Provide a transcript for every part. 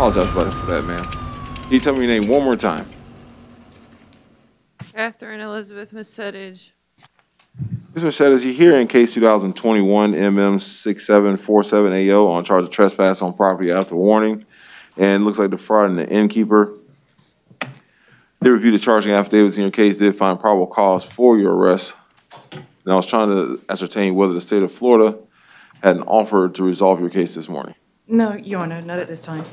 apologize for that, ma'am. Can you tell me your name one more time? Catherine Elizabeth Missettage. Ms. Mercedes, you're here in case 2021 MM6747AO on charge of trespass on property after warning. And it looks like the fraud and the innkeeper. They reviewed the charging affidavits in your case, did find probable cause for your arrest. And I was trying to ascertain whether the state of Florida had an offer to resolve your case this morning. No, Your Honor, not at this time.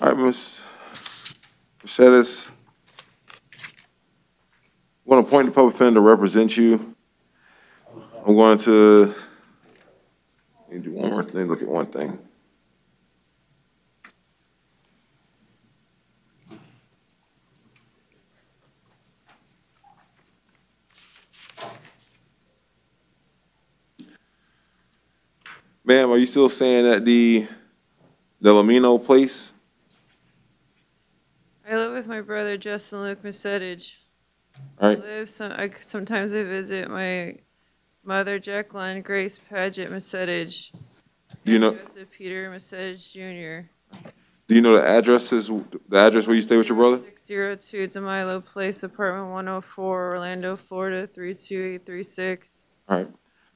All right, Ms. Mercedes. I'm going to appoint the public defender to represent you. I'm going to let me do one more thing, look at one thing. Ma'am, are you still staying at the Lamino place? I live with my brother Justin Luke Missettage. All right. Sometimes I visit my mother Jacqueline Grace Paget Missettage. Do you know Joseph Peter Missettage Jr. Do you know the address where you stay with your brother? 602 DeMilo Place, apartment 104, Orlando, Florida 32836. All right.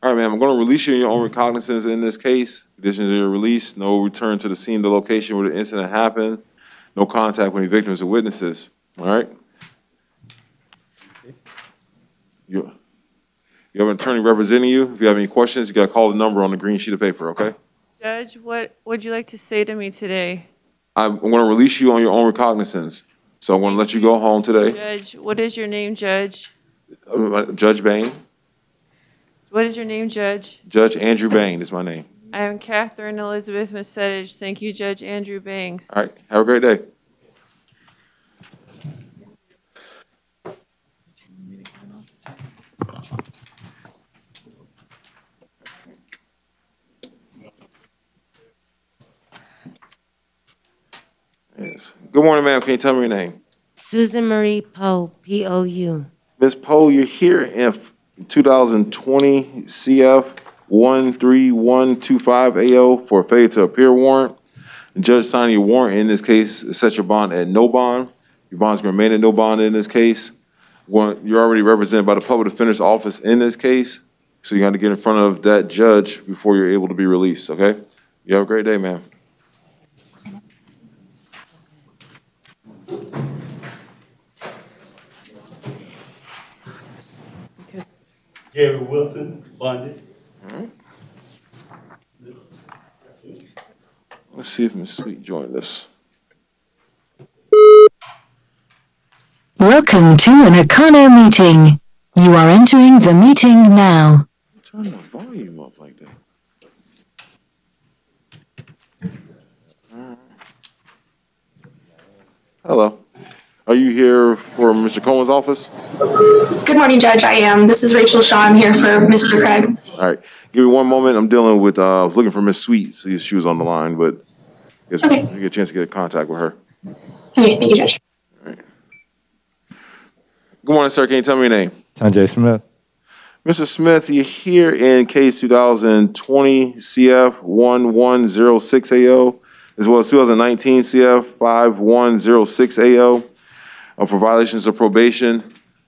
All right, ma'am. I'm going to release you in your own recognizance in this case. Conditions of your release: no return to the scene of the location where the incident happened, no contact with any victims or witnesses. All right. You have an attorney representing you. If you have any questions, you got to call the number on the green sheet of paper, okay? Judge, what would you like to say to me today? I'm going to release you on your own recognizance. So I'm going to let you go home today. Judge, what is your name, Judge? Judge Bain. What is your name, Judge? Judge Andrew Bain is my name. I am Catherine Elizabeth Missettage. Thank you, Judge Andrew Banks. All right. Have a great day. Yes. Good morning, ma'am. Can you tell me your name? Susan Marie Poe, P-O-U. Ms. Poe, you're here in 2020 CF 13125AO for a failure to appear warrant. The judge signing your warrant in this case set your bond at no bond. Your bond's going to remain at no bond in this case. You're already represented by the public defender's office in this case, so you got to get in front of that judge before you're able to be released, okay? You have a great day, ma'am. Gary Wilson, bonded. All right. Let's see if Ms. Sweet joined us. Welcome to an Econo meeting. You are entering the meeting now. Turn the volume up like that. Hello. Are you here for Mr. Cohen's office? Good morning, Judge. I am. This is Rachel Shaw. I'm here for Mr. Craig. All right. Give me one moment. I'm dealing with, I was looking for Ms. Sweet. See if she was on the line, but I guess Okay. we get a chance to get in contact with her. Okay, thank you, Judge. All right. Good morning, sir. Can you tell me your name? Sanjay Smith. Mr. Smith, you're here in case 2020 CF 1106AO, as well as 2019 CF 5106AO. For violations of probation.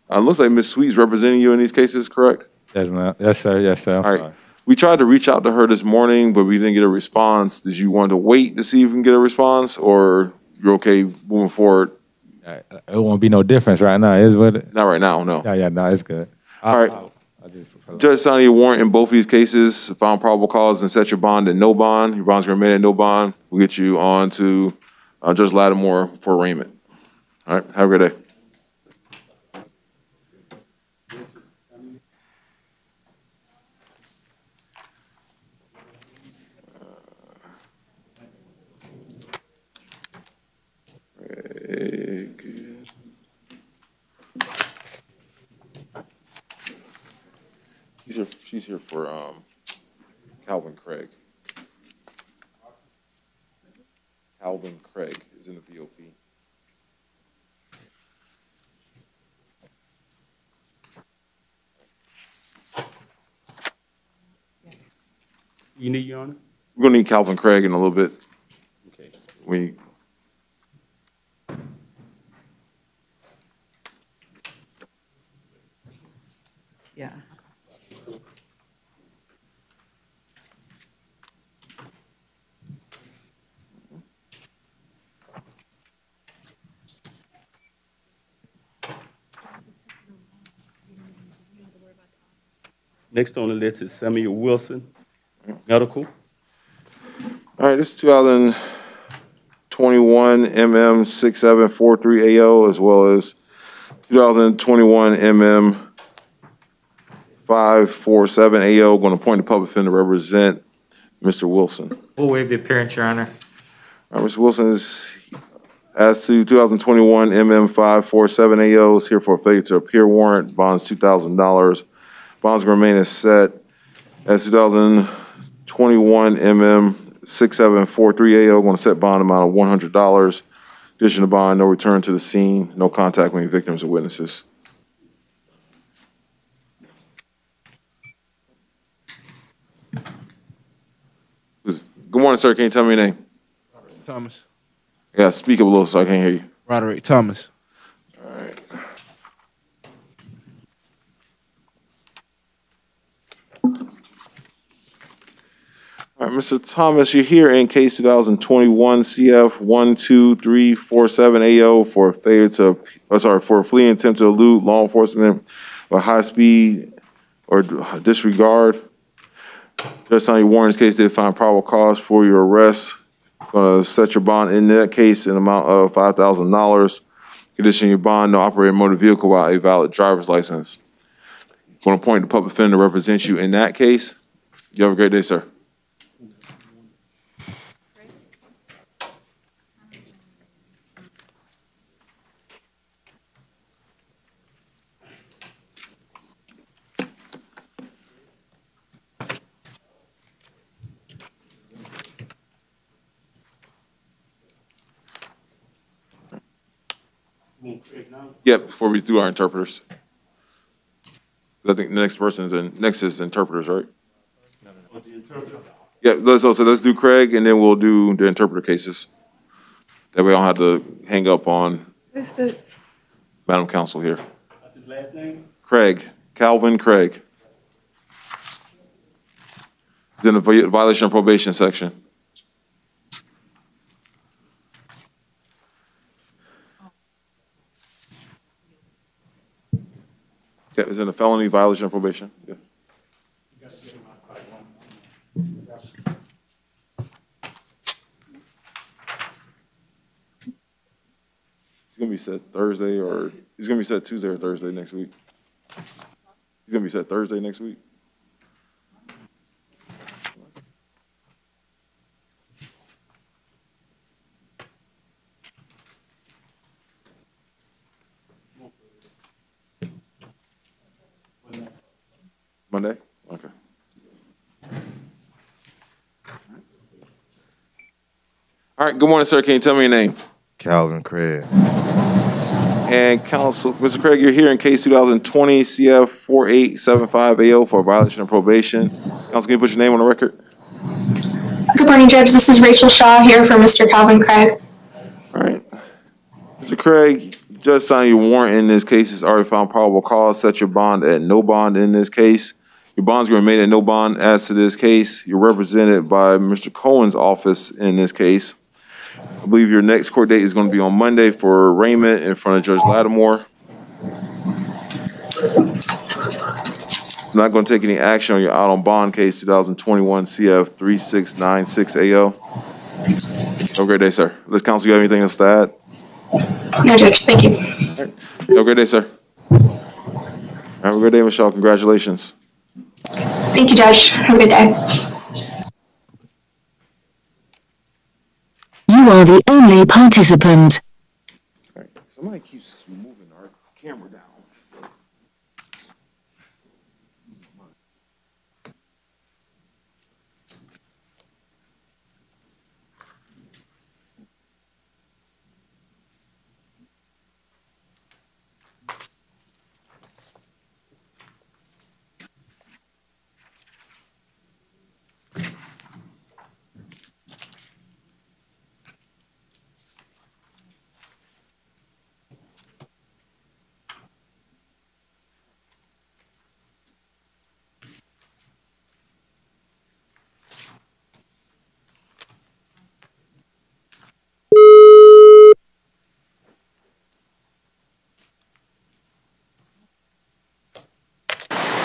Looks like Ms. Sweet's representing you in these cases, correct? Yes, ma'am. Yes, sir. Yes, sir. All right. We tried to reach out to her this morning, but we didn't get a response. Did you want to wait to see if we can get a response, or you're okay moving forward? It won't be no difference right now, is it? Not right now, no. Yeah, no, it's good. All right. Judge signed your warrant in both of these cases, found probable cause and set your bond at no bond. Your bond's going to remain at no bond. We'll get you on to Judge Lattimore for arraignment. All right, have a great day. She's here for Calvin Craig. Calvin Craig is in the BOP. You need, Your Honor? We're going to need Calvin Craig in a little bit. Okay. We, Yeah. Next on the list is Samuel Wilson, medical. all right, this is 2021 MM 6743 AO as well as 2021 MM 547 AO. Going to appoint the public defender to represent Mr. Wilson. We'll waive the appearance, Your Honor. All right, Mr. Wilson is, as to 2021 MM 547 AO, is here for a failure to appear warrant, bonds $2,000. Bonds remain as set. As 2021 MM 6743 AO, going to set bond amount of $100. Addition to bond, no return to the scene, no contact with any victims or witnesses. Good morning, sir. Can you tell me your name? Thomas. Yeah, speak up a little so I can't hear you. Roderick Thomas. All right. All right, Mr. Thomas, you're here in case 2021 CF 12347 AO for failure to, for a fleeing attempt to elude law enforcement by high speed or disregard. Judge signed your warrant in this case did find probable cause for your arrest. Going to set your bond in that case in amount of $5,000. Condition your bond, no operating motor vehicle without a valid driver's license. Going to appoint the public defender to represent you in that case. You have a great day, sir. Yep, before we do our interpreters. I think the next person is interpreters, right? Yeah, let's do Craig and then we'll do the interpreter cases. That way I don't have to hang up on Who's the, Madam Counsel here. What's his last name? Craig, Calvin Craig. He's in the violation of probation section. Okay, is it a felony violation of probation? Yeah. He's gonna be set Thursday or he's gonna be set Tuesday or Thursday next week. He's gonna be set Thursday next week. Monday? Okay. All right, good morning, sir. Can you tell me your name? Calvin Craig. And counsel, Mr. Craig, you're here in case 2020 CF 4875 AO for a violation of probation. Counsel, can you put your name on the record? Good morning, Judge. This is Rachel Shaw here for Mr. Calvin Craig. All right. Mr. Craig, the judge signed your warrant in this case. It's already found probable cause. Set your bond at no bond in this case. Your bond's going to remain at no bond as to this case. You're represented by Mr. Cohen's office in this case. I believe your next court date is going to be on Monday for arraignment in front of Judge Lattimore. I'm not going to take any action on your out on bond case 2021 CF 3696 AO. Have a great day, sir. Let's counsel, you have anything else to add? No, Judge. Thank you. All right. Have a great day, sir. Have a good day, Michelle. Congratulations. Thank you, Judge. Have a good day. You are the only participant. All right. Somebody keeps moving our camera down.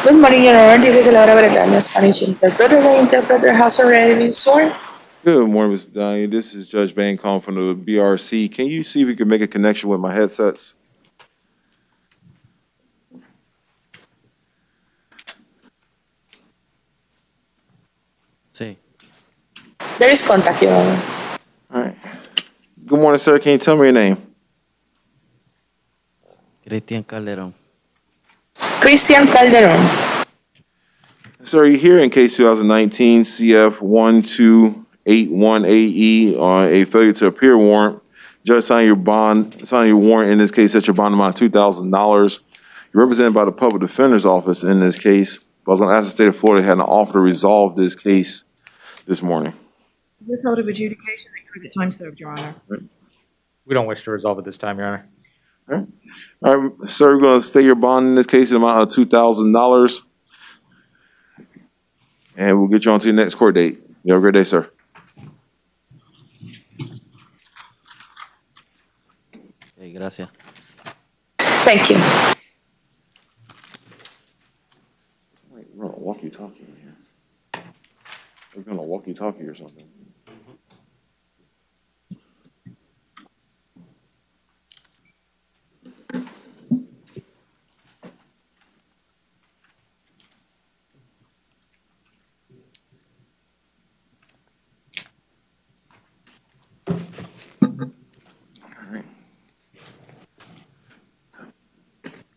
Good morning, Your Honor. This is Laura Bretaña, Spanish interpreter. The interpreter has already been sworn. Good morning, Mr. Donnie. This is Judge Bain calling from the BRC. Can you see if you can make a connection with my headsets? Sí. There is contact, Your Honor. All right. Good morning, sir. Can you tell me your name? Cristian Calderón. Christian Calderon. Sir, you're here in case 2019 CF 1281AE on a failure to appear warrant. Judge signing your warrant in this case, set your bond amount of $2,000. You're represented by the public defender's office in this case. But I was going to ask the state of Florida had an offer to resolve this case this morning. Withhold of adjudication and credit time served, Your Honor. We don't wish to resolve it this time, Your Honor. All right, sir, we're going to stay your bond in this case in the amount of $2,000. And we'll get you on to your next court date. You have a great day, sir. Okay, gracias. Thank you. Wait, we're on a walkie-talkie right here. We're on a walkie-talkie or something.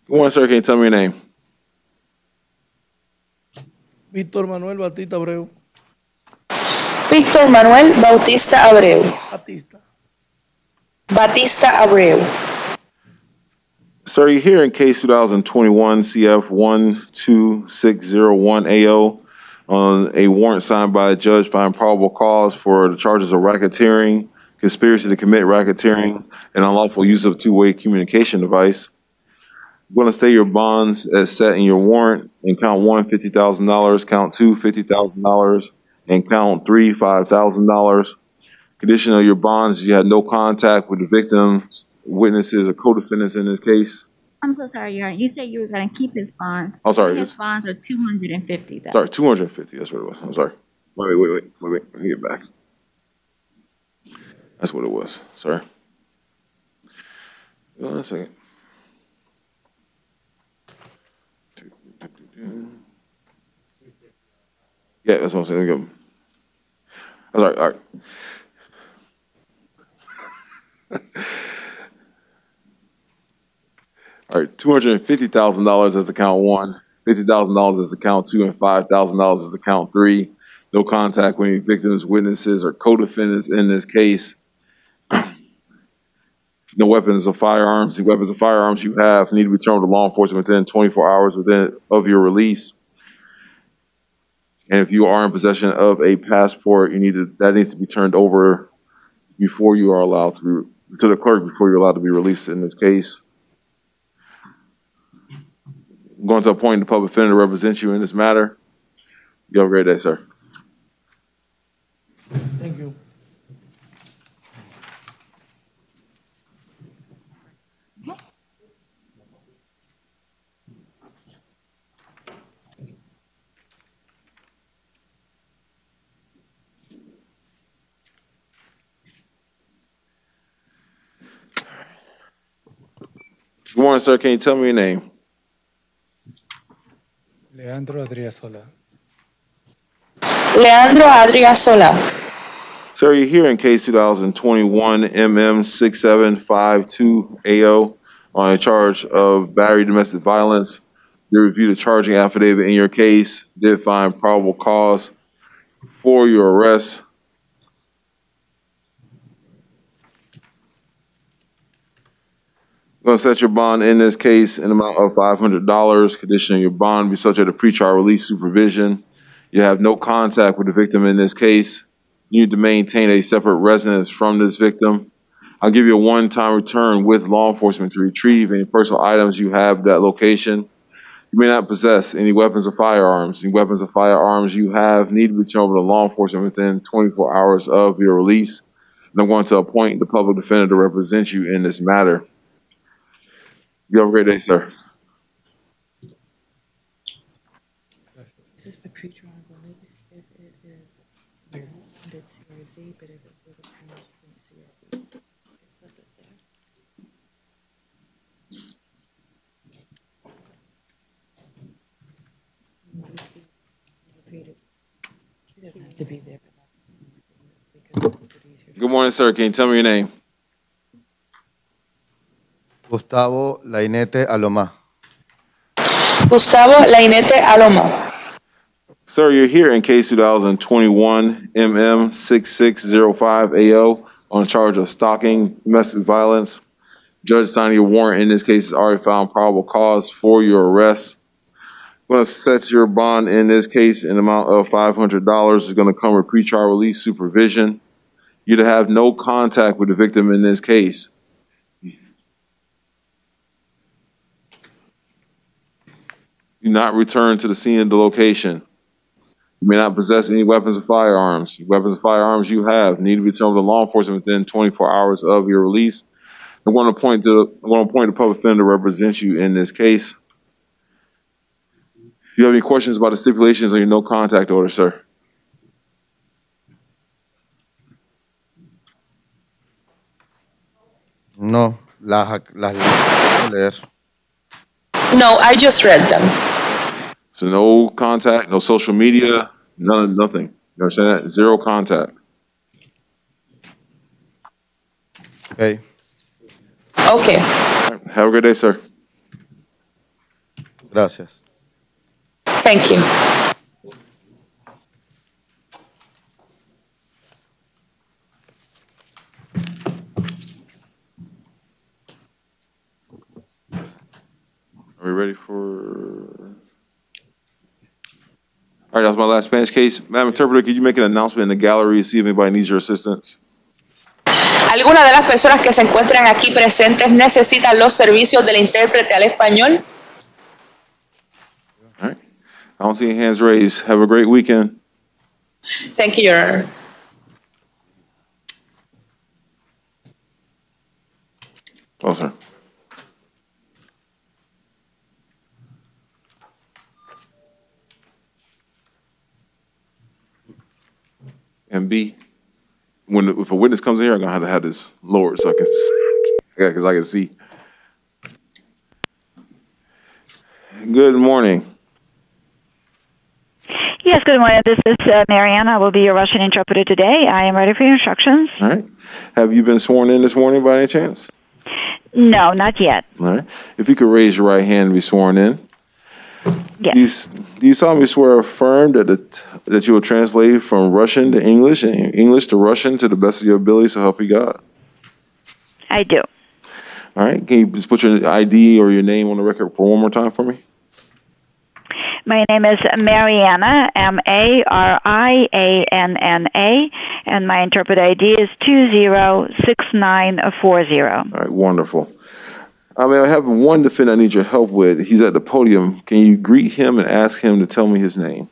Good morning, sir. Can you tell me your name? Víctor Manuel Batista Abreu. Víctor Manuel Bautista Abreu. Batista. Batista Abreu. Sir, you're here in case 2021 CF 12601AO on a warrant signed by a judge finding probable cause for the charges of racketeering, conspiracy to commit racketeering, and unlawful use of two-way communication device. I'm going to stay your bonds as set in your warrant and count one, $50,000, count two, $50,000, and count three, $5,000. Condition of your bonds, you had no contact with the victims, witnesses, or co-defendants in this case. I'm so sorry, Your Honor. You said you were going to keep his bonds. Oh, sorry. His bonds are $250,000. Sorry, 250. That's what it was. I'm sorry. Wait. Let me get back. That's what it was. Sorry. Hold on a second. Yeah, that's what I'm saying. Let me go. I'm sorry. All right. All right, $250,000 as the count one, $50,000 as the count two, and $5,000 as the count three. No contact with any victims, witnesses, or co-defendants in this case. No weapons or firearms. The weapons or firearms you have need to be returned to law enforcement within 24 hours of your release. And if you are in possession of a passport, that needs to be turned over before you are allowed to the clerk before you're allowed to be released in this case. I'm going to appoint the public defender to represent you in this matter. You have a great day, sir. Thank you. Good morning, sir. Can you tell me your name? Leandro Adriasola. Leandro Adriasola. Sir, you're here in case 2021 MM6752AO on a charge of battery domestic violence. They reviewed a charging affidavit in your case, did find probable cause for your arrest. Going to set your bond in this case in the amount of $500. Condition your bond be subject to pretrial release supervision. You have no contact with the victim in this case. You need to maintain a separate residence from this victim. I'll give you a one-time return with law enforcement to retrieve any personal items you have at that location. You may not possess any weapons or firearms. Any weapons or firearms you have need to be turned over to law enforcement within 24 hours of your release. And I'm going to appoint the public defender to represent you in this matter. You have a great day, sir. to be there. Good morning, sir. Can you tell me your name? Gustavo Lainete Aloma. Gustavo Lainete Aloma. Sir, you're here in case 2021 MM 6605 AO on charge of stalking, domestic violence. Judge signing your warrant in this case has already found probable cause for your arrest. I'm going to set your bond in this case in the amount of $500. It's going to come with pretrial release supervision. You to have no contact with the victim in this case. Do not return to the scene of the location. You may not possess any weapons or firearms. Weapons and firearms you have need to be returned to law enforcement within 24 hours of your release. I'm going to appoint the public defender to represent you in this case. Do you have any questions about the stipulations on your no contact order, sir? No, las leer. No, I just read them. So no contact, no social media, nothing. You understand that? Zero contact. Okay. Okay. Right. Have a good day, sir. Gracias. Thank you. Are we ready for... All right, that was my last Spanish case. Madam Interpreter, could you make an announcement in the gallery to see if anybody needs your assistance? ¿Alguna de las personas que se encuentran aquí presentes necesitan los servicios del intérprete al español? All right. I don't see any hands raised. Have a great weekend. Thank you, Your Honor. Oh, sir. And B, if a witness comes in here, I'm gonna have to have this lowered so I can see, because I can see. Good morning. Yes, good morning. This is Marianne. I will be your Russian interpreter today. I am ready for your instructions. All right. Have you been sworn in this morning by any chance? No, not yet. All right. If you could raise your right hand and be sworn in. Yes. Do you solemnly swear or affirm that you will translate from Russian to English and English to Russian to the best of your ability, so help you God? I do. All right. Can you just put your ID or your name on the record for one more time for me? My name is Mariana, Marianna, and my interpret ID is 206940. All right, wonderful. I have one defendant I need your help with. He's at the podium. Can you greet him and ask him to tell me his name?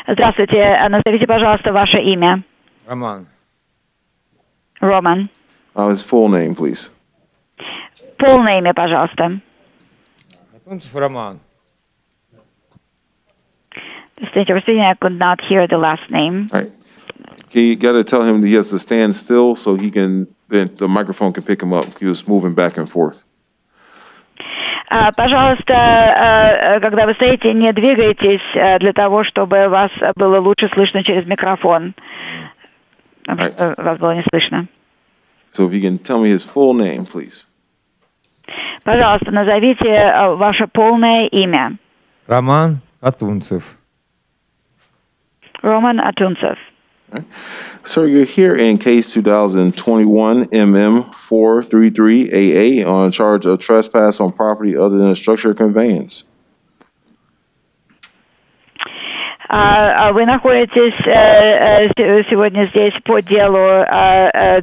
Здравствуйте. Назовите, пожалуйста, ваше имя. Роман. Роман. His full name, please. Полное имя, пожалуйста. Атунцев Роман. I could not hear the last name. All right. You got to tell him that he has to stand still so he can, then the microphone can pick him up. He was moving back and forth. Пожалуйста, когда вы стоите, не двигайтесь для того, чтобы вас было лучше слышно через микрофон. Вас было не слышно. So if you can tell me his full name, please. Пожалуйста, назовите ваше полное имя. Роман Атунцев. Roman Atuncev. Right. Sir, you're here in case 2021 MM433AA on charge of trespass on property other than a structure or conveyance. Вы находитесь сегодня здесь по делу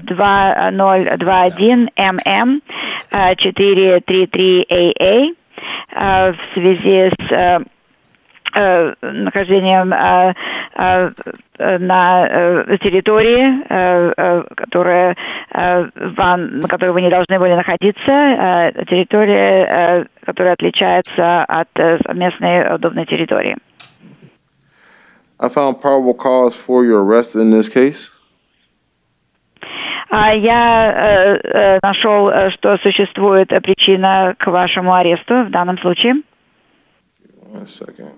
2021 ММ 433AA в связи с нахождением на территории, на которой вы не должны были находиться, территория, которая отличается от местной удобной территории. I found probable cause for your arrest in this case. Я нашел, что существует причина к вашему аресту в данном случае. One second.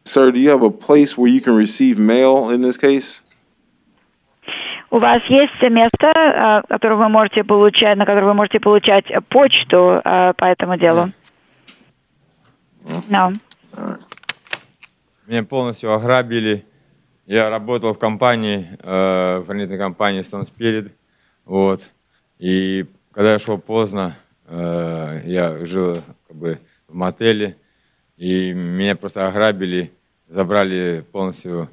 Sir, do you have a place where you can receive mail in this case? У вас есть место, которое вы можете получать, на которое вы можете получать почту по этому делу? No. Меня полностью ограбили. Я работал в компании, в хранительной компании Stone Spirit. Вот. И когда я шел поздно, я жил как бы в мотеле, и меня просто ограбили, забрали полностью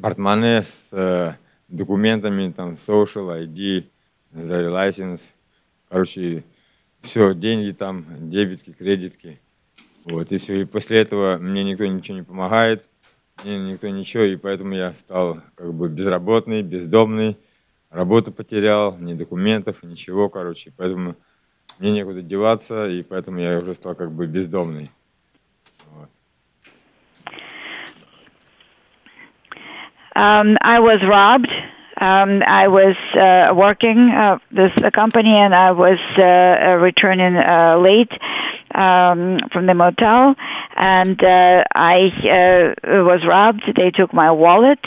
портмоне с документами, там, social, ID, license, короче, все, деньги там, дебетки, кредитки, вот, и все. И после этого мне никто ничего не помогает, мне никто ничего, и поэтому я стал как бы безработный, бездомный, работу потерял, ни документов, ничего, короче, поэтому мне некуда деваться, и поэтому я уже стал как бы бездомный. Вот. I was robbed. I was working this company, and I was returning late from the motel, and I was robbed. They took my wallet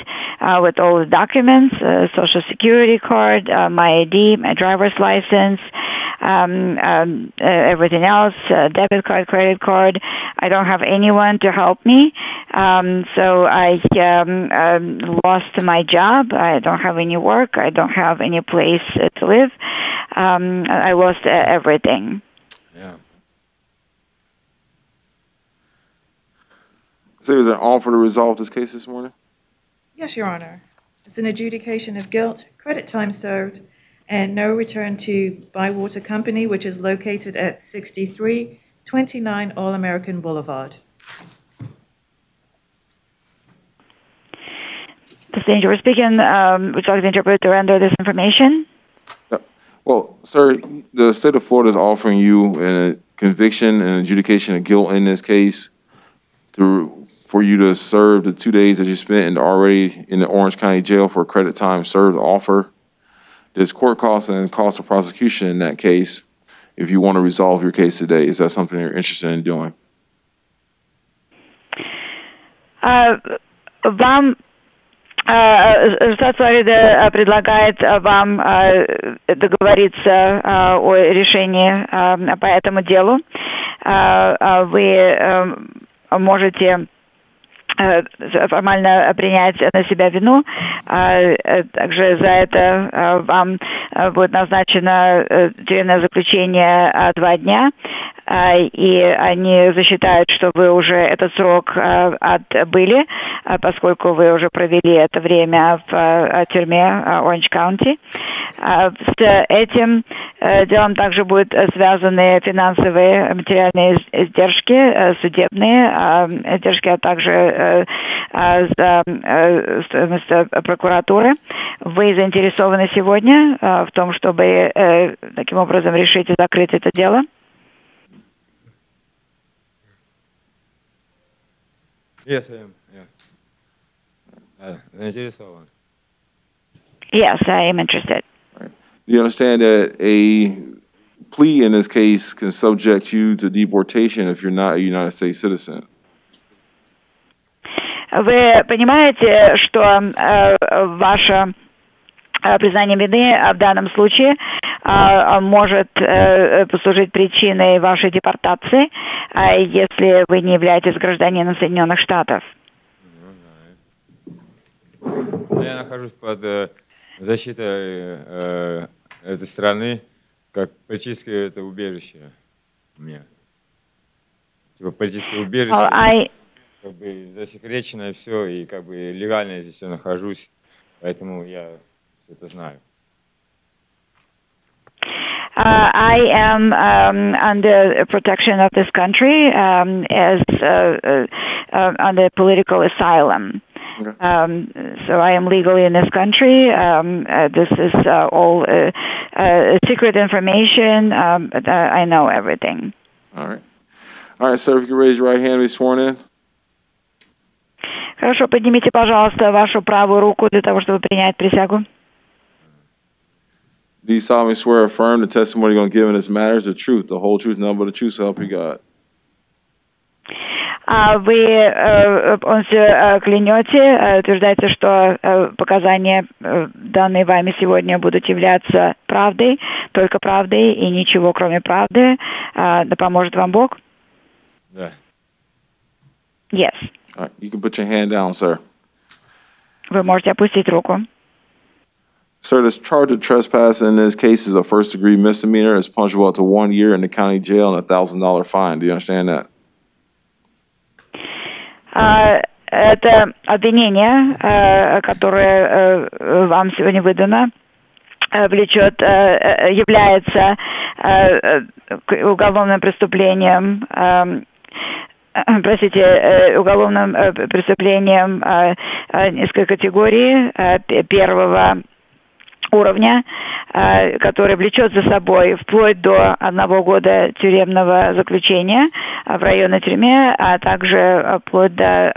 with all the documents, social security card, my ID, my driver's license, everything else, debit card, credit card. I don't have anyone to help me, so I lost my job. I don't have any work. I don't have any place to live. I lost everything. Yeah. So was there an offer to resolve this case this morning? Yes, Your Honor. It's an adjudication of guilt, credit time served, and no return to Bywater Company, which is located at 6329 All-American Boulevard. The stranger was speaking. Would you like the interpreter to render this information? Well, sir, the state of Florida is offering you a conviction and adjudication of guilt in this case for you to serve the 2 days that you spent already in the Orange County Jail for credit time served offer. There's court costs and cost of prosecution in that case if you want to resolve your case today. Is that something you're interested in doing? Вам штат Флорида предлагает вам договориться о решении по этому делу. Вы можете формально принять на себя вину. Также за это вам будет назначено тюремное заключение 2 дня. И они засчитают, что вы уже этот срок отбыли, поскольку вы уже провели это время в тюрьме Orange County. С этим делом также будут связаны финансовые материальные издержки, судебные издержки, а также стоимость прокуратуры. Вы заинтересованы сегодня в том, чтобы таким образом решить и закрыть это дело? Yes, I am. Yeah. Заинтересован. Yes, I am interested. You understand that a plea in this case can subject you to deportation if you're not a United States citizen? Вы понимаете, что ваше признание вины в данном случае может послужить причиной вашей депортации, если вы не являетесь гражданином Соединенных Штатов? Я нахожусь под защитой этой страны, как политическое это убежище у меня. Типа политическое убежище, как бы засекречено все, и как бы легально я здесь все нахожусь, поэтому я все это знаю. I am under protection of this country as under political asylum. So I am legally in this country. This is all secret information. I know everything. All right. All right, sir, if you can raise your right hand and be sworn in. Хорошо, поднимите, пожалуйста, вашу правую руку для того, чтобы принять присягу. Do you solemnly swear or affirm the testimony you're going to give in this matter is the truth, the whole truth, nothing but the truth, so help you God? Вы полностью клянете, утверждаете, что показания, данные вами сегодня, будут являться правдой, только правдой и ничего, кроме правды. Да поможет вам Бог? Да. Yes. All right, you can put your hand down, sir. Вы можете опустить руку. Sir, this charge of trespass in this case is a first-degree misdemeanor. It's punishable up to 1 year in the county jail and a $1,000 fine. Do you understand that? Это обвинение, которое вам сегодня выдано, является уголовным преступлением, уголовным преступлением низкой категории первого уровня, который влечет за собой вплоть до 1 года тюремного заключения в районной тюрьме, а также вплоть до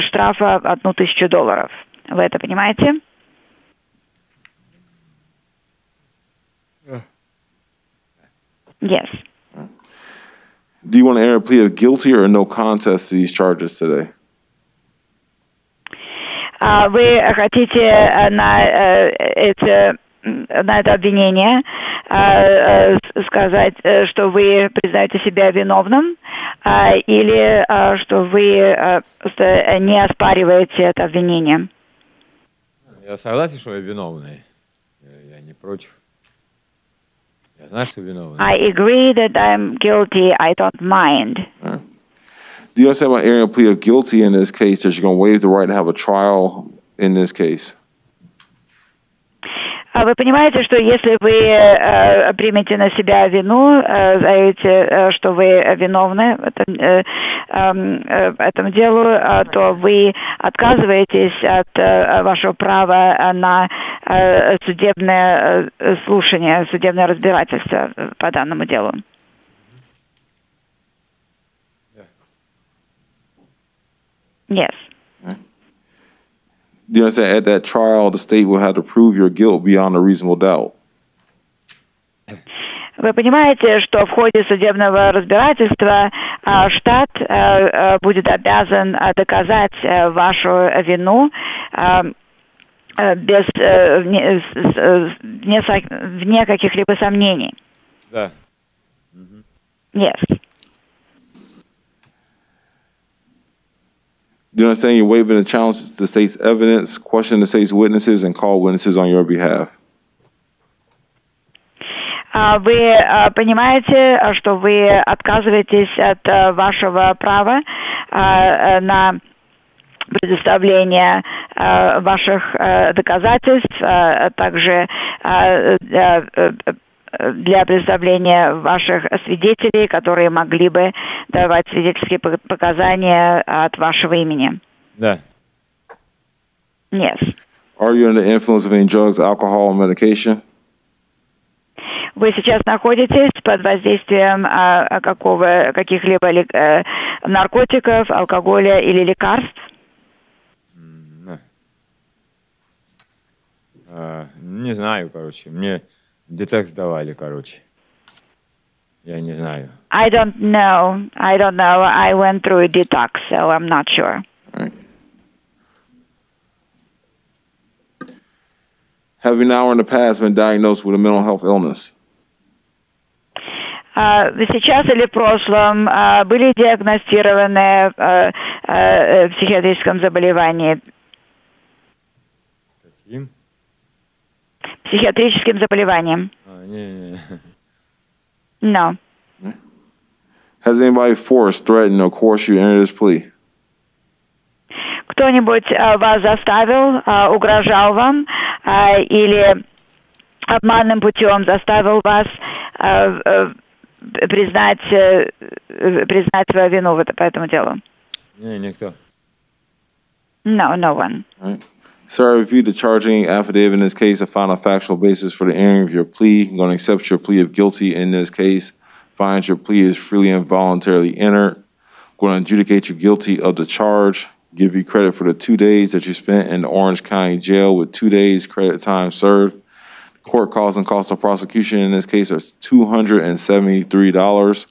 штрафа $1000. Вы это понимаете? Yes. Do you want to enter a plea of guilty or no contest to these charges today? Вы хотите на это обвинение сказать, что вы признаете себя виновным, или что вы не оспариваете это обвинение? Я согласен, что я виновный. Я не против. Я знаю, что виновный. I agree that I'm guilty. I don't mind. Do you understand by entering a plea of guilty in this case that you're going to waive the right to have a trial in this case? Вы понимаете, что если вы примете на себя вину, заявите, что вы виновны в этом делу, то вы отказываетесь от вашего права на судебное слушание, судебное разбирательство по данному делу. Yes. Do you understand at that trial the state will have to prove your guilt beyond a reasonable doubt? Вы понимаете, что в ходе судебного разбирательства штат будет обязан доказать вашу вину вне каких-либо сомнений. Да. Yes. Do you understand you're waiving the challenge to the state's evidence, question the state's witnesses, and call witnesses on your behalf? Вы понимаете, что вы отказываетесь от вашего права на предоставление ваших доказательств, а также для предоставления ваших свидетелей, которые могли бы давать свидетельские показания от вашего имени. Да. Yes. Are you under the influence of any drugs, alcohol, or medication? Вы сейчас находитесь под воздействием каких-либо наркотиков, алкоголя или лекарств? Не знаю, короче. Мне детекс давали, короче. Я не знаю. I don't know. I went through a detox, so I'm not sure. Right. Have you now or in the past been diagnosed with a mental health illness? Сейчас или в прошлом были диагностированы в психиатрическом заболевании? Каким? Психиатрическим заболеванием. Не. No. Has anybody forced, threatened, or coerced you to enter this plea? Кто-нибудь вас заставил, угрожал вам или обманным путем заставил вас признать свою вину по этому делу? Не, никто. No, no one. Right. Sir, I reviewed the charging affidavit in this case. I found a factual basis for the entering of your plea. I'm going to accept your plea of guilty in this case. Find your plea is freely and voluntarily entered. I'm going to adjudicate you guilty of the charge. Give you credit for the 2 days that you spent in the Orange County Jail with 2 days credit time served. Court costs and cost of prosecution in this case are $273.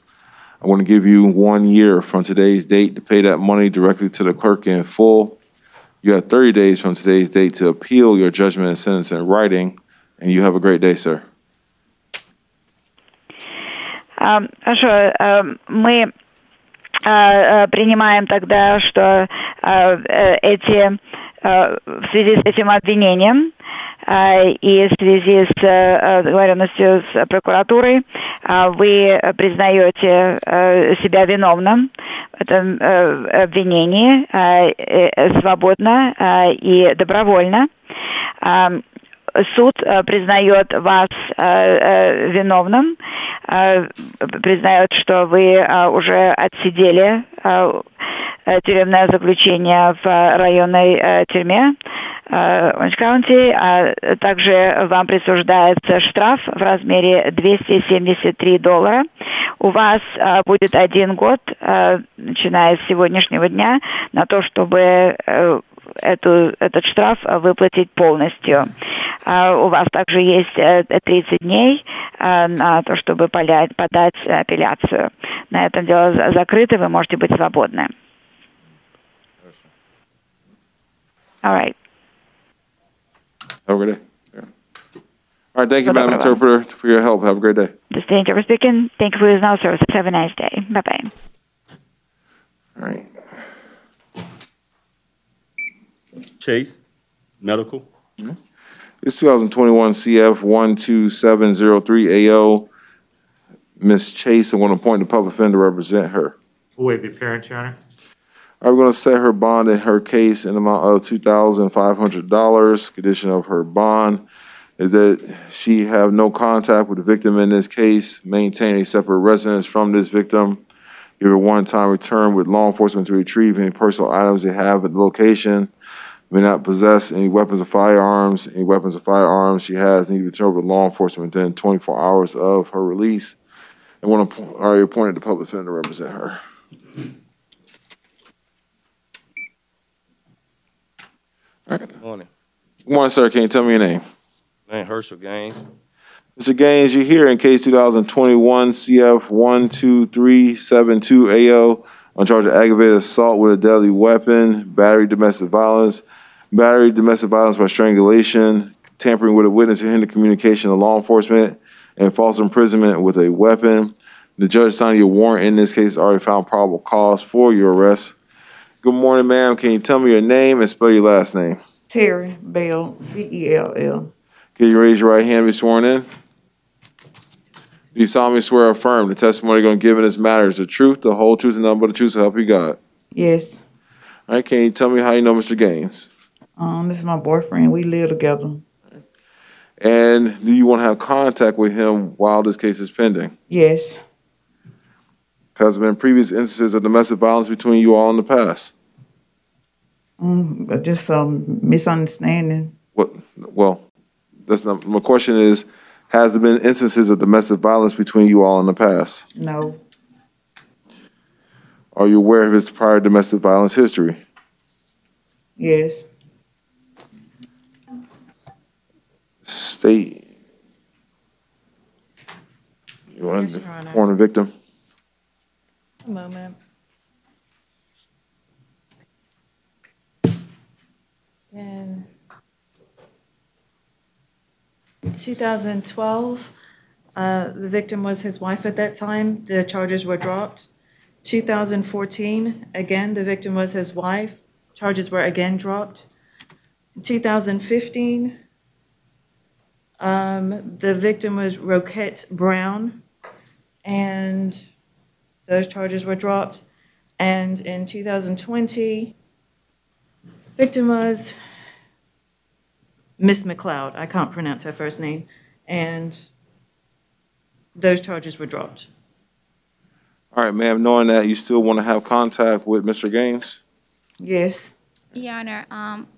I want to give you 1 year from today's date to pay that money directly to the clerk in full. You have 30 days from today's date to appeal your judgment and sentence in writing, and you have a great day, sir. Хорошо, мы принимаем тогда, что эти в связи с этим обвинением и в связи с договоренностью с прокуратурой вы признаете себя виновным в этом обвинении свободно и добровольно. Суд признает вас виновным, признает, что вы уже отсидели тюремное заключение в районной тюрьме Orange County, а также вам присуждается штраф в размере $273. У вас будет 1 год, начиная с сегодняшнего дня, на то, чтобы этот штраф выплатить полностью. У вас также есть 30 дней на то, чтобы подать апелляцию. На этом дело закрыто, вы можете быть свободны. All right. Have a great day. Yeah. All right, thank you, Madam Interpreter, for your help. Have a great day. This is the interpreter speaking. Thank you for your service. Have a nice day. Bye-bye. All right. Chase, medical. It's 2021 CF 12703 AO. Ms. Chase, I want to appoint the public defender to represent her. Who will be parent, Your Honor? I'm going to set her bond in her case in the amount of $2,500. Condition of her bond is that she have no contact with the victim in this case, maintain a separate residence from this victim, give her one-time return with law enforcement to retrieve any personal items they have at the location, may not possess any weapons or firearms. Any weapons or firearms she has need to be returned with law enforcement within 24 hours of her release. And already appointed the public defender to represent her. Good morning. Good morning, sir. Can you tell me your name? My name Herschel Gaines. Mr. Gaines, you're here in case 2021 CF 12372 AO on charge of aggravated assault with a deadly weapon, battery, domestic violence by strangulation, tampering with a witness to hinder communication of law enforcement, and false imprisonment with a weapon. The judge signed your warrant in this case already found probable cause for your arrest. Good morning, ma'am. Can you tell me your name and spell your last name? Terry Bell, B-E-L-L. Can you raise your right hand and be sworn in? Do you solemnly swear or affirm the testimony you're going to give in this matter is the truth, the whole truth, and nothing but the truth to help you God? Yes. All right, can you tell me how you know Mr. Gaines? This is my boyfriend. We live together. And do you want to have contact with him while this case is pending? Yes. Has there been previous instances of domestic violence between you all in the past? Just some misunderstanding. What? Well, that's not my question. Is has there been instances of domestic violence between you all in the past? No. Are you aware of his prior domestic violence history? Yes. State. You want to warn the victim? A moment. In 2012, the victim was his wife at that time. The charges were dropped. 2014, again, the victim was his wife. Charges were again dropped. In 2015, the victim was Roquette Brown, and those charges were dropped. And in 2020, victim was Miss McLeod. I can't pronounce her first name. And those charges were dropped. All right, ma'am, knowing that, you still want to have contact with Mr. Gaines? Yes. Your Honor,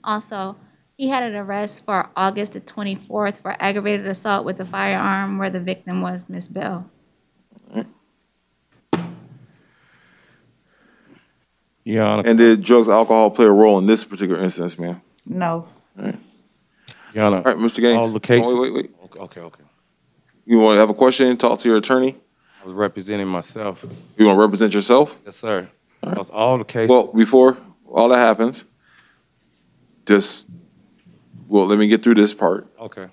also, he had an arrest for August the 24th for aggravated assault with a firearm where the victim was Miss Bell. Your Honor. And did drugs, alcohol play a role in this particular instance, ma'am? No. All right. Your Honor. All right, Mr. Gaines. All the cases. Oh, wait. Okay. You want to have a question? Talk to your attorney? I was representing myself. You want to represent yourself? Yes, sir. Because all the cases. Well, before all that happens, let me get through this part. Okay.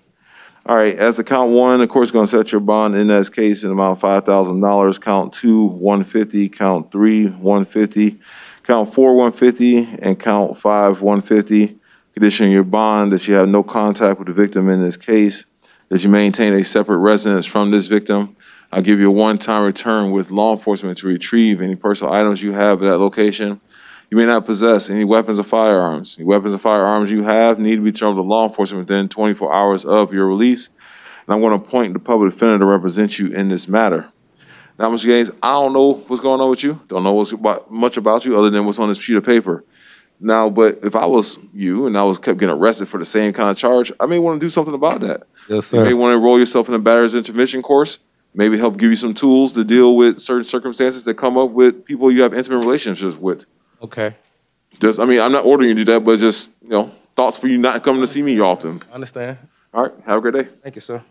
All right, as to count one, of course, going to set your bond in that case in amount of $5,000. Count two, $150. Count three, $150. Count four, $150, and count five, $150. Condition your bond that you have no contact with the victim in this case, that you maintain a separate residence from this victim. I'll give you a one-time return with law enforcement to retrieve any personal items you have at that location. You may not possess any weapons or firearms. Any weapons or firearms you have need to be returned to law enforcement within 24 hours of your release. And I'm going to appoint the public defender to represent you in this matter. Now, Mr. Gaines, I don't know what's going on with you. Don't know much about you other than what's on this sheet of paper. Now, but if I was you and I kept getting arrested for the same kind of charge, I may want to do something about that. Yes, You sir. may want to enroll yourself in a batter's intervention course, maybe help give you some tools to deal with certain circumstances that come up with people you have intimate relationships with. Okay. I'm not ordering you to do that, but just, thoughts for you not coming to see me often. I understand. All right, have a great day. Thank you, sir.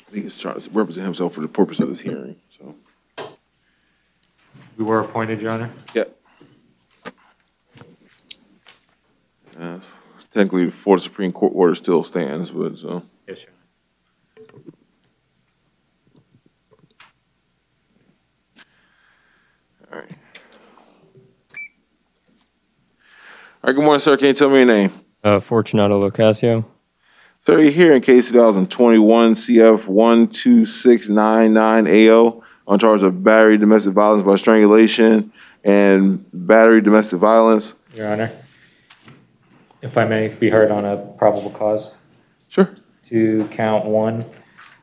I think he's trying to represent himself for the purpose of this hearing, so. We were appointed, Your Honor? Yep. Technically, the Florida Supreme Court order still stands, but so. Yes, Your All right. All right, good morning, sir. Can you tell me your name? Fortunato Locasio. Sir, you're here in case 2021 CF 12699 AO on charge of battery, domestic violence by strangulation, and battery, domestic violence. Your Honor, if I may be heard on a probable cause. Sure. To count one,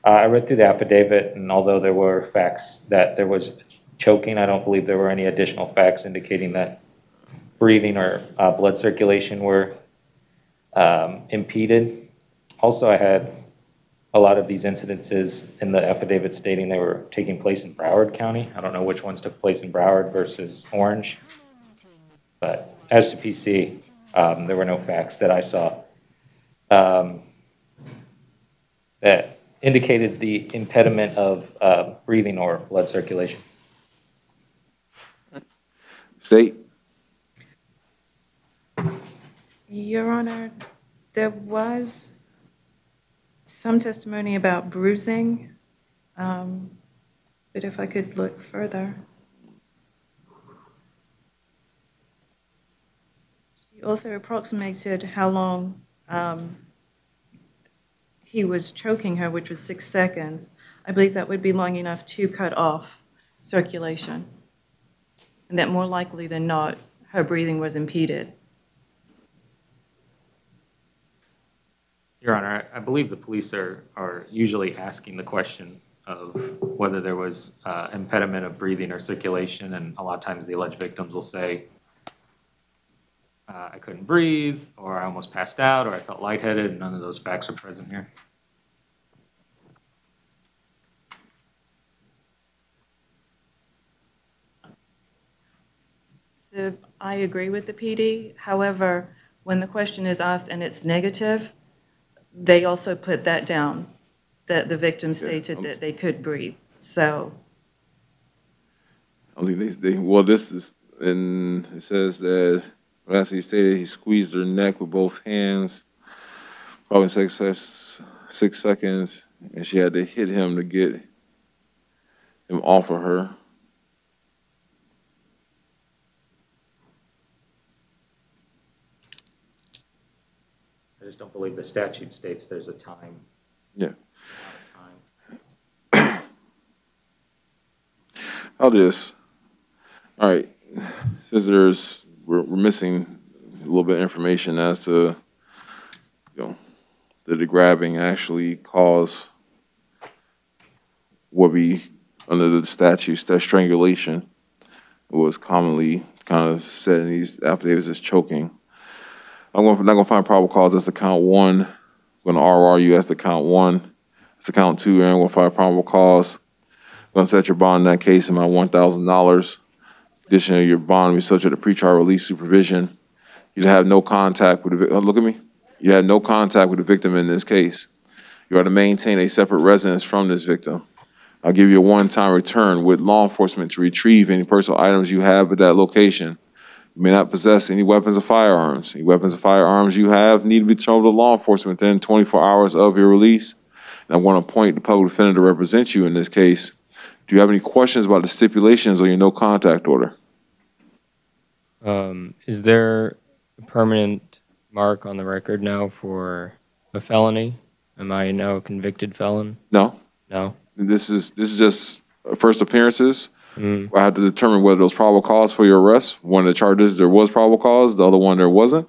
I read through the affidavit, and although there were facts that there was choking, I don't believe there were any additional facts indicating that breathing or blood circulation were impeded. Also, I had a lot of these incidences in the affidavit stating they were taking place in Broward County. I don't know which ones took place in Broward versus Orange. But as to PC, there were no facts that I saw that indicated the impediment of breathing or blood circulation. State. Your Honor, there was some testimony about bruising, but if I could look further. She also approximated how long he was choking her, which was 6 seconds. I believe that would be long enough to cut off circulation, and that more likely than not, her breathing was impeded. Your Honor, I believe the police are usually asking the question of whether there was impediment of breathing or circulation, and a lot of times the alleged victims will say, I couldn't breathe, or I almost passed out, or I felt lightheaded, and none of those facts are present here. I agree with the PD. However, when the question is asked and it's negative, they also put that down, that the victim stated that they could breathe. So I believe this is, and it says that last he stated he squeezed her neck with both hands, probably 6 seconds, and she had to hit him to get him off of her. I just don't believe the statute states there's a time. Yeah. I'll do this. All right. Since we're missing a little bit of information as to, did the grabbing actually cause what we, under the statute, that strangulation was commonly kind of said in these affidavits as choking. I'm not going to find probable cause. That's the count one. I'm going to RR you. That's the count one. That's the count two. And I'm going to find probable cause. I'm going to set your bond in that case amount $1,000. Additionally, your bond will be subject to pretrial release supervision. You'd have no contact with the victim. Look at me. You had no contact with the victim in this case. You are to maintain a separate residence from this victim. I'll give you a one-time return with law enforcement to retrieve any personal items you have at that location. You may not possess any weapons or firearms. Any weapons or firearms you have need to be turned over to law enforcement within 24 hours of your release. And I want to appoint the public defender to represent you in this case. Do you have any questions about the stipulations on your no contact order? Is there a permanent mark on the record now for a felony? Am I now a convicted felon? No. No. This is just first appearances. Mm. I have to determine whether there was probable cause for your arrest. One of the charges, there was probable cause. The other one, there wasn't.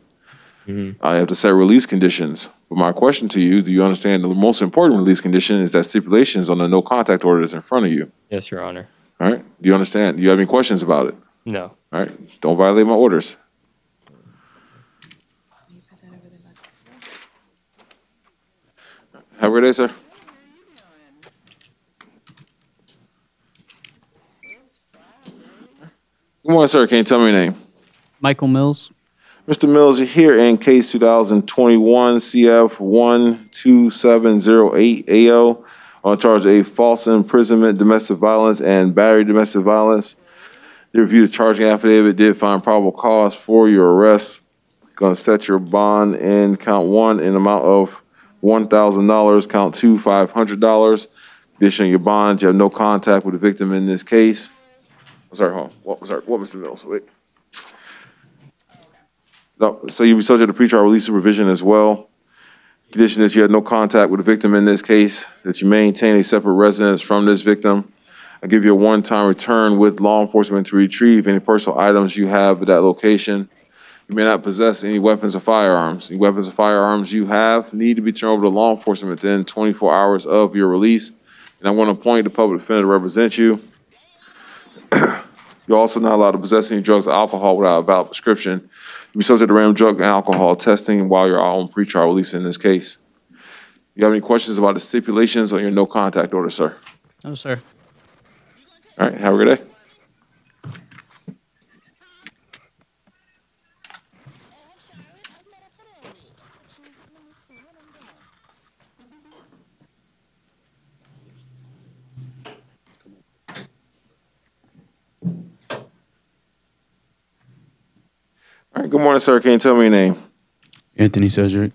Mm-hmm. I have to set release conditions. But my question to you, do you understand the most important release condition is that stipulations on the no contact order that's in front of you? Yes, Your Honor. All right. Do you understand? Do you have any questions about it? No. All right. Don't violate my orders. Have a great day, sir. Good morning, sir. Can you tell me your name? Michael Mills. Mr. Mills, you're here in case 2021 CF 12708 AO on charge of a false imprisonment, domestic violence, and battery domestic violence. They reviewed the charging affidavit, did find probable cause for your arrest. Going to set your bond in count 1 in amount of $1,000, count 2 $500. Condition of your bond, you have no contact with the victim in this case. Sorry, hold on. What, Mr. Mills? Wait. No, so you'll be subject to pretrial release supervision as well. Condition is you had no contact with the victim in this case, that you maintain a separate residence from this victim. I'll give you a one-time return with law enforcement to retrieve any personal items you have at that location. You may not possess any weapons or firearms. Any weapons or firearms you have need to be turned over to law enforcement within 24 hours of your release. And I want to appoint the public defender to represent you. You're also not allowed to possess any drugs or alcohol without a valid prescription. You'll be subject to random drug and alcohol testing while you're on pretrial release in this case. You have any questions about the stipulations on your no contact order, sir? No, sir. All right, have a good day. All right, good morning, sir. Can you tell me your name? Anthony Cedric.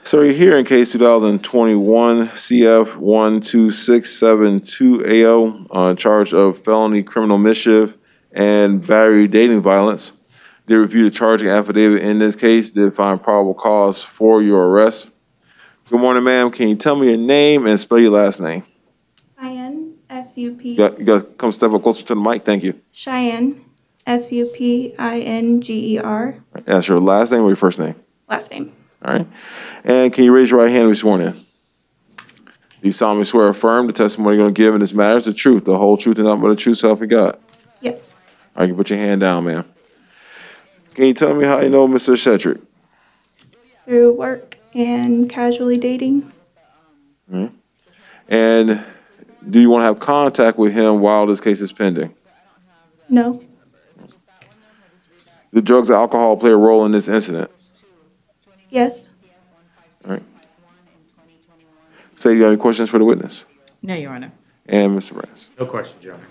So you're here in case 2021 CF 12672 AO on charge of felony criminal mischief and battery dating violence. They reviewed the charging affidavit in this case. They find probable cause for your arrest. Good morning, ma'am. Can you tell me your name and spell your last name? Cheyenne, S-U-P. You got to come step up closer to the mic. Thank you. Cheyenne, S-U-P-I-N-G-E-R. That's your last name or your first name? Last name. All right. And can you raise your right hand and be sworn in? Do you solemnly swear or affirm the testimony you're going to give in this matter is the truth, the whole truth, and nothing but the truth, so help you God? Yes. All right, you put your hand down, ma'am. Can you tell me how you know Mr. Cedric? Through work and casually dating. All right. And do you want to have contact with him while this case is pending? No. Do drugs or alcohol play a role in this incident? Yes. All right. Say, you got any questions for the witness? No, Your Honor. And Mr. Brass? No questions, Your Honor.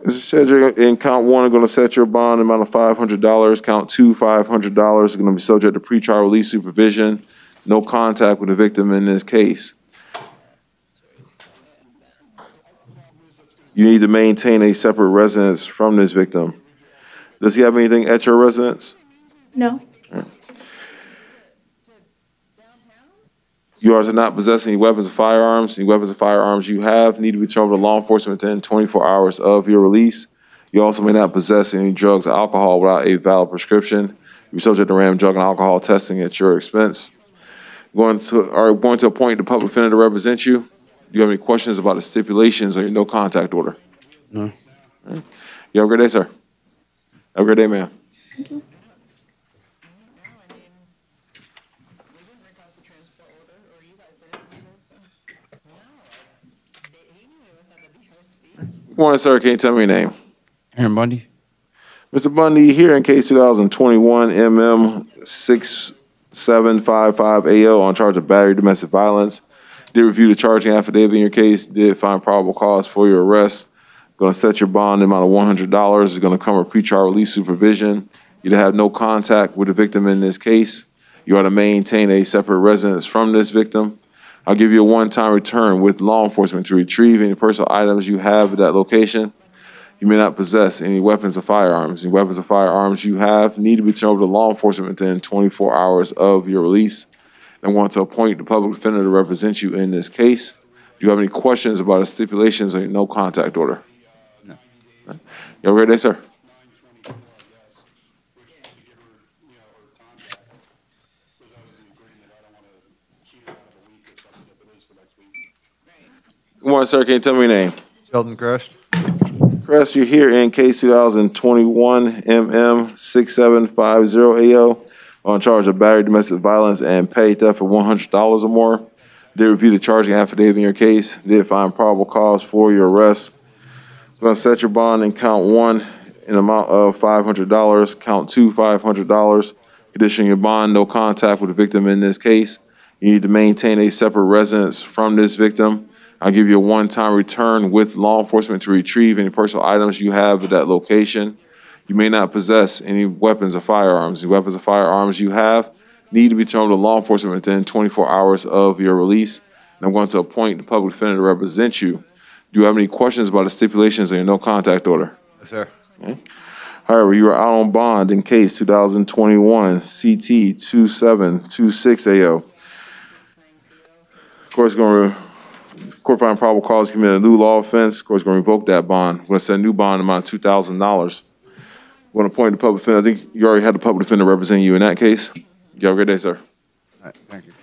Mr. Cedric, in count 1, I'm going to set your bond amount of $500. Count 2, $500 is going to be subject to pretrial release supervision. No contact with the victim in this case. You need to maintain a separate residence from this victim. Does he have anything at your residence? No. You are to not possess any weapons or firearms. Any weapons or firearms you have need to be turned over to law enforcement within 24 hours of your release. You also may not possess any drugs or alcohol without a valid prescription. You'll be subject to random drug and alcohol testing at your expense. Going to appoint the public defender to represent you. Do you have any questions about the stipulations or your no contact order? No. All right. You have a great day, sir. Have a great day, ma'am. Thank you. Good morning, sir. Can you tell me your name? Aaron Bundy. Mr. Bundy, here in case 2021 MM 6755AO on charge of battery domestic violence. Did review the charging affidavit in your case, did find probable cause for your arrest. Going to set your bond amount of $100. It's going to come with pretrial release supervision. You have no contact with the victim in this case. You are to maintain a separate residence from this victim. I'll give you a one-time return with law enforcement to retrieve any personal items you have at that location. You may not possess any weapons or firearms. Any weapons or firearms you have need to be turned over to law enforcement within 24 hours of your release. I want to appoint the public defender to represent you in this case. Do you have any questions about the stipulations or your no contact order? No. You have a great day, sir. Good morning, sir. Can you tell me your name? Sheldon Crest. Crest, you're here in case 2021 MM 6750AO on charge of battery, domestic violence, and petty theft for $100 or more. Did review the charging affidavit in your case. Did find probable cause for your arrest. We're going to set your bond in count 1 in amount of $500. Count 2, $500. Condition your bond, no contact with the victim in this case. You need to maintain a separate residence from this victim. I'll give you a one-time return with law enforcement to retrieve any personal items you have at that location. You may not possess any weapons or firearms. The weapons or firearms you have need to be turned over to law enforcement within 24 hours of your release. And I'm going to appoint the public defender to represent you. Do you have any questions about the stipulations or your no contact order? Yes, sir. Okay. However, you are out on bond in case 2021 CT 2726AO. Of course, court find probable cause to commit a new law offense. Of course, going to revoke that bond. We're going to set a new bond amount of $2,000. We're going to appoint the public defender. I think you already had the public defender representing you in that case. You have a great day, sir. All right, thank you.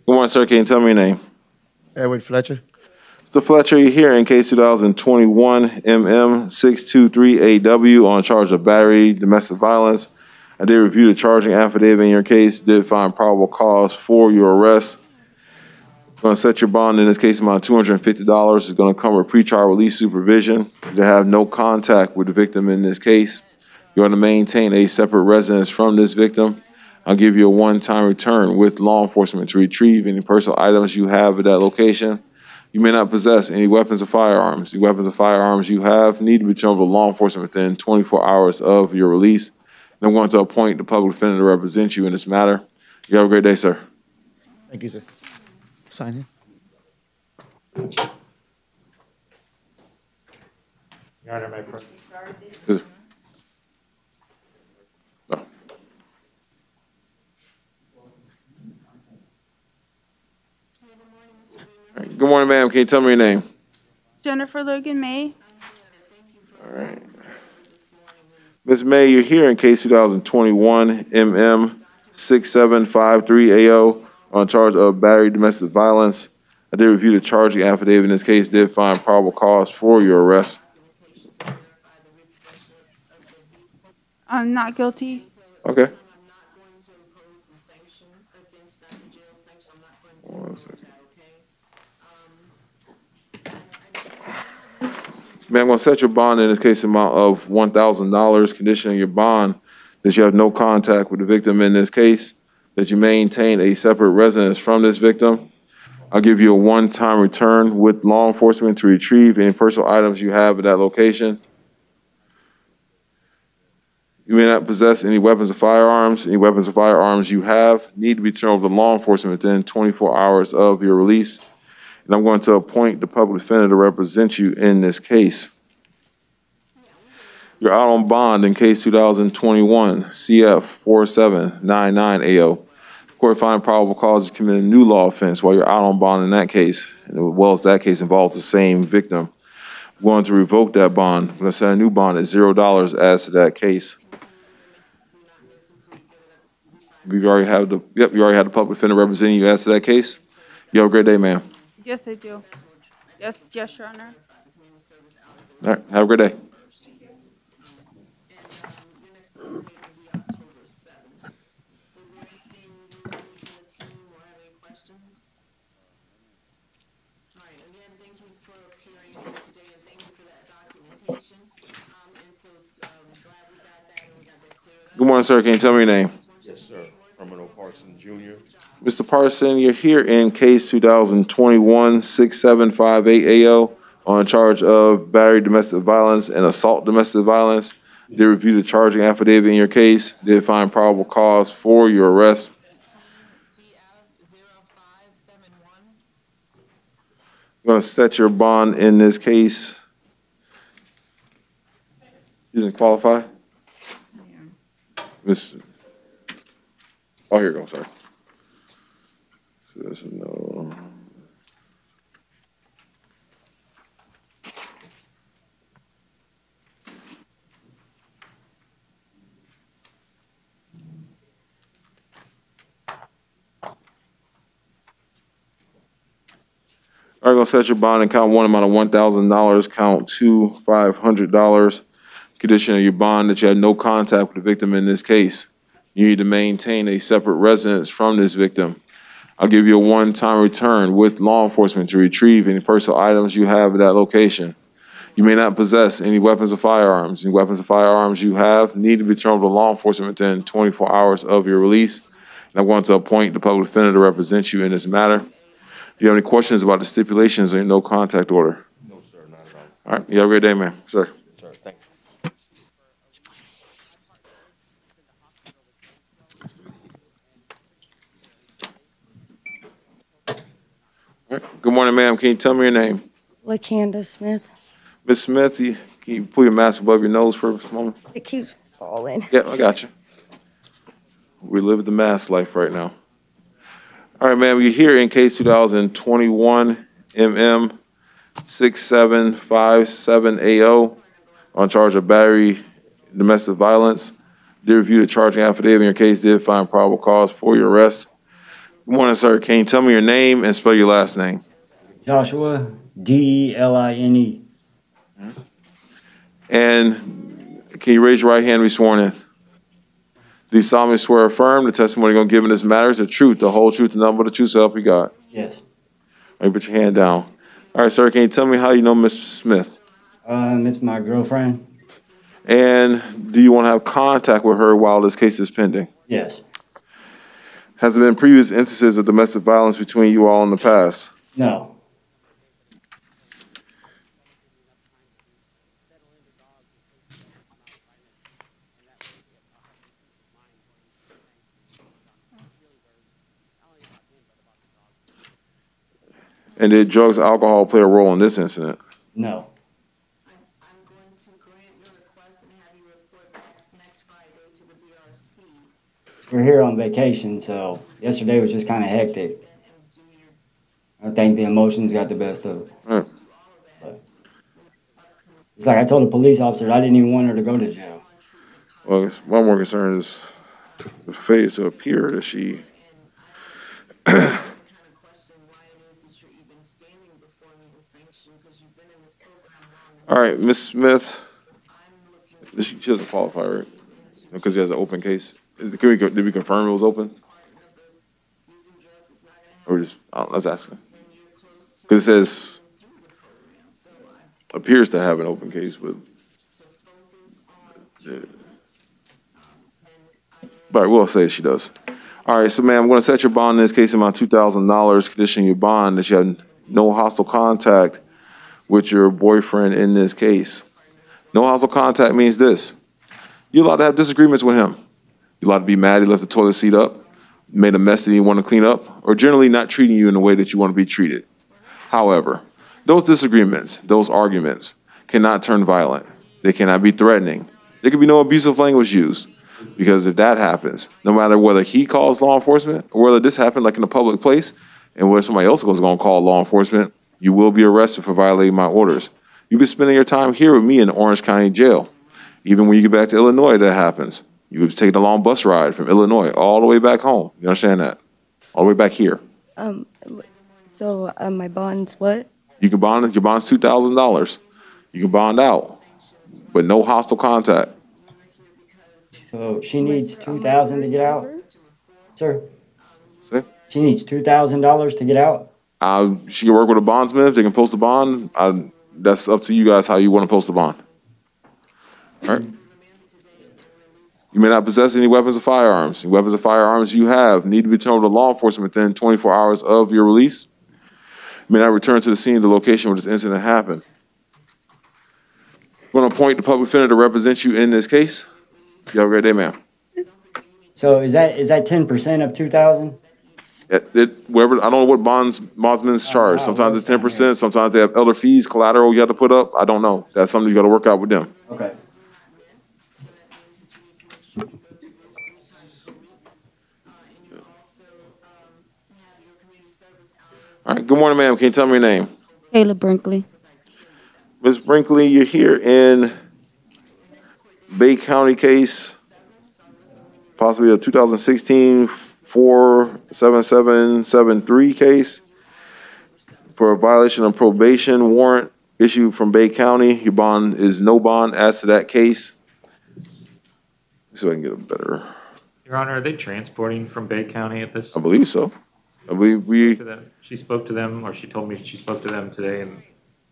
Good morning, sir. Can you tell me your name? Edward Fletcher. Mr. Fletcher, you're here in case 2021 MM 623AW on charge of battery, domestic violence. I did review the charging affidavit in your case, did find probable cause for your arrest. Going to set your bond in this case amount of $250. It's going to come with pretrial release supervision. You have no contact with the victim in this case. You're going to maintain a separate residence from this victim. I'll give you a one-time return with law enforcement to retrieve any personal items you have at that location. You may not possess any weapons or firearms. The weapons or firearms you have need to be turned over to law enforcement within 24 hours of your release. And I'm going to appoint the public defender to represent you in this matter. You have a great day, sir. Thank you, sir. Sign in. Your Honor, my Yes. Good morning, ma'am. Can you tell me your name? Jennifer Logan May. All right. Ms. May, you're here in case 2021 MM 6753AO on charge of battery domestic violence. I did review the charging affidavit in this case, did find probable cause for your arrest. I'm not guilty. Okay. Ma'am, I'm going to set your bond in this case amount of $1,000, conditioning your bond that you have no contact with the victim in this case, that you maintain a separate residence from this victim. I'll give you a one-time return with law enforcement to retrieve any personal items you have at that location. You may not possess any weapons or firearms. Any weapons or firearms you have need to be turned over to law enforcement within 24 hours of your release. And I'm going to appoint the public defender to represent you in this case. You're out on bond in case 2021 CF 4799AO. Court find probable cause to commit a new law offense while you're out on bond in that case, and as well as that case involves the same victim. We're going to revoke that bond. We're going to set a new bond at $0 as to that case. You already have the public defender representing you as to that case. You have a great day, ma'am. Yes, I do. Yes, Your Honor. All right, have a great day. Good morning, sir. Can you tell me your name? Yes, sir. Criminal Parson Jr. Mr. Parson, you're here in case 2021-6758 AO on charge of battery domestic violence and assault domestic violence. They reviewed the charging affidavit in your case. They find probable cause for your arrest. I'm going to set your bond in this case. You didn't qualify? Miss. Oh, here you go. Sorry. So there's no. All right, going to set your bond in count one amount of $1,000, count two $500. Condition of your bond that you have no contact with the victim in this case. You need to maintain a separate residence from this victim. I'll give you a one-time return with law enforcement to retrieve any personal items you have at that location. You may not possess any weapons or firearms. Any weapons or firearms you have need to be returned to law enforcement within 24 hours of your release. And I want to appoint the public defender to represent you in this matter. Do you have any questions about the stipulations or your no contact order? No, sir, not at all. All right, you have a great day, man. Sir. Yes, sir, thank you. All right. Good morning, ma'am. Can you tell me your name? LaCanda Smith. Ms. Smith, can you pull your mask above your nose for a moment? It keeps falling. Yeah, I got you. We live the mask life right now. All right, ma'am, you're here in case 2021 MM 6757 AO on charge of battery domestic violence. They reviewed the charging affidavit in your case, did find probable cause for your arrest. Good morning, sir. Can you tell me your name and spell your last name? Joshua, Deline. And can you raise your right hand and be sworn in? Do you solemnly swear or affirm the testimony you're going to give in this matter is the truth, the whole truth, and nothing but the truth, so help you God? Yes. Let me put your hand down. All right, sir, can you tell me how you know Mr. Smith? It's my girlfriend. And do you want to have contact with her while this case is pending? Yes. Has there been previous instances of domestic violence between you all in the past? No. And did drugs, alcohol play a role in this incident? No. We're here on vacation, so yesterday was just kind of hectic. I think the emotions got the best of it. Right. But it's like I told the police officers I didn't even want her to go to jail. Well, my more concern is the phase to appear that she All right, Ms. Smith, she doesn't qualify, right? Because he has an open case. Did we confirm it was open? Or just, let's ask him. Because it says, appears to have an open case, but. But we'll say she does. All right, so ma'am, I'm going to set your bond in this case amount $2,000, conditioning your bond that you have no hostile contact with your boyfriend in this case. No hostile contact means this. You're allowed to have disagreements with him. You're allowed to be mad he left the toilet seat up, made a mess that you want to clean up, or generally not treating you in the way that you want to be treated. However, those disagreements, those arguments cannot turn violent. They cannot be threatening. There can be no abusive language used. Because if that happens, no matter whether he calls law enforcement or whether this happened like in a public place and whether somebody else is going to call law enforcement, you will be arrested for violating my orders. You've been spending your time here with me in Orange County Jail. Even when you get back to Illinois, that happens. You would take a long bus ride from Illinois all the way back home. You understand that? All the way back here. So my bond's what? You can bond, your bond's $2,000. You can bond out, but no hostile contact. So she needs $2,000 to get out, sir. See? She needs $2,000 to get out. She can work with a bondsman. If they can post a bond, that's up to you guys how you want to post a bond. All right. You may not possess any weapons or firearms. Any weapons or firearms you have need to be returned to law enforcement within 24 hours of your release. You may not return to the scene of the location where this incident happened. I'm going to appoint the public defender to represent you in this case. You have a great day, ma'am. So is that 10% of 2,000? Whatever, I don't know what bondsmen's charge. Sometimes it's 10%. Sometimes they have other fees, collateral you have to put up. I don't know. That's something you got to work out with them. Okay. All right. Good morning, ma'am. Can you tell me your name? Kayla Brinkley. Ms. Brinkley, you're here in Bay County case, possibly a 2016 47773 case for a violation of probation warrant issued from Bay County. Your bond is no bond as to that case. Let's see if I can get a better. Your Honor, are they transporting from Bay County at this? I believe so. I believe She spoke to them, or she told me she spoke to them today,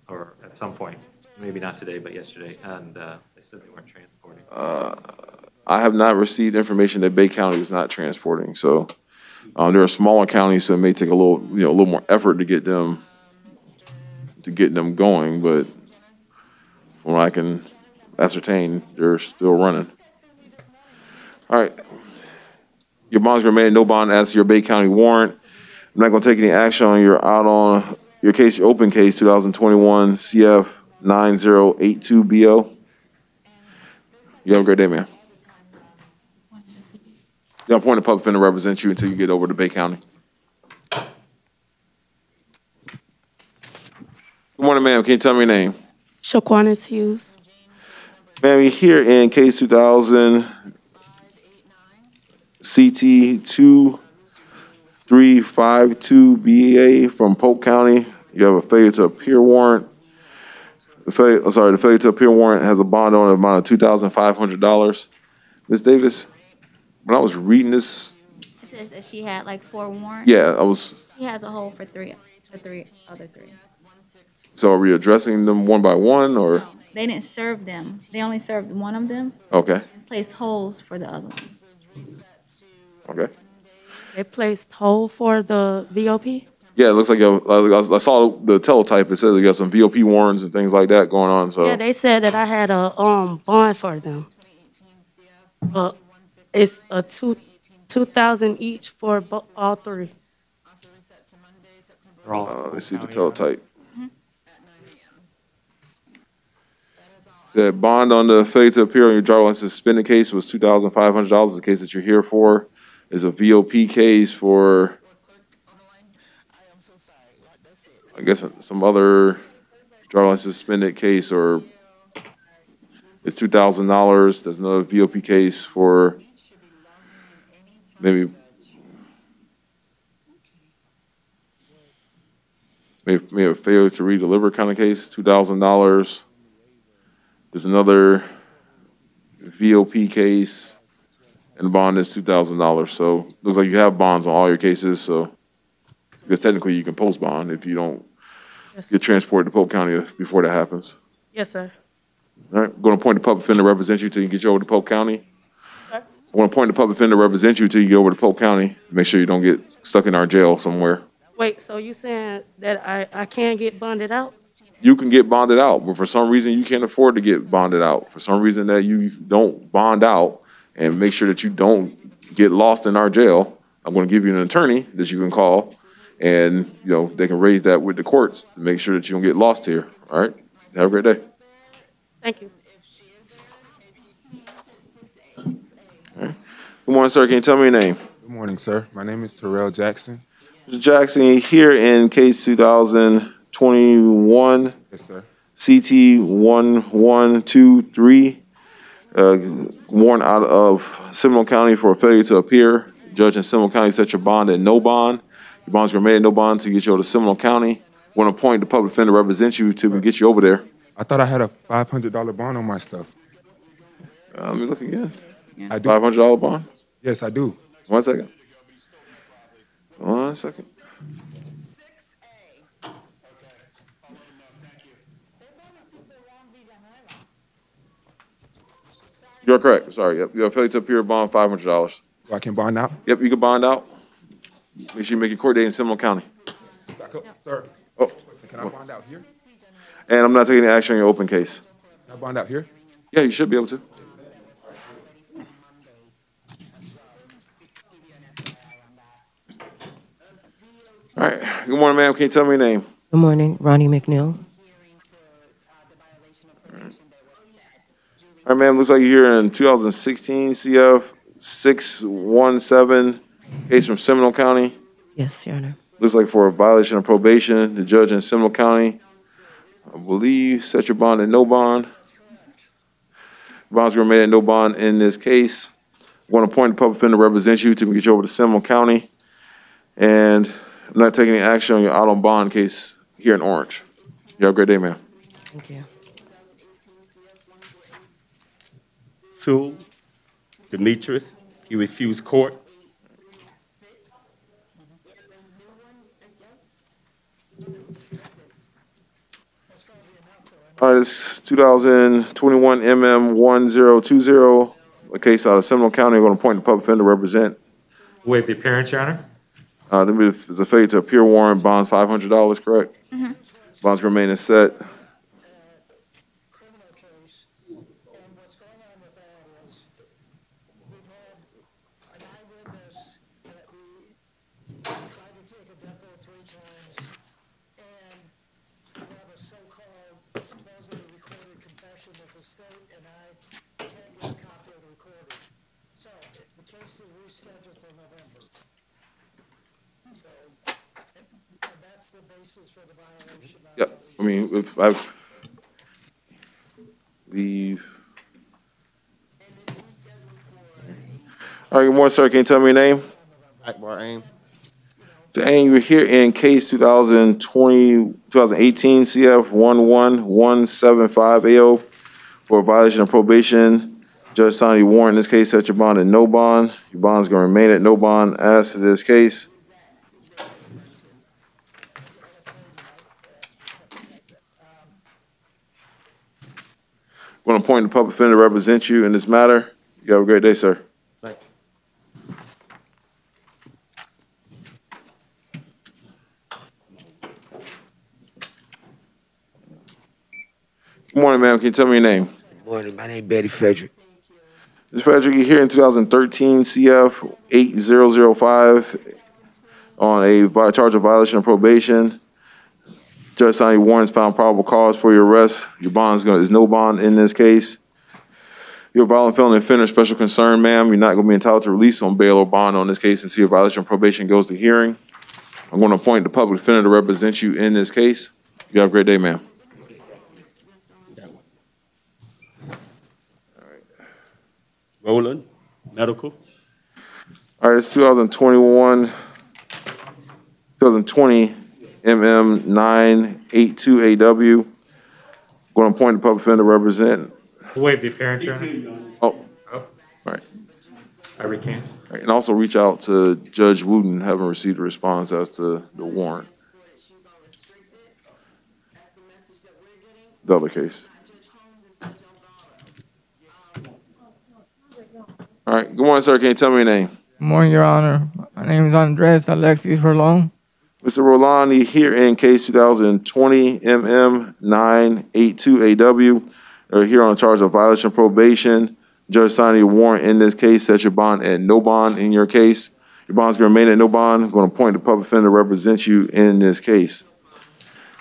or at some point, maybe not today, but yesterday, and they said they weren't transporting. I have not received information that Bay County was not transporting. So there are smaller counties, so it may take a little more effort to get them going. But from what I can ascertain, they're still running. All right, your bonds remain no bond as to your Bay County warrant. I'm not going to take any action on your case, your open case, 2021 CF 9082BO. You have a great day, man. You'll appoint a public defender to represent you until you get over to Bay County. Good morning, ma'am. Can you tell me your name? Shaquanis Hughes. Ma'am, you're here in case 2000 CT 2352BA from Polk County. You have a failure to appear warrant. The failure to appear warrant has a bond on the amount of $2,500. Ms. Davis, when I was reading this, It says that she had like 4 warrants. yeah, I was. She has a hold for three. So are we addressing them one by one, or? No, they didn't serve them. They only served one of them. Okay. And placed holds for the other ones. Okay. They placed hold for the VOP. Yeah, it looks like I saw the teletype. It says you got some VOP warrants and things like that going on. So Yeah, they said that I had a bond for them. It's a 2,000 each for all 3. Let's see the teletype. The bond on the failure to appear on your driver's license suspended case was $2,500. The case that you're here for is a VOP case for, I guess, some other driver's license suspended case, or it's $2,000. There's another VOP case for maybe a failure to redeliver kind of case, $2,000. There's another VOP case, and the bond is $2,000. So looks like you have bonds on all your cases. So because technically you can post bond if you don't get transported to Polk County before that happens. Yes, sir. All right, I'm going to appoint the public defender to represent you till you get you over to Polk County. Sir? I'm going to appoint the public defender to represent you till you get over to Polk County. Make sure you don't get stuck in our jail somewhere. Wait, so you saying that I can't get bonded out? You can get bonded out, but for some reason you can't afford to get bonded out. For some reason that you don't bond out and make sure that you don't get lost in our jail, I'm going to give you an attorney that you can call, and they can raise that with the courts to make sure that you don't get lost here. All right? Have a great day. Thank you. All right. Good morning, sir. Can you tell me your name? Good morning, sir. My name is Terrell Jackson. Mr. Jackson, here in case 2021 Yes, sir. CT 1123, warrant out of Seminole County for a failure to appear. Judge in Seminole County set your bond at no bond. Your bonds were made at no bond to get you over to Seminole County. Want to appoint the public defender to represent you till we get you over there. I thought I had a $500 bond on my stuff. Let me look again. I do. $500 bond? Yes, I do. 1 second. 1 second. You're correct. Sorry. Yep. You're failure to appear bond $500. So I can bond out? Yep. You can bond out. Make sure you make your court date in Seminole County. Back up, sir. Oh. So can I bond out here? And I'm not taking any action on your open case. Can I bond out here? Yeah, you should be able to. All right. Good morning, ma'am. Can you tell me your name? Good morning, Ronnie McNeil. All right, ma'am. Looks like you're here in 2016 CF 617 case from Seminole County. Yes, Your Honor. Looks like for a violation of probation, the judge in Seminole County, I believe, set your bond at no bond. Bonds were made at no bond in this case. I want to appoint a public defender to represent you to get you over to Seminole County. And I'm not taking any action on your out on bond case here in Orange. You have a great day, ma'am. Thank you. Sue, Demetrius, he refused court. All right, it's 2021 MM1020, a case out of Seminole County. I'm going to appoint a public defender to represent. Waive the appearance, Your Honor. Then there's a failure to appear warrant, bonds $500, correct? Mm-hmm. Bonds remain as set. Yep, I mean, if I've leave. All right, good morning, sir. Can you tell me your name? Akbar Aim. So, and you're here in case 2018 CF 11175 AO for a violation of probation. Judge signed your warrant. In this case, set your bond at no bond. Your bond's going to remain at no bond as to this case. I'm going to appoint a public defender to represent you in this matter. You have a great day, sir. Thank you. Good morning, ma'am. Can you tell me your name? Good morning. My name is Betty Frederick. Ms. Frederick, you're here in 2013 CF 8005 on a charge of violation of probation. Judge signed your warrants, found probable cause for your arrest. Your bond is no bond in this case. You're a violent felony offender, special concern, ma'am. You're not going to be entitled to release on bail or bond on this case until your violation of probation goes to hearing. I'm going to appoint the public defender to represent you in this case. You have a great day, ma'am. Roland, medical. All right, it's 2020 MM982AW. Going to appoint the public defender to represent. Waive the appearance, Your Honor. Oh, all right. I recant. All right. And also reach out to Judge Wooten, haven't received a response as to the warrant. The other case. All right. Good morning, sir. Can you tell me your name? Good morning, Your Honor. My name is Andres Alexis Rolon. Mr. Rolani, here in case 2020 MM982AW, are here on a charge of violation of probation. Judge signed your warrant in this case, set your bond at no bond in your case. Your bond's going to remain at no bond. I'm going to appoint the public defender to represent you in this case.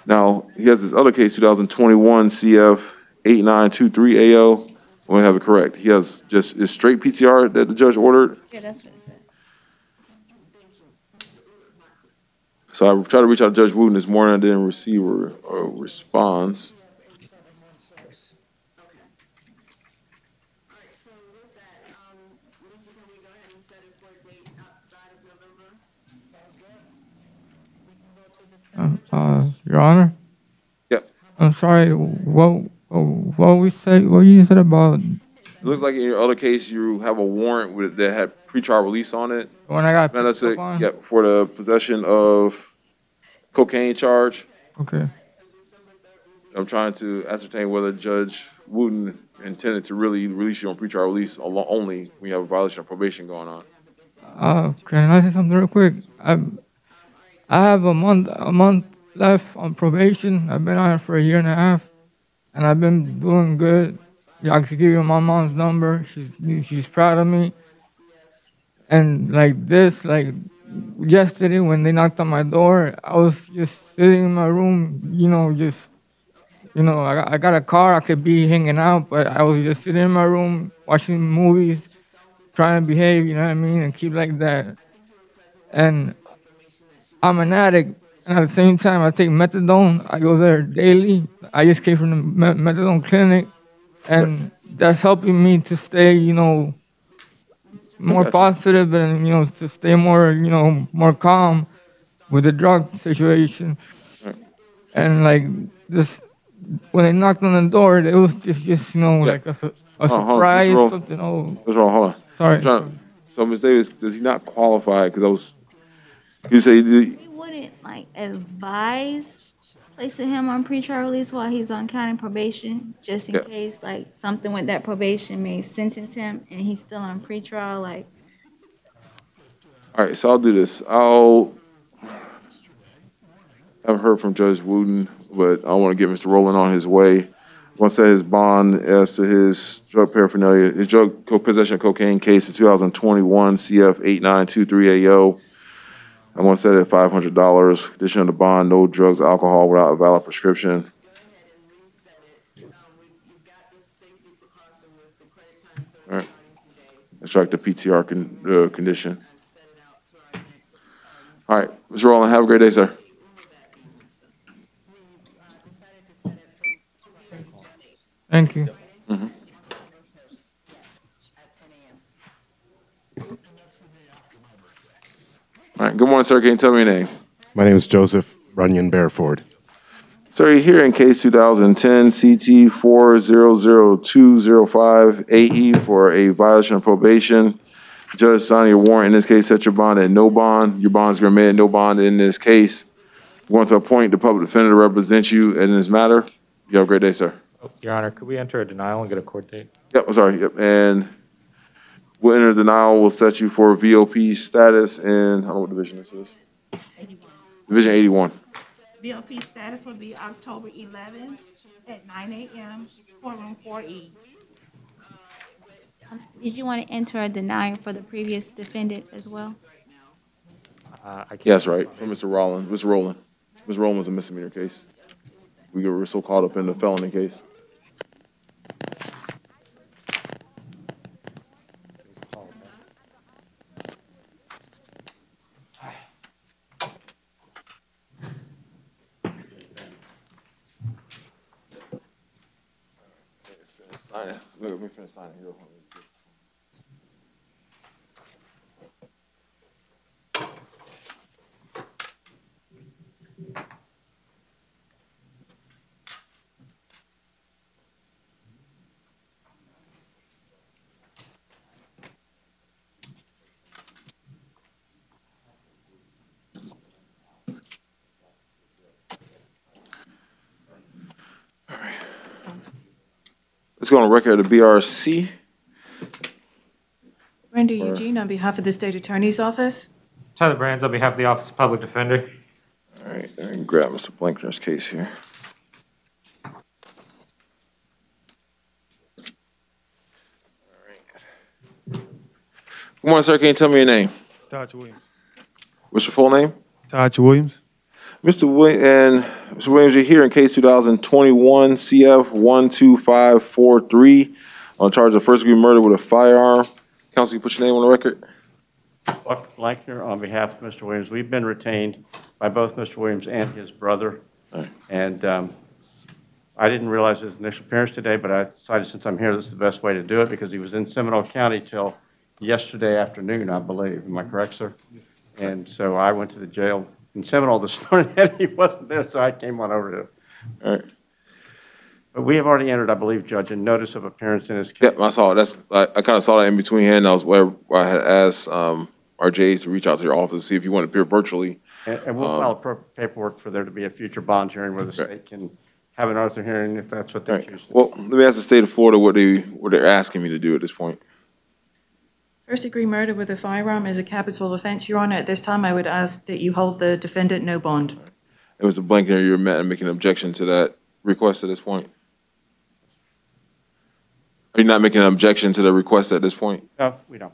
Now, he has this other case, 2021 CF 8923AO. I'm going to have it correct. He has just his straight PTR that the judge ordered. Yeah, that's what it said. So I tried to reach out to Judge Wooten this morning. I didn't receive a response. Your Honor? Yep. I'm sorry, what you said about It looks like in your other case, you have a warrant that had pretrial release on it. when I got And that's picked it. up on? Yeah, for the possession of cocaine charge. Okay. I'm trying to ascertain whether Judge Wooten intended to really release you on pretrial release only when you have a violation of probation going on. Can I say something real quick? I have a month left on probation. I've been on it for a year and a half, and I've been doing good. Yeah, I could give you my mom's number. She's proud of me. And like this, like yesterday when they knocked on my door, I was just sitting in my room, I got a car, I could be hanging out, but I was just sitting in my room watching movies, trying to behave, you know what I mean, and keep like that. And I'm an addict, and at the same time, I take methadone. I go there daily. I just came from the methadone clinic, and that's helping me to stay, more positive and, to stay more, more calm with the drug situation. And like this, when they knocked on the door, it was just like a surprise, something. Oh, what's wrong? Hold on. Sorry. So, Ms. Davis, does he not qualify? Because you say We wouldn't like advise placing him on pretrial release while he's on county probation, just in case like something with that probation may sentence him and he's still on pretrial. Like, all right, so I'll do this. I've heard from Judge Wooten, but I want to get Mr. Rowland on his way. Once set his bond as to his drug paraphernalia, his drug possession of cocaine case of 2021 CF 8923AO. I want to set it at $500. Condition of the bond: no drugs, alcohol without a valid prescription. All right. Extract the PTR condition. All right, Mr. Rowland, have a great day, sir. Thank you. Mm-hmm. All right, good morning, sir. Can you tell me your name? My name is Joseph Runyon Bearford. Sir, you're here in case 2010 CT 400205 AE for a violation of probation. Judge signing your warrant. In this case, set your bond at no bond. Your bond is going to remain at no bond in this case. We want to appoint the public defender to represent you in this matter. You have a great day, sir. Your Honor, could we enter a denial and get a court date? Yep, I'm sorry. Yep, and we'll enter denial. We'll set you for VOP status in, I don't know what division this is. Division 81. BOP status will be October 11th at 9 a.m. courtroom 4E. did you want to enter a denial for the previous defendant as well? Yes, right, for Mr. Rowland. Mr. Rowland. Mr. Rowland was a misdemeanor case. We were so caught up in the felony case. Sign it. Look, let me finish signing here. Let's go on the record of the BRC. Brenda Eugene on behalf of the State Attorney's Office. Tyler Brands on behalf of the Office of Public Defender. All right, I can grab Mr. Blankner's case here. Good morning, sir. Can you tell me your name? Taj Williams. What's your full name? Taj Williams. Mr. Williams, you're here in case 2021 CF 12543 on charge of first-degree murder with a firearm. Counsel, you put your name on the record. Blankner on behalf of Mr. Williams. We've been retained by both Mr. Williams and his brother. Right. And I didn't realize his initial appearance today, but I decided since I'm here, this is the best way to do it because he was in Seminole County till yesterday afternoon, I believe. Am I correct, sir? And so I went to the jail in Seminole this morning and he wasn't there, so I came on over to him. All right. But we have already entered, I believe, Judge, a notice of appearance in his case. Yep, I saw it. I kind of saw that in between here, and I was where I had asked our J's to reach out to your office to see if you want to appear virtually. And we'll file paperwork for there to be a future bond hearing where the state can have an Arthur hearing if that's what All they right. choose. Well, let me ask the state of Florida what they're asking me to do at this point. First-degree murder with a firearm is a capital offense, Your Honor. At this time, I would ask that you hold the defendant no bond. And Mr. Blankenship, you're making an objection to that request at this point? Are you not making an objection to the request at this point? No, we don't.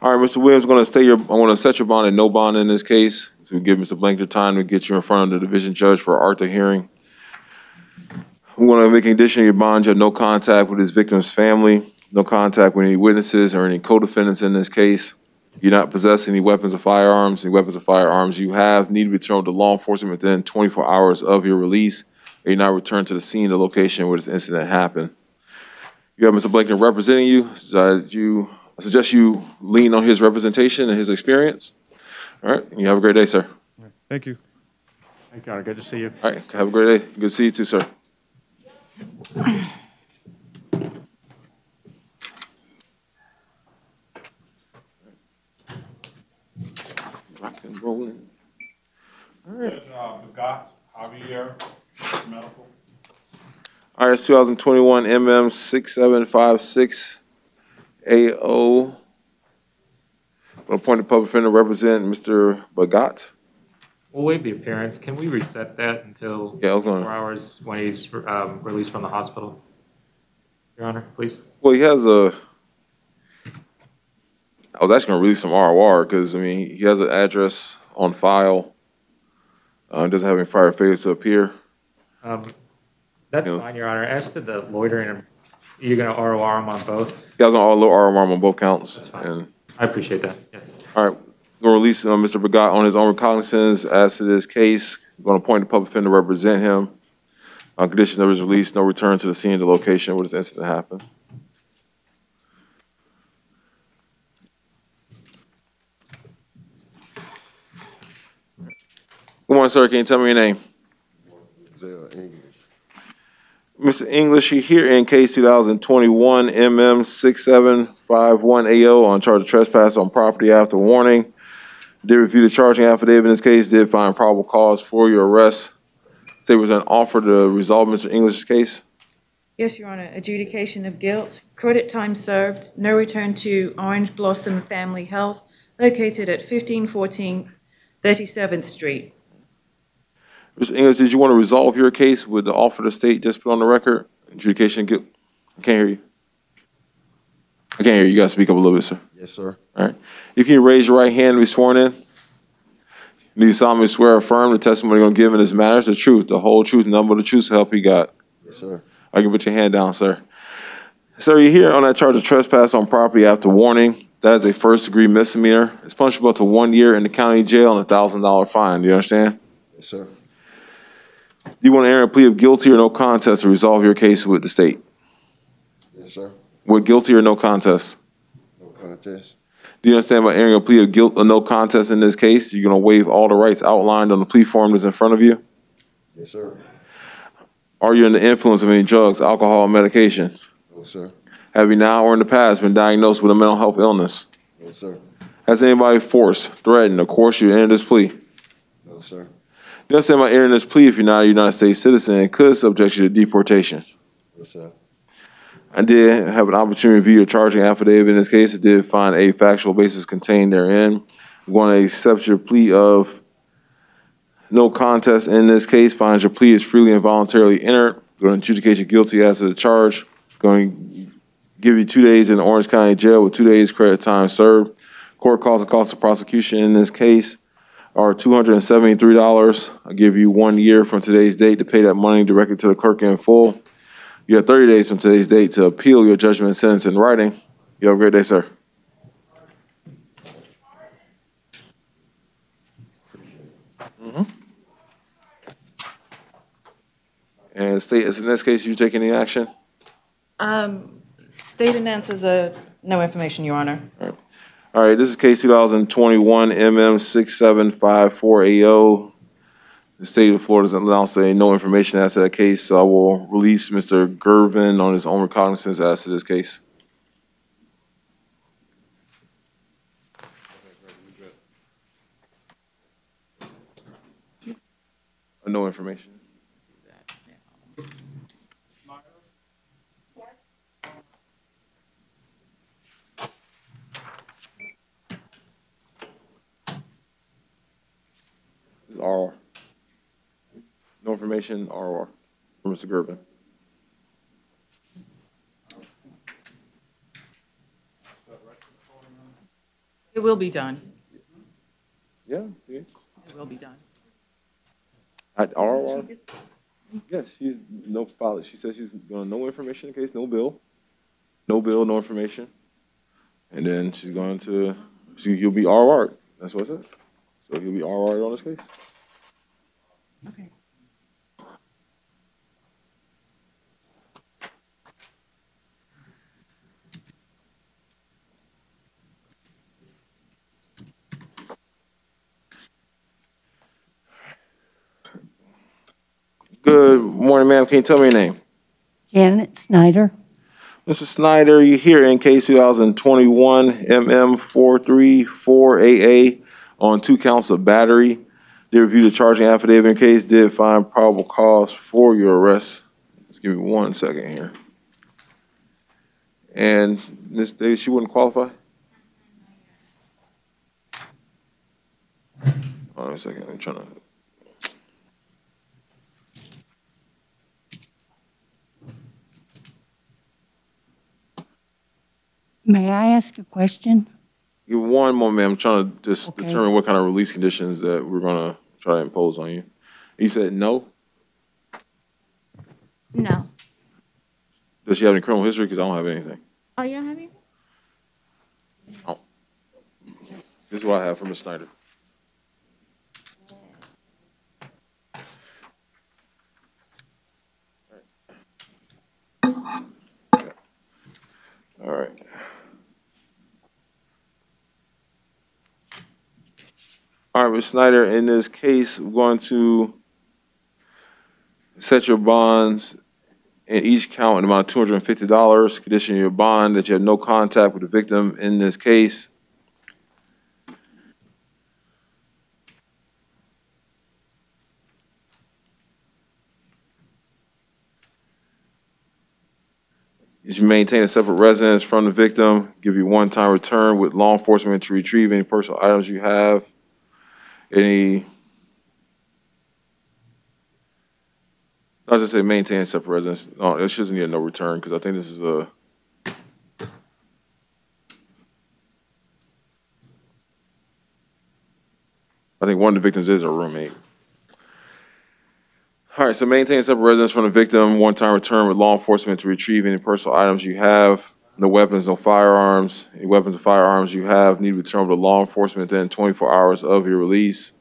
All right, Mr. Williams, I'm going to set your bond at no bond in this case. So we give Mr. Blankenship time to get you in front of the division judge for Arthur hearing. We want to make a condition of your bond. You have no contact with his victim's family, no contact with any witnesses or any co-defendants in this case. You not possess any weapons or firearms. Any weapons or firearms you have need to be returned to law enforcement within 24 hours of your release, or you not return to the scene, the location where this incident happened. You have Mr. Blankenship representing you. I suggest you lean on his representation and his experience. All right, and you have a great day, sir. Thank you. Thank you, Your Honor. Good to see you. All right, have a great day. Good to see you too, sir. Rock and rolling. All right. Javier, medical. All right, it's 2021 MM 6756 AO. Appointed public defender represent Mr. Bagat. We'll waive the appearance. Can we reset that until Yeah, I was gonna- 4 hours when he's released from the hospital? Your Honor, please. Well, he has I was actually going to release some ROR because, I mean, he has an address on file. Doesn't have any prior failures to appear. That's fine, Your Honor. As to the loitering, you're going to ROR him on both? He has an ROR on both counts. That's fine. And, I appreciate that, yes. all right, we're going to release Mr. Bagat on his own recognizance as to this case. We're going to appoint a public defender to represent him. On condition of his release, no return to the scene of the location where this incident happened. Good morning, sir. Can you tell me your name? Mr. English, you're here in case 2021 MM 6751AO on charge of trespass on property after warning. Did review the charging affidavit in this case, did find probable cause for your arrest. State was an offer to resolve Mr. English's case. Yes, Your Honor. Adjudication of guilt, credit time served, no return to Orange Blossom Family Health, located at 1514 37th Street. Mr. English, did you want to resolve your case with the offer the state just put on the record? Adjudication of guilt. I can't hear you. I can't hear you. You got to speak up a little bit, sir. Yes, sir. All right. You can raise your right hand and be sworn in. You need to solemnly swear or affirm the testimony you're going to give in this matter is the truth, the whole truth, and nothing but the truth, so help you God. Yes, sir. I can put your hand down, sir. Sir, you're here on that charge of trespass on property after warning. That is a first-degree misdemeanor. It's punishable to 1 year in the county jail and a $1,000 fine. Do you understand? Yes, sir. Do you want to enter a plea of guilty or no contest to resolve your case with the state? Yes, sir. With guilty or no contest? No contest. Do you understand by entering a plea of guilt or no contest in this case, you're going to waive all the rights outlined on the plea form that's in front of you? Yes, sir. Are you under the influence of any drugs, alcohol, or medication? No, sir. Have you now or in the past been diagnosed with a mental health illness? No, sir. Has anybody forced, threatened, or coerced you to enter this plea? No, sir. You understand by entering this plea, if you're not a United States citizen, it could subject you to deportation. Yes, sir. I did have an opportunity to review your charging affidavit in this case. It did find a factual basis contained therein. I'm going to accept your plea of no contest in this case. Finds your plea is freely and voluntarily entered. Going to adjudicate you guilty as to the charge. Going to give you 2 days in the Orange County Jail with 2 days credit time served. Court calls the cost of prosecution in this case are $273. I'll give you 1 year from today's date to pay that money directly to the clerk in full. You have 30 days from today's date to appeal your judgment and sentence in writing. You have a great day, sir. And state, in this case, you take any action? State announces no information, Your Honor. All right, this is case 2021 MM 6754AO. The state of Florida has announced no information as to that case, so I will release Mr. Gervin on his own recognizance as to this case. No information. information, or for Mr. Gervin? It will be done. Yeah. It will be done. At ROR? Yes, she's no file. She says she's gonna no information in case, no bill. No bill, no information. And then she's going to, he'll be ROR. That's what it says. So he'll be ROR on this case. Okay. Good morning, ma'am. Can you tell me your name? Janet Snyder. Mrs. Snyder, you're here in case 2021 MM434AA on 2 counts of battery. They reviewed the charging affidavit in case, did find probable cause for your arrest. Just give me 1 second here. And Ms. Davis, she wouldn't qualify? Hold on a second, I'm trying to. May I ask a question? Give me 1 more, ma'am. I'm trying to just Okay. determine what kind of release conditions that we're gonna try to impose on you. You said no? No. Does she have any criminal history? Because I don't have anything. Oh, you don't have any? This is what I have from Ms. Snyder. All right. All right, Ms. Snyder, in this case, we're going to set your bonds in each count in the amount of $250, condition your bond that you have no contact with the victim in this case. You maintain a separate residence from the victim, give you one-time return with law enforcement to retrieve any personal items you have, any, I was just say maintain a separate residence. No, it shouldn't need a no return because I think this is a, I think one of the victims is a roommate. All right, so maintain a separate residence from the victim, one-time return with law enforcement to retrieve any personal items you have, no weapons, no firearms. Any weapons or firearms you have need to be returned to law enforcement within 24 hours of your release.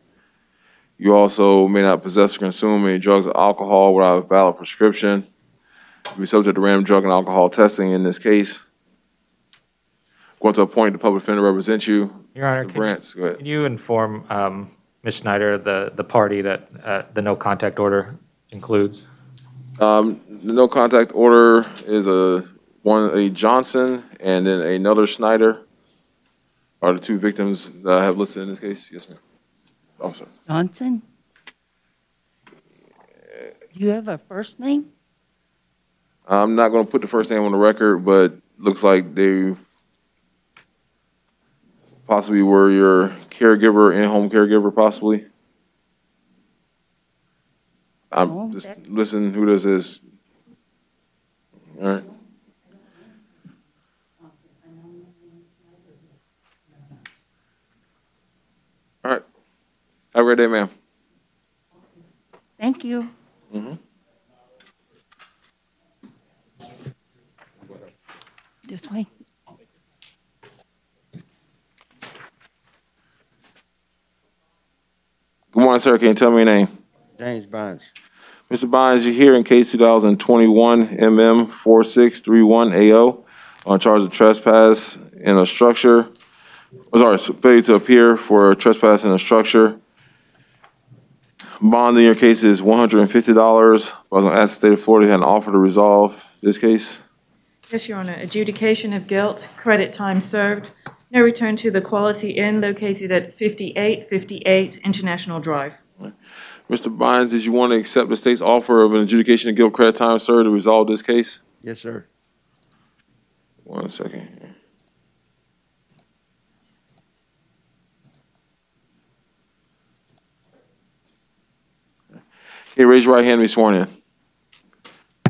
You also may not possess or consume any drugs or alcohol without a valid prescription. You'll be subject to random drug and alcohol testing in this case. Going to appoint the public defender to represent you. Your Honor, Mr. Brantz, go ahead. can you inform Ms. Schneider the party that the no contact order includes? The no contact order is a Johnson and then another Schneider are the 2 victims that I have listed in this case. Yes, ma'am. Oh, sorry. Johnson? You have a first name? I'm not going to put the first name on the record, but looks like they possibly were your caregiver, in-home caregiver, possibly. I'm just listen who this is. All right. All right. Have a great day, ma'am. Thank you. This way. Good morning, sir. Can you tell me your name? James Bonds. Mr. Bonds, you're here in case 2021 MM4631AO on charge of trespass in a structure. Sorry, failure to appear for trespass in a structure. Bond in your case is $150. I was going to ask the state of Florida had an offer to resolve this case. Yes, Your Honor. Adjudication of guilt, credit time served, no return to the Quality Inn located at 5858 International Drive. Mr. Bonds, did you want to accept the state's offer of an adjudication of guilt credit time, sir, to resolve this case? Yes, sir. 1 second. Can you raise your right hand and be sworn in?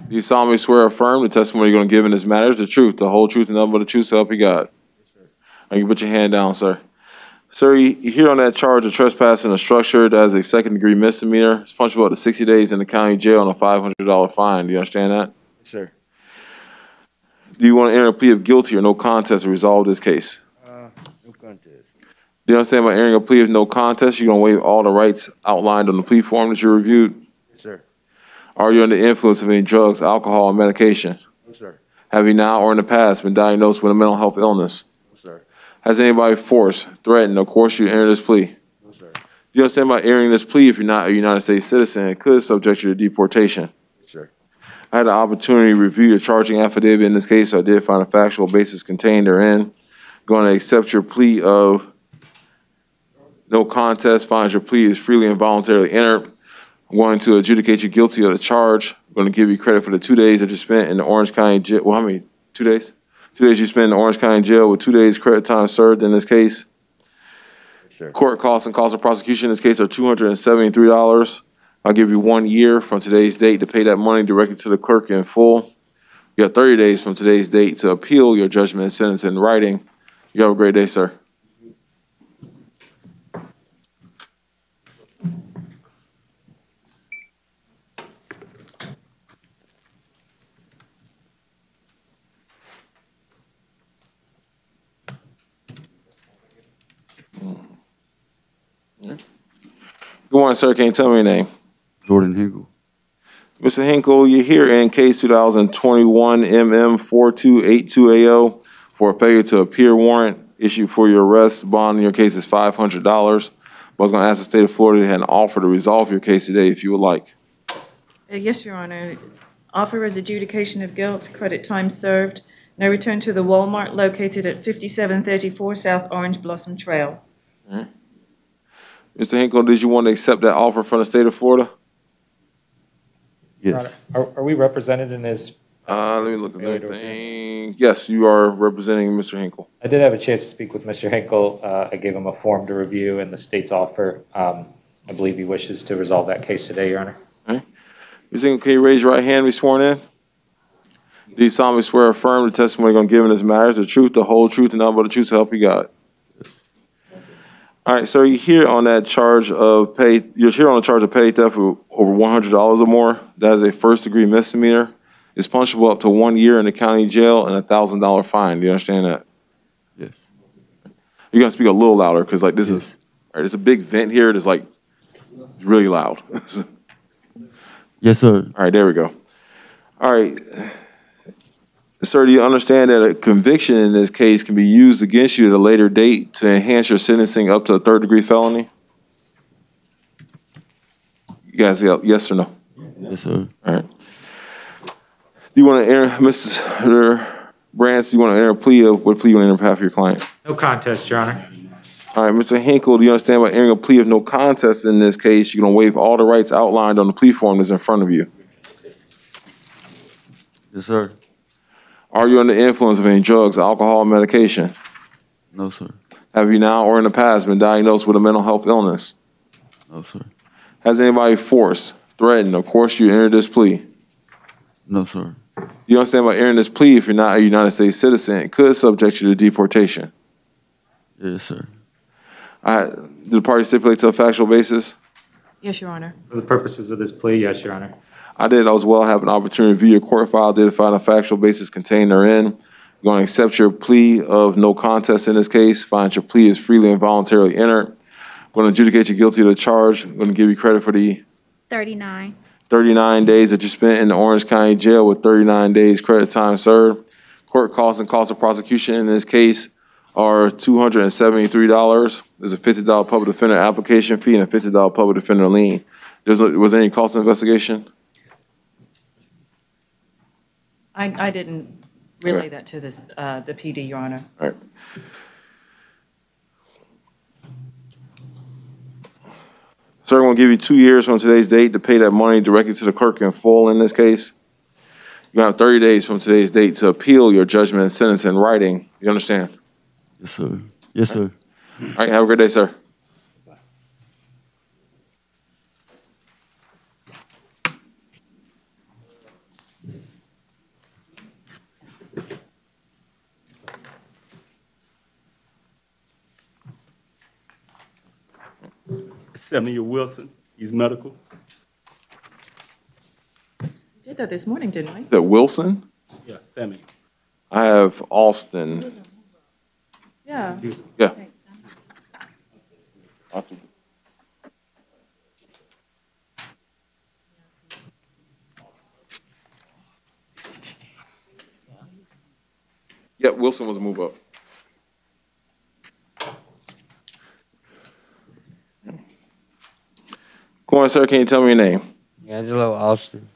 Do you solemnly swear or affirm the testimony you're going to give in this matter is the truth, the whole truth, and nothing but the truth, so help you God? You can put your hand down, sir. Sir, you're here on that charge of trespassing a structure that is a second-degree misdemeanor. It's punishable up to 60 days in the county jail and a $500 fine. Do you understand that? Yes, sir. Do you want to enter a plea of guilty or no contest to resolve this case? No contest. Do you understand by entering a plea of no contest, you're going to waive all the rights outlined on the plea form that you reviewed? Yes, sir. Are you under the influence of any drugs, alcohol, or medication? No, sir. Have you now or in the past been diagnosed with a mental health illness? No, sir. Has anybody forced, threatened, or coerced you to enter this plea? No, sir. Do you understand by entering this plea, if you're not a United States citizen, it could subject you to deportation? Yes, sir. I had the opportunity to review your charging affidavit in this case. I did find a factual basis contained therein. Going to accept your plea of no contest, finds your plea is freely and voluntarily entered. I'm going to adjudicate you guilty of the charge. I'm going to give you credit for the 2 days that you spent in the Orange County jail. Well, how many? 2 days? 2 days you spent in the Orange County jail with 2 days credit time served in this case. Yes, sir. Court costs and costs of prosecution in this case are $273. I'll give you 1 year from today's date to pay that money directly to the clerk in full. You have 30 days from today's date to appeal your judgment and sentence in writing. You have a great day, sir. Good morning, sir. Can you tell me your name? Jordan Hinkle. Mr. Hinkle, you're here in case 2021 MM4282AO for a failure to appear warrant issued for your arrest. Bond in your case is $500. I was going to ask the state of Florida to have an offer to resolve your case today if you would like. Yes, Your Honor. Offer is adjudication of guilt, credit time served, no return to the Walmart located at 5734 South Orange Blossom Trail. All right. Mr. Hinkle, did you want to accept that offer from the state of Florida? Yes. Are we represented in this? Let me look at that thing. Yes, you are representing Mr. Hinkle. I did have a chance to speak with Mr. Hinkle. I gave him a form to review and the state's offer. I believe he wishes to resolve that case today, Your Honor. All right. Mr. Hinkle, can you raise your right hand and be sworn in? Do you solemnly swear or affirm the testimony you're going to give in this matter is the truth, the whole truth, and nothing but the truth, so help you God? All right, sir, you're here on that charge of you're here on a charge of petty theft for over $100 or more. That is a first-degree misdemeanor. It's punishable up to 1 year in the county jail and a $1,000 fine. Do you understand that? Yes. You're gonna speak a little louder because like this is, all right, there's a big vent here that's like really loud. Yes, sir. All right, there we go. All right. Sir, do you understand that a conviction in this case can be used against you at a later date to enhance your sentencing up to a third-degree felony? You guys, yes or no? Yes, sir. All right. Do you want to enter, Mr. Brance, do you want to enter a plea of, what plea you want to enter on behalf of your client? No contest, Your Honor. All right, Mr. Hinkle, do you understand by entering a plea of no contest in this case, you're going to waive all the rights outlined on the plea form that's in front of you? Yes, sir. Are you under the influence of any drugs, alcohol, or medication? No, sir. Have you now or in the past been diagnosed with a mental health illness? No, sir. Has anybody forced, threatened, or coerced you to enter this plea? No, sir. You understand by entering this plea, if you're not a United States citizen, it could subject you to deportation. Yes, sir. Did the party stipulate to a factual basis? Yes, Your Honor. For the purposes of this plea, yes, Your Honor. I did as well have an opportunity to review your court file, did find a factual basis contained therein. I'm going to accept your plea of no contest in this case, find your plea is freely and voluntarily entered. I'm going to adjudicate you guilty of the charge. I'm going to give you credit for the 39 days that you spent in the Orange County Jail with 39 days credit time served. Court costs and costs of prosecution in this case are $273. There's a $50 public defender application fee and a $50 public defender lien. Was there any cost of investigation? I didn't relay Okay. that to this, the PD, Your Honor. All right. Sir, I'm going to give you 2 years from today's date to pay that money directly to the clerk in full in this case. You have 30 days from today's date to appeal your judgment and sentence in writing. You understand? Yes, sir. Yes, sir. All right, have a great day, sir. Samuel Wilson, he's medical. We did that this morning, didn't we? Is that Wilson? Yeah, Samuel. I have Alston. Yeah. Yeah. Yep, Wilson was a move up. Go on, sir. Can you tell me your name? Angelo Austin.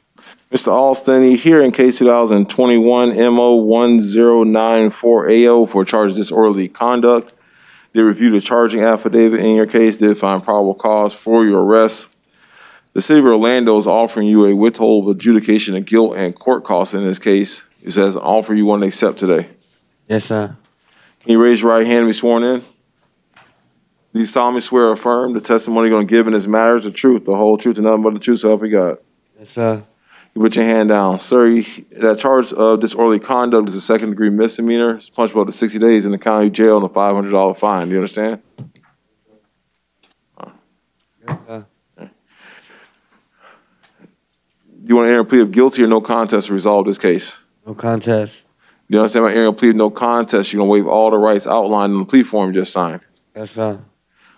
Mr. Alston, you here in case 2021 MO 1094AO for charge of disorderly conduct. They reviewed a charging affidavit in your case, did find probable cause for your arrest. The city of Orlando is offering you a withhold of adjudication of guilt and court costs in this case. It says an offer you want to accept today. Yes, sir. Can you raise your right hand and be sworn in? Do you solemnly swear or affirm the testimony you're going to give in this matter is the truth, the whole truth, and nothing but the truth, so help you God? Yes, sir. You put your hand down. Sir, that charge of disorderly conduct is a second-degree misdemeanor. It's punishable up to 60 days in the county jail and a $500 fine. Do you understand? Yes, sir. Do you want to enter a plea of guilty or no contest to resolve this case? No contest. Do you understand by entering a plea of no contest, you're going to waive all the rights outlined in the plea form you just signed? Yes, sir.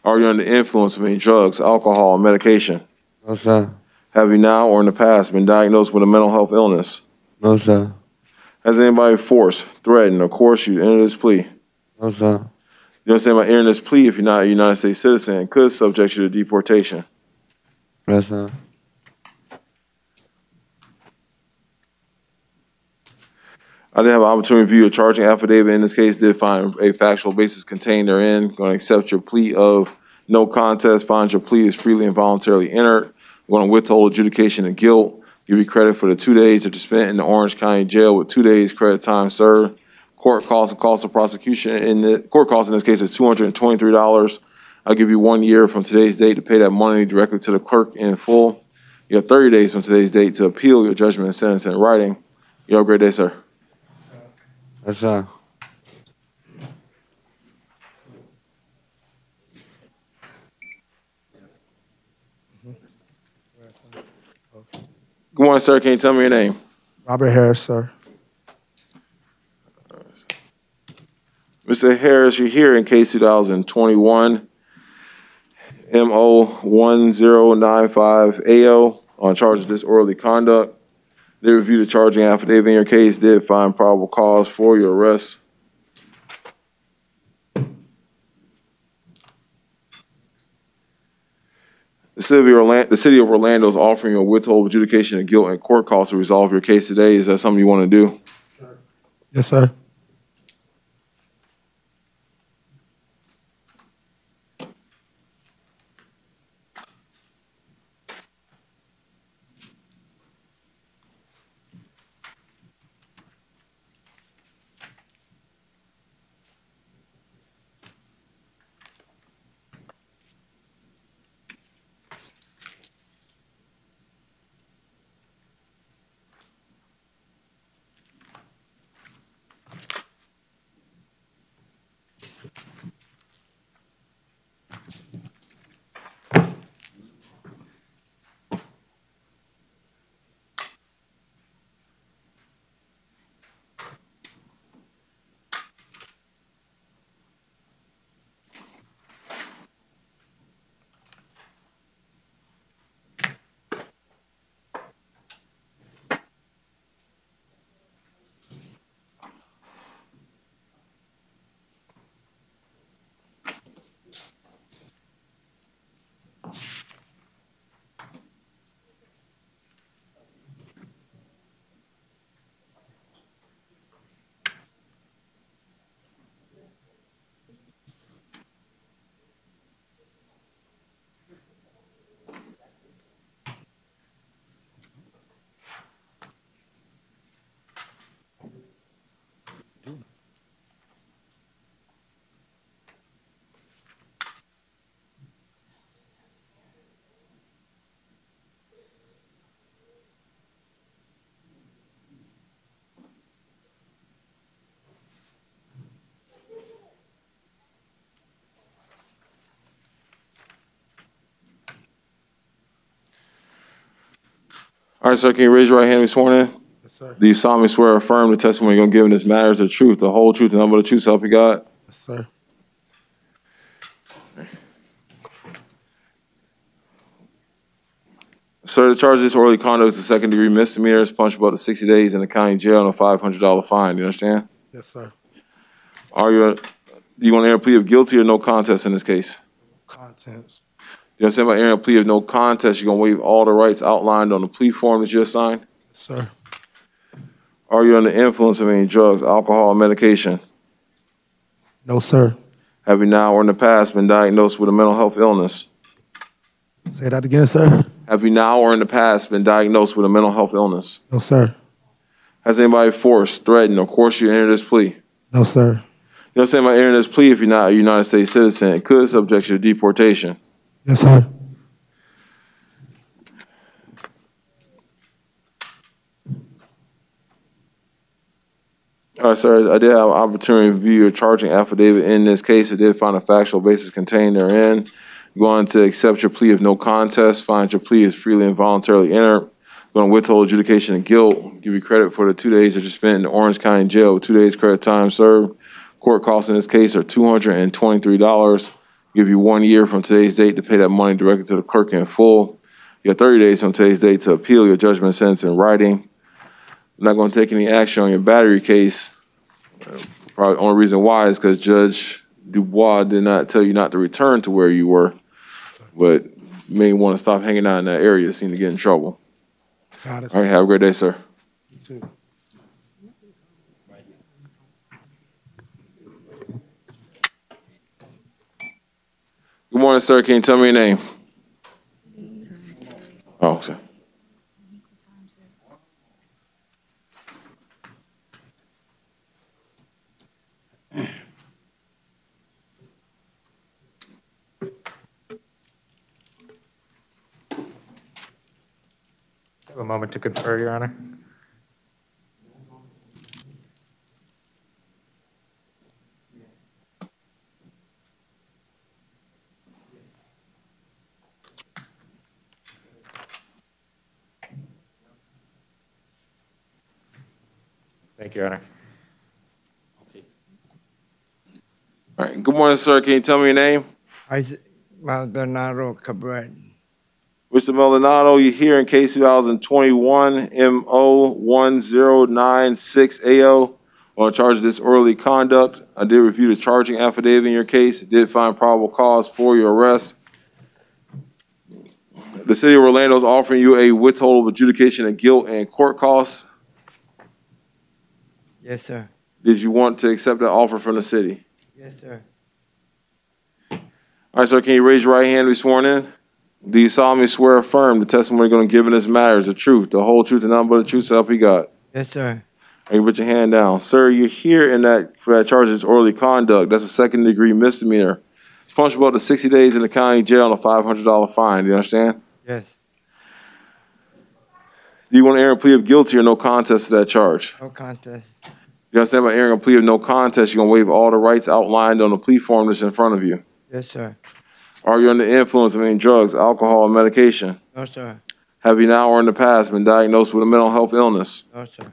Are you under the influence of any drugs, alcohol, or medication? No, sir. Have you now or in the past been diagnosed with a mental health illness? No, sir. Has anybody forced, threatened, or coerced you to enter this plea? No, sir. You understand by entering this plea, if you're not a United States citizen, could subject you to deportation. Yes, sir. I did have an opportunity to review a charging affidavit. In this case, did find a factual basis contained therein. Going to accept your plea of no contest, find your plea is freely and voluntarily entered. We're going to withhold adjudication of guilt, give you credit for the 2 days that you spent in the Orange County Jail with 2 days credit time served. Court costs and cost of prosecution court costs in this case is $223. I'll give you 1 year from today's date to pay that money directly to the clerk in full. You have 30 days from today's date to appeal your judgment and sentence in writing. You have a great day, sir. Yes, sir. Good morning, sir. Can you tell me your name? Robert Harris, sir. Mr. Harris, you're here in case 2021 MO 1095AO on charge of disorderly conduct. They reviewed the charging affidavit in your case, did find probable cause for your arrest. The city of Orlando is offering you a withhold adjudication of guilt and court costs to resolve your case today. Is that something you want to do? Yes, sir. right, sir, can you raise your right hand and be sworn in? Yes, sir. Do you solemnly swear or affirm the testimony you're going to give in this matter is the truth, the whole truth, and nothing but the truth, so help you God? Yes, sir. Sir, the charge of disorderly conduct is a second-degree misdemeanor. It's punishable up to 60 days in the county jail and a $500 fine. Do you understand? Yes, sir. Do you want to enter a plea of guilty or no contest in this case? Contents. Do you understand by entering a plea of no contest, you're going to waive all the rights outlined on the plea form that you just signed? Yes, sir. Are you under the influence of any drugs, alcohol, or medication? No, sir. Have you now or in the past been diagnosed with a mental health illness? Say that again, sir. Have you now or in the past been diagnosed with a mental health illness? No, sir. Has anybody forced, threatened, or coerced you to enter this plea? No, sir. You understand by entering this plea, if you're not a United States citizen, it could subject you to deportation. Yes, sir. All right, sir, I did have an opportunity to review your charging affidavit in this case. I did find a factual basis contained therein. Going to accept your plea of no contest, find your plea is freely and voluntarily entered. Going to withhold adjudication of guilt, give you credit for the 2 days that you spent in the Orange County Jail with 2 days credit time served. Court costs in this case are $223. Give you 1 year from today's date to pay that money directly to the clerk in full. You have 30 days from today's date to appeal your judgment sentence in writing. I'm not going to take any action on your battery case. Probably the only reason why is because Judge Dubois did not tell you not to return to where you were, but you may want to stop hanging out in that area, seem to get in trouble. Got it. All right, have a great day, sir. You too. Good morning, sir. Can you tell me your name? Oh, sir. Have a moment to confer, Your Honor. Thank you, Your Honor. All right. Good morning, sir. Can you tell me your name? Maldonado Cabral. Mr. Maldonado, you're here in case 2021 MO1096AO on charge of disorderly conduct. I did review the charging affidavit in your case. It did find probable cause for your arrest. The city of Orlando is offering you a withhold of adjudication of guilt and court costs. Yes, sir. Did you want to accept that offer from the city? Yes, sir. All right, sir, can you raise your right hand and be sworn in? Do you solemnly swear or affirm the testimony you're going to give in this matter is the truth, the whole truth, and nothing but the truth, so help you God? Yes, sir. All right, put your hand down. Sir, you're here for that charge of disorderly conduct. That's a second-degree misdemeanor. It's punishable up to 60 days in the county jail and a $500 fine. Do you understand? Yes. Do you want to enter a plea of guilty or no contest to that charge? No contest. You understand by entering a plea of no contest, you're going to waive all the rights outlined on the plea form that's in front of you. Yes, sir. Are you under the influence of any drugs, alcohol, or medication? No, sir. Have you now or in the past been diagnosed with a mental health illness? No, sir.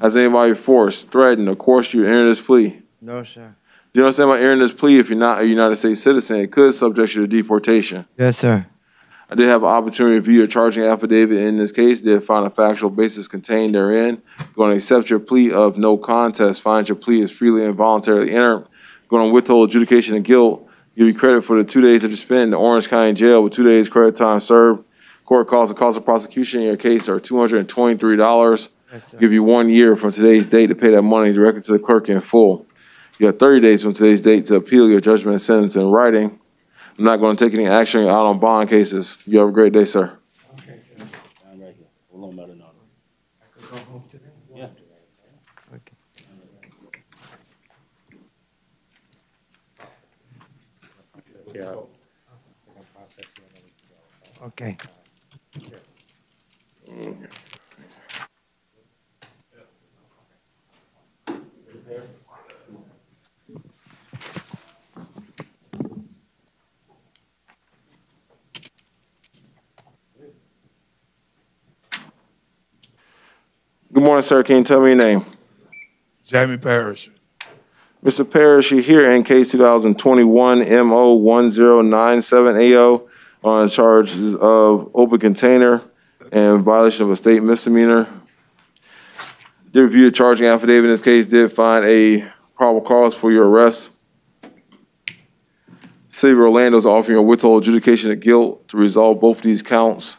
Has anybody forced, threatened, or coerced you to enter this plea? No, sir. Do you understand by entering this plea, if you're not a United States citizen, it could subject you to deportation? Yes, sir. I did have an opportunity to review your charging affidavit in this case. Did find a factual basis contained therein. Going to accept your plea of no contest. Find your plea is freely and voluntarily entered. Going to withhold adjudication of guilt. Give you credit for the 2 days that you spent in the Orange County Jail with 2 days credit time served. Court costs and cost of prosecution in your case are $223. Give you 1 year from today's date to pay that money directly to the clerk in full. You have 30 days from today's date to appeal your judgment and sentence in writing. I'm not going to take any action out on bond cases. You have a great day, sir. I'm right here. Hold on, Maldonado. Yeah. Okay. Good morning, sir. Can you tell me your name? Jamie Parrish. Mr. Parrish, you're here in case 2021 MO 1097 AO on charges of open container and violation of a state misdemeanor. Did review the charging affidavit in this case, did find a probable cause for your arrest. City of Orlando is offering a withhold adjudication of guilt to resolve both of these counts.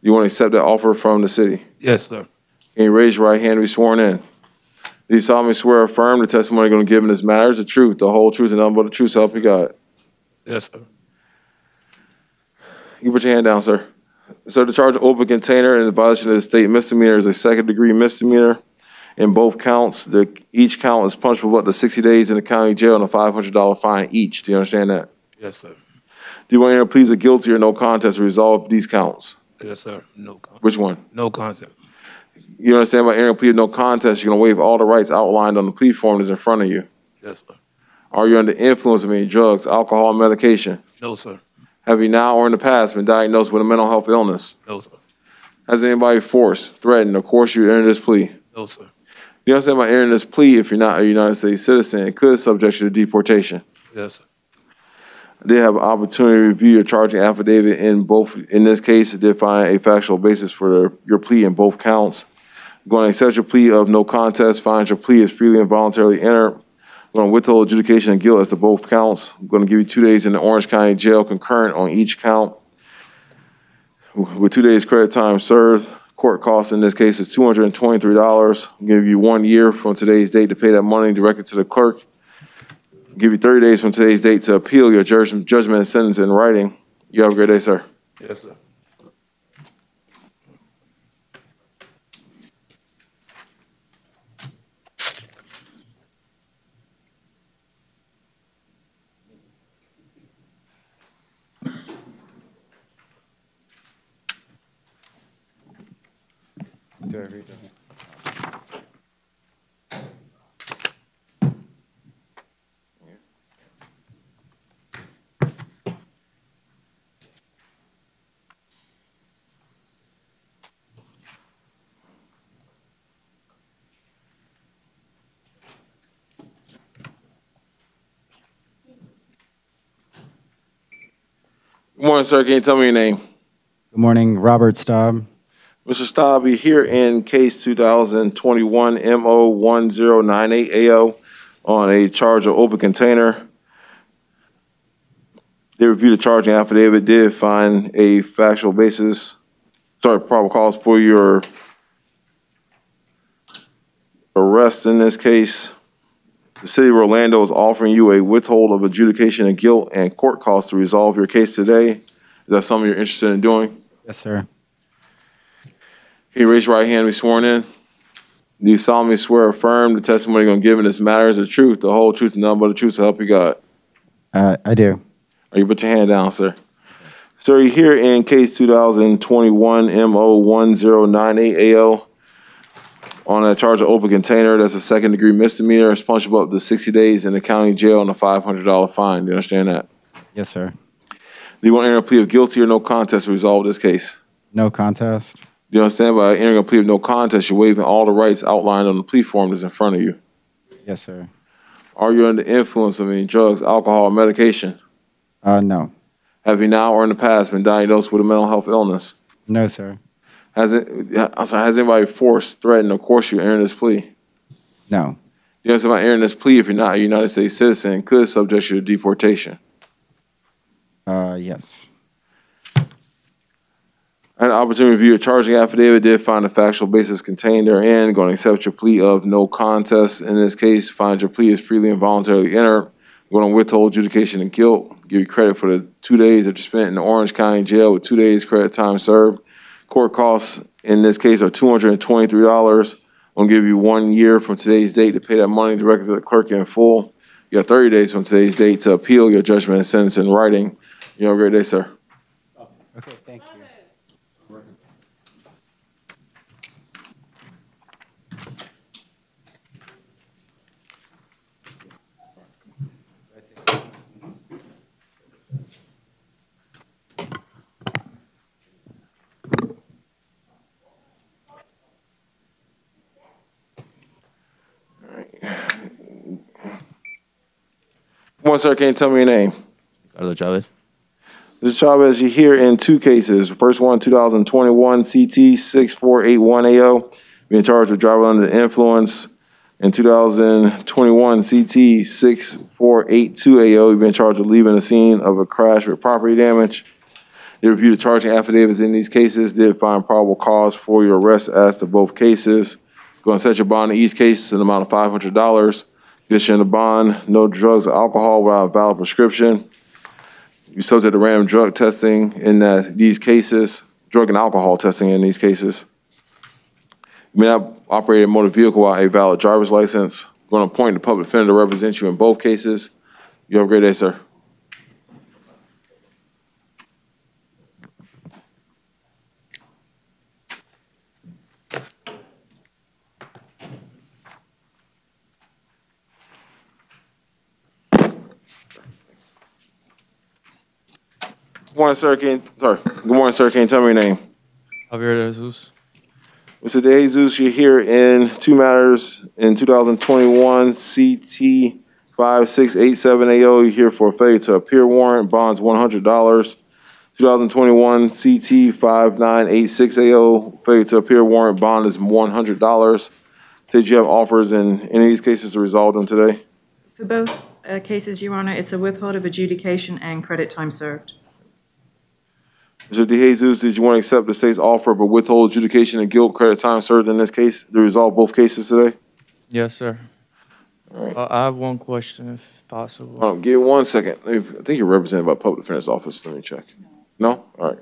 You want to accept that offer from the city? Yes, sir. Can you raise your right hand and be sworn in? Do you solemnly swear or affirm the testimony you're going to give in this matter is the truth, the whole truth, and nothing but the truth, so help you God? Yes, sir. You put your hand down, sir. Sir, the charge of open container and the violation of the state misdemeanor is a second-degree misdemeanor. In both counts, each count is punishable up to 60 days in the county jail and a $500 fine each. Do you understand that? Yes, sir. Do you want to plead a guilty or no contest to resolve these counts? Yes, sir. No contest. Which one? No contest. You understand by entering a plea of no contest, you're going to waive all the rights outlined on the plea form that's in front of you. Yes, sir. Are you under influence of any drugs, alcohol, or medication? No, sir. Have you now or in the past been diagnosed with a mental health illness? No, sir. Has anybody forced, threatened, or coerced you to enter this plea? No, sir. You understand by entering this plea, if you're not a United States citizen, it could subject you to deportation. Yes, sir. I did have an opportunity to review your charging affidavit in this case, it did find a factual basis for your plea in both counts. I'm going to accept your plea of no contest, find your plea is freely and voluntarily entered. I'm going to withhold adjudication of guilt as to both counts. I'm going to give you 2 days in the Orange County Jail concurrent on each count with 2 days credit time served. Court costs in this case is $223. I'll give you 1 year from today's date to pay that money directly to the clerk. I'll give you 30 days from today's date to appeal your judgment and sentence in writing. You have a great day, sir. Yes, sir. Good morning, sir. Can you tell me your name? Good morning, Robert Staub. Mr. Staub, you're here in case 2021 MO 1098 AO on a charge of open container. They reviewed the charging affidavit, did find a factual basis, probable cause for your arrest in this case. The City of Orlando is offering you a withhold of adjudication of guilt and court costs to resolve your case today. Is that something you're interested in doing? Yes, sir. Can you raise your right hand and be sworn in? Do you solemnly swear or affirm the testimony you're going to give in this matter is the truth, the whole truth, and nothing but the truth, so help you God? I do. You put your hand down, sir. Sir, you're here in case 2021 MO 1098 AO on a charge of open container. That's a second-degree misdemeanor. It's punishable up to 60 days in the county jail and a $500 fine. Do you understand that? Yes, sir. Do you want to enter a plea of guilty or no contest to resolve this case? No contest. Do you understand by entering a plea of no contest, you're waiving all the rights outlined on the plea form that's in front of you? Yes, sir. Are you under influence of any drugs, alcohol, or medication? No. Have you now or in the past been diagnosed with a mental health illness? No, sir. Has anybody forced, threatened, or coerced you to enter this plea? No. You understand by entering this plea, if you're not a United States citizen, it could subject you to deportation. Yes. I had an opportunity to review your charging affidavit, did find the factual basis contained therein, going to accept your plea of no contest. In this case, find your plea is freely and voluntarily entered. Going to withhold adjudication of guilt, give you credit for the 2 days that you spent in the Orange County Jail with 2 days credit time served. Court costs in this case are $223. I'm going to give you 1 year from today's date to pay that money directly to the clerk in full. You have 30 days from today's date to appeal your judgment and sentence in writing. You have a great day, sir. Okay, thank you. Come on, sir, can you tell me your name? Carlos Chavez. Mr. Chavez, you're here in two cases. First one, 2021 CT 6481AO, being charged with driver under the influence. In 2021 CT 6482AO, you've been charged with leaving the scene of a crash with property damage. They reviewed the charging affidavits in these cases, did find probable cause for your arrest as to both cases. Going to set your bond in each case to an amount of $500. Condition of the bond, no drugs or alcohol without a valid prescription. You subject to random drug testing in these cases, drug and alcohol testing in these cases. You may not operate a motor vehicle without a valid driver's license. Going to appoint the public defender to represent you in both cases. You have a great day, sir. Good morning, sir. Good morning, sir. Can you tell me your name? Javier de Jesus. Mr. De Jesus, you're here in two matters. In 2021 CT 5687AO, you're here for a failure to appear warrant. Bonds $100. 2021 CT 5986AO, failure to appear warrant. Bond is $100. Did you have offers in any of these cases to resolve them today? For both cases, Your Honor, it's a withhold of adjudication and credit time served. Mr. De Jesus, did you want to accept the state's offer of a withhold adjudication and guilt credit time served in this case to resolve both cases today? Yes, sir. All right. I have one question, if possible. Give me 1 second. I think you're represented by Public Defender's Office. Let me check. No? All right.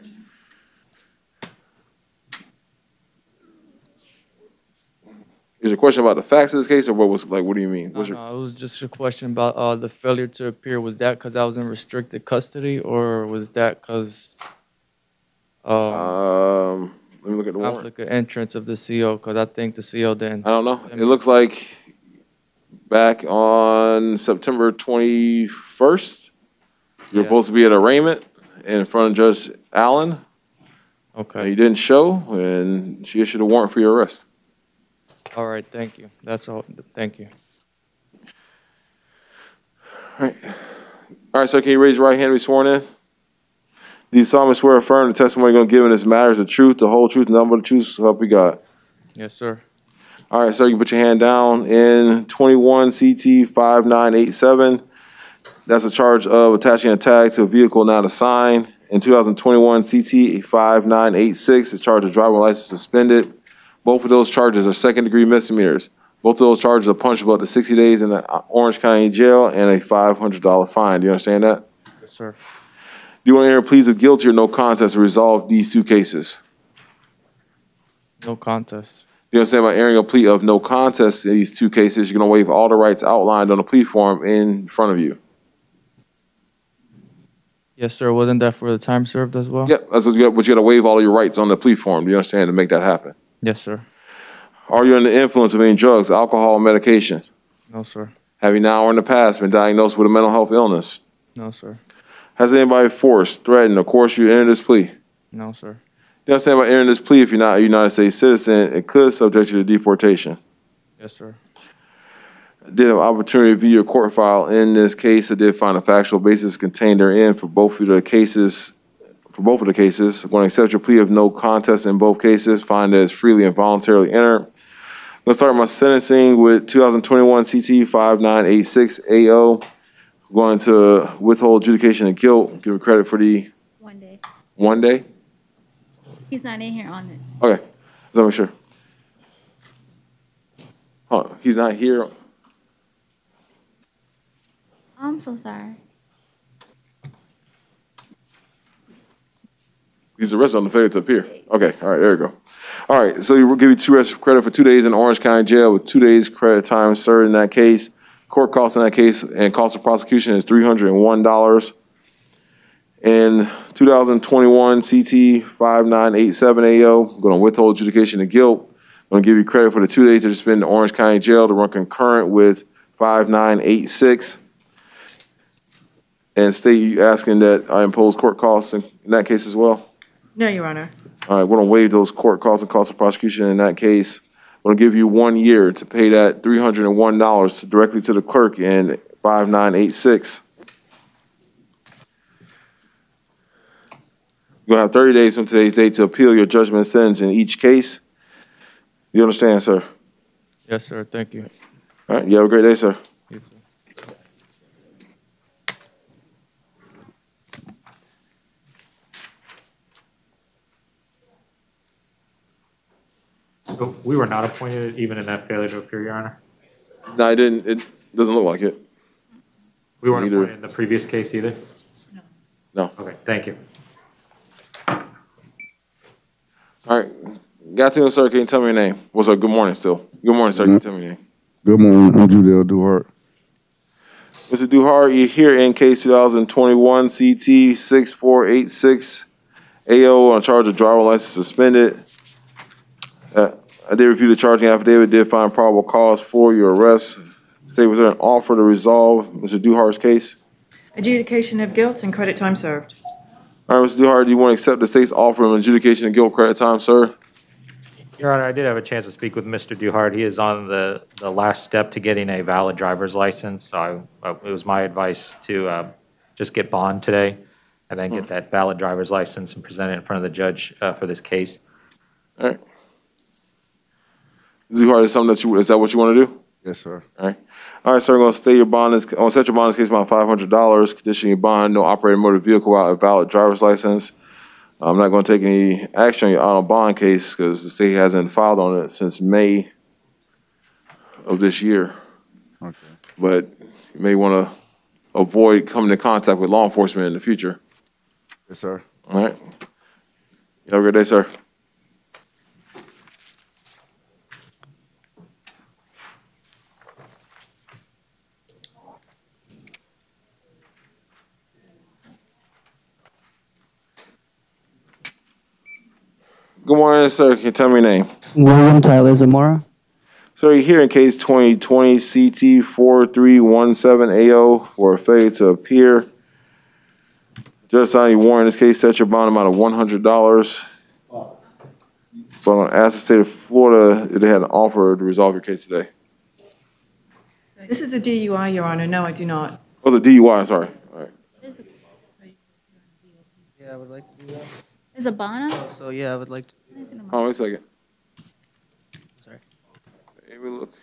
Is your question about the facts of this case, or what do you mean? No, it was just a question about the failure to appear. Was that because I was in restricted custody, or was that because let me look at the warrant. conflict of entrance of the CO? Because I think the CO didn't. I don't know. It looks like back on September 21st, you're supposed to be at arraignment in front of Judge Allen. Okay. You didn't show, and she issued a warrant for your arrest. All right, thank you. That's all. Thank you. All right, sir, can you raise your right hand to be sworn in? Do you solemnly swear or affirm the testimony you're going to give in this matter is the truth, the whole truth, and nothing but the truth, so help you God? Yes, sir. All right, sir, you can put your hand down. In 21 CT 5987, that's a charge of attaching a tag to a vehicle not assigned. In 2021 CT 5986, a charge of driver license suspended. Both of those charges are second-degree misdemeanors. Both of those charges are punishable up to 60 days in the Orange County Jail and a $500 fine. Do you understand that? Yes, sir. Do you want to hear pleas of guilty or no contest to resolve these two cases? No contest. You understand by airing a plea of no contest in these two cases, you're going to waive all the rights outlined on the plea form in front of you. Yes, sir. Wasn't that for the time served as well? Yep, that's what you got to waive all of your rights on the plea form. Do you understand to make that happen? Yes, sir. Are you under the influence of any drugs, alcohol, or medication? No, sir. Have you now or in the past been diagnosed with a mental health illness? No, sir. Has anybody forced, threatened, or coerced you to enter this plea? No, sir. You understand by entering this plea, if you're not a United States citizen, it could subject you to deportation. Yes, sir. I did have an opportunity to view your court file in this case. I did find a factual basis contained therein for both of the cases. I'm going to accept your plea of no contest in both cases. Find that it's freely and voluntarily entered. I'm going to start my sentencing with 2021 CT 5986AO. I'm going to withhold adjudication of guilt. Give him credit for the 1 day. 1 day. He's not in here on it. Okay, let's make sure. Oh, he's not here. I'm so sorry. He's arrested on the failure to appear. Okay, all right, there you go. All right, so we'll give you 2 arrests credit for 2 days in Orange County Jail with 2 days credit time served in that case. Court costs in that case and cost of prosecution is $301. In 2021 CT 5987AO, I'm going to withhold adjudication of guilt. I'm going to give you credit for the 2 days that you spend in Orange County Jail to run concurrent with 5986. And state you asking that I impose court costs in that case as well? No, Your Honor. All right, we're going to waive those court costs and cost of prosecution in that case. I'm going to give you 1 year to pay that $301 directly to the clerk in 5986. You're gonna have 30 days from today's date to appeal your judgment and sentence in each case. You understand, sir? Yes, sir. Thank you. All right, you have a great day, sir. You too. So we were not appointed even in that failure to appear, Your Honor? No, I didn't. It doesn't look like it. We weren't Neither. appointed in the previous case either? No. Okay, thank you. All right. Got to, sir. Can you tell me your name? Well, sir, good morning still. Good morning, sir. Can you tell me your name? Good morning. I'm Judell Duhart. Mr. Duhart, you're here in case 2021 CT 6486 AO on charge of driver license suspended. I did review the charging affidavit, did find probable cause for your arrest. State, was there an offer to resolve Mr. Duhart's case? Adjudication of guilt and credit time served. All right, Mr. Duhart, do you want to accept the state's offer of adjudication of guilt credit time, sir? Your Honor, I did have a chance to speak with Mr. Duhart. He is on the last step to getting a valid driver's license. So it was my advice to just get bond today and then get that valid driver's license and present it in front of the judge for this case. All right. Mr. Duhart, is that what you want to do? Yes, sir. All right. All right, sir, I'm going to set your bond in this case about $500, condition your bond, no operating motor vehicle without a valid driver's license. I'm not going to take any action on your auto bond case because the state hasn't filed on it since May of this year. Okay. But you may want to avoid coming in contact with law enforcement in the future. Yes, sir. All right. You have a good day, sir. Good morning, sir. Can you tell me your name? William Tyler Zamora. Sir, you're here in case 2020 CT 4317 AO for a failure to appear. Judge signed your warrant in this case, set your bond amount of $100. But I'm going to ask the state of Florida if they had an offer to resolve your case today. This is a DUI, Your Honor. No, I do not. Oh, the DUI, sorry. All right. Yeah, I would like to do that. Is it bond? So, yeah, I would like to. Oh, wait a second. Sorry. Let me look.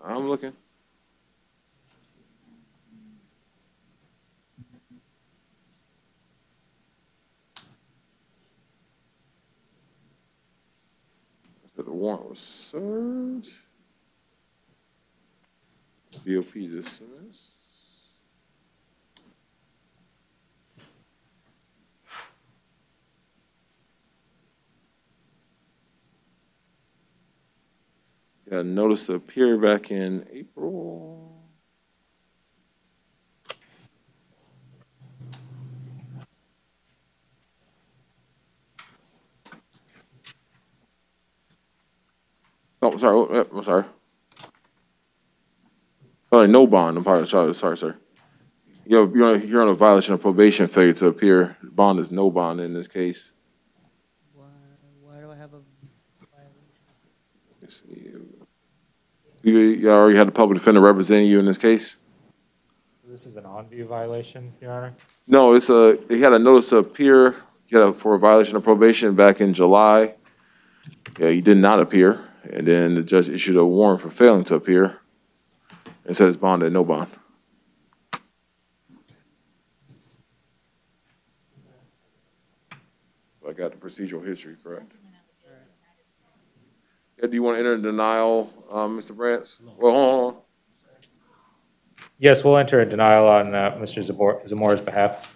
I'm looking. The warrant was served. BOP dismissed. Got a notice to appear back in April. Oh, sorry. I'm sorry. Oh, no bond. I'm sorry, sir. You're on a violation of probation, failure to appear. Bond is no bond in this case. Why do I have a Let's see. You already had the public defender representing you in this case? This is an on-view violation, Your Honor? No, he had a notice to appear for a violation of probation back in July. Yeah, he did not appear, and then the judge issued a warrant for failing to appear. It says bond at no bond. I got the procedural history correct. Yeah, do you want to enter in denial, Mr. Brantz? Well, hold on. Yes, we'll enter a denial on Mr. Zamora's behalf.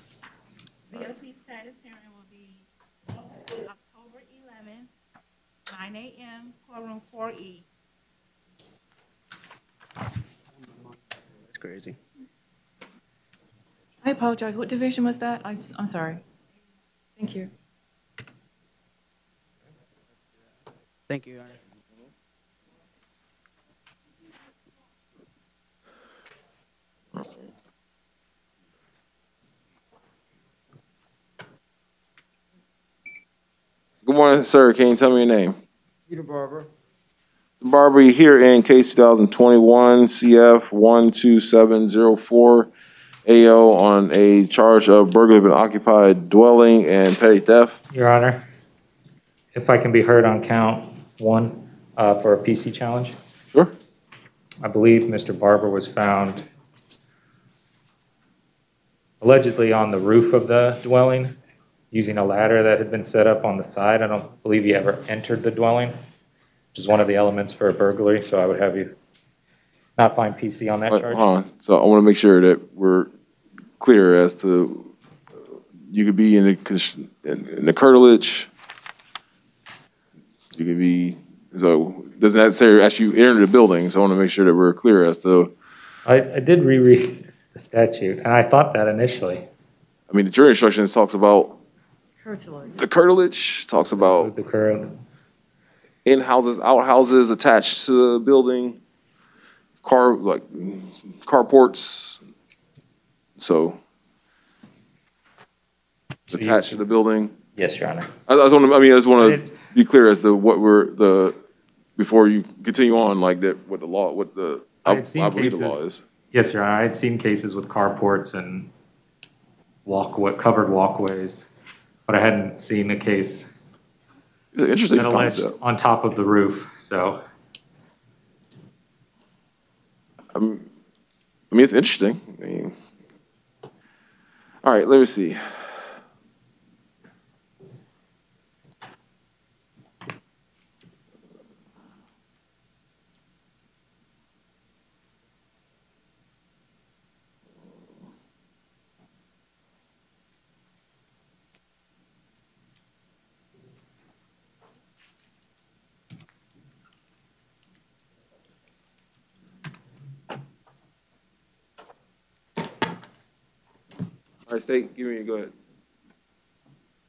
BOP status hearing will be October 11th, 9 a.m., courtroom 4E. That's crazy. I apologize. What division was that? I'm sorry. Thank you. Thank you, Your Honor. Good morning, sir. Can you tell me your name? Peter Barber. Barbara, you're here in case 2021 CF 12704 AO on a charge of burglary of an occupied dwelling and petty theft. Your Honor, if I can be heard on count one for a PC challenge. Sure. I believe Mr. Barber was found allegedly on the roof of the dwelling using a ladder that had been set up on the side. I don't believe he ever entered the dwelling, which is one of the elements for a burglary, so I would have you not find PC on that Wait, charge. hold on. So I want to make sure that we're clear as to, you could be in the curtilage. You could be, so doesn't necessarily actually enter the building. So I want to make sure that we're clear as to. I did reread the statute, and I thought that initially. I mean, the jury instructions talks about Curtilage. the curtilage, talks about the in-houses, out-houses attached to the building, carports. So attached to the building. Yes, Your Honor. I just want to be clear as to what before you continue on, like that, what the law, I believe the law is. Yes, Your Honor. I had seen cases with carports and covered walkways, but I hadn't seen a case It's an interesting that alleged concept. on top of the roof, so. I mean, it's interesting. I mean, all right, let me see. All right, State, go ahead.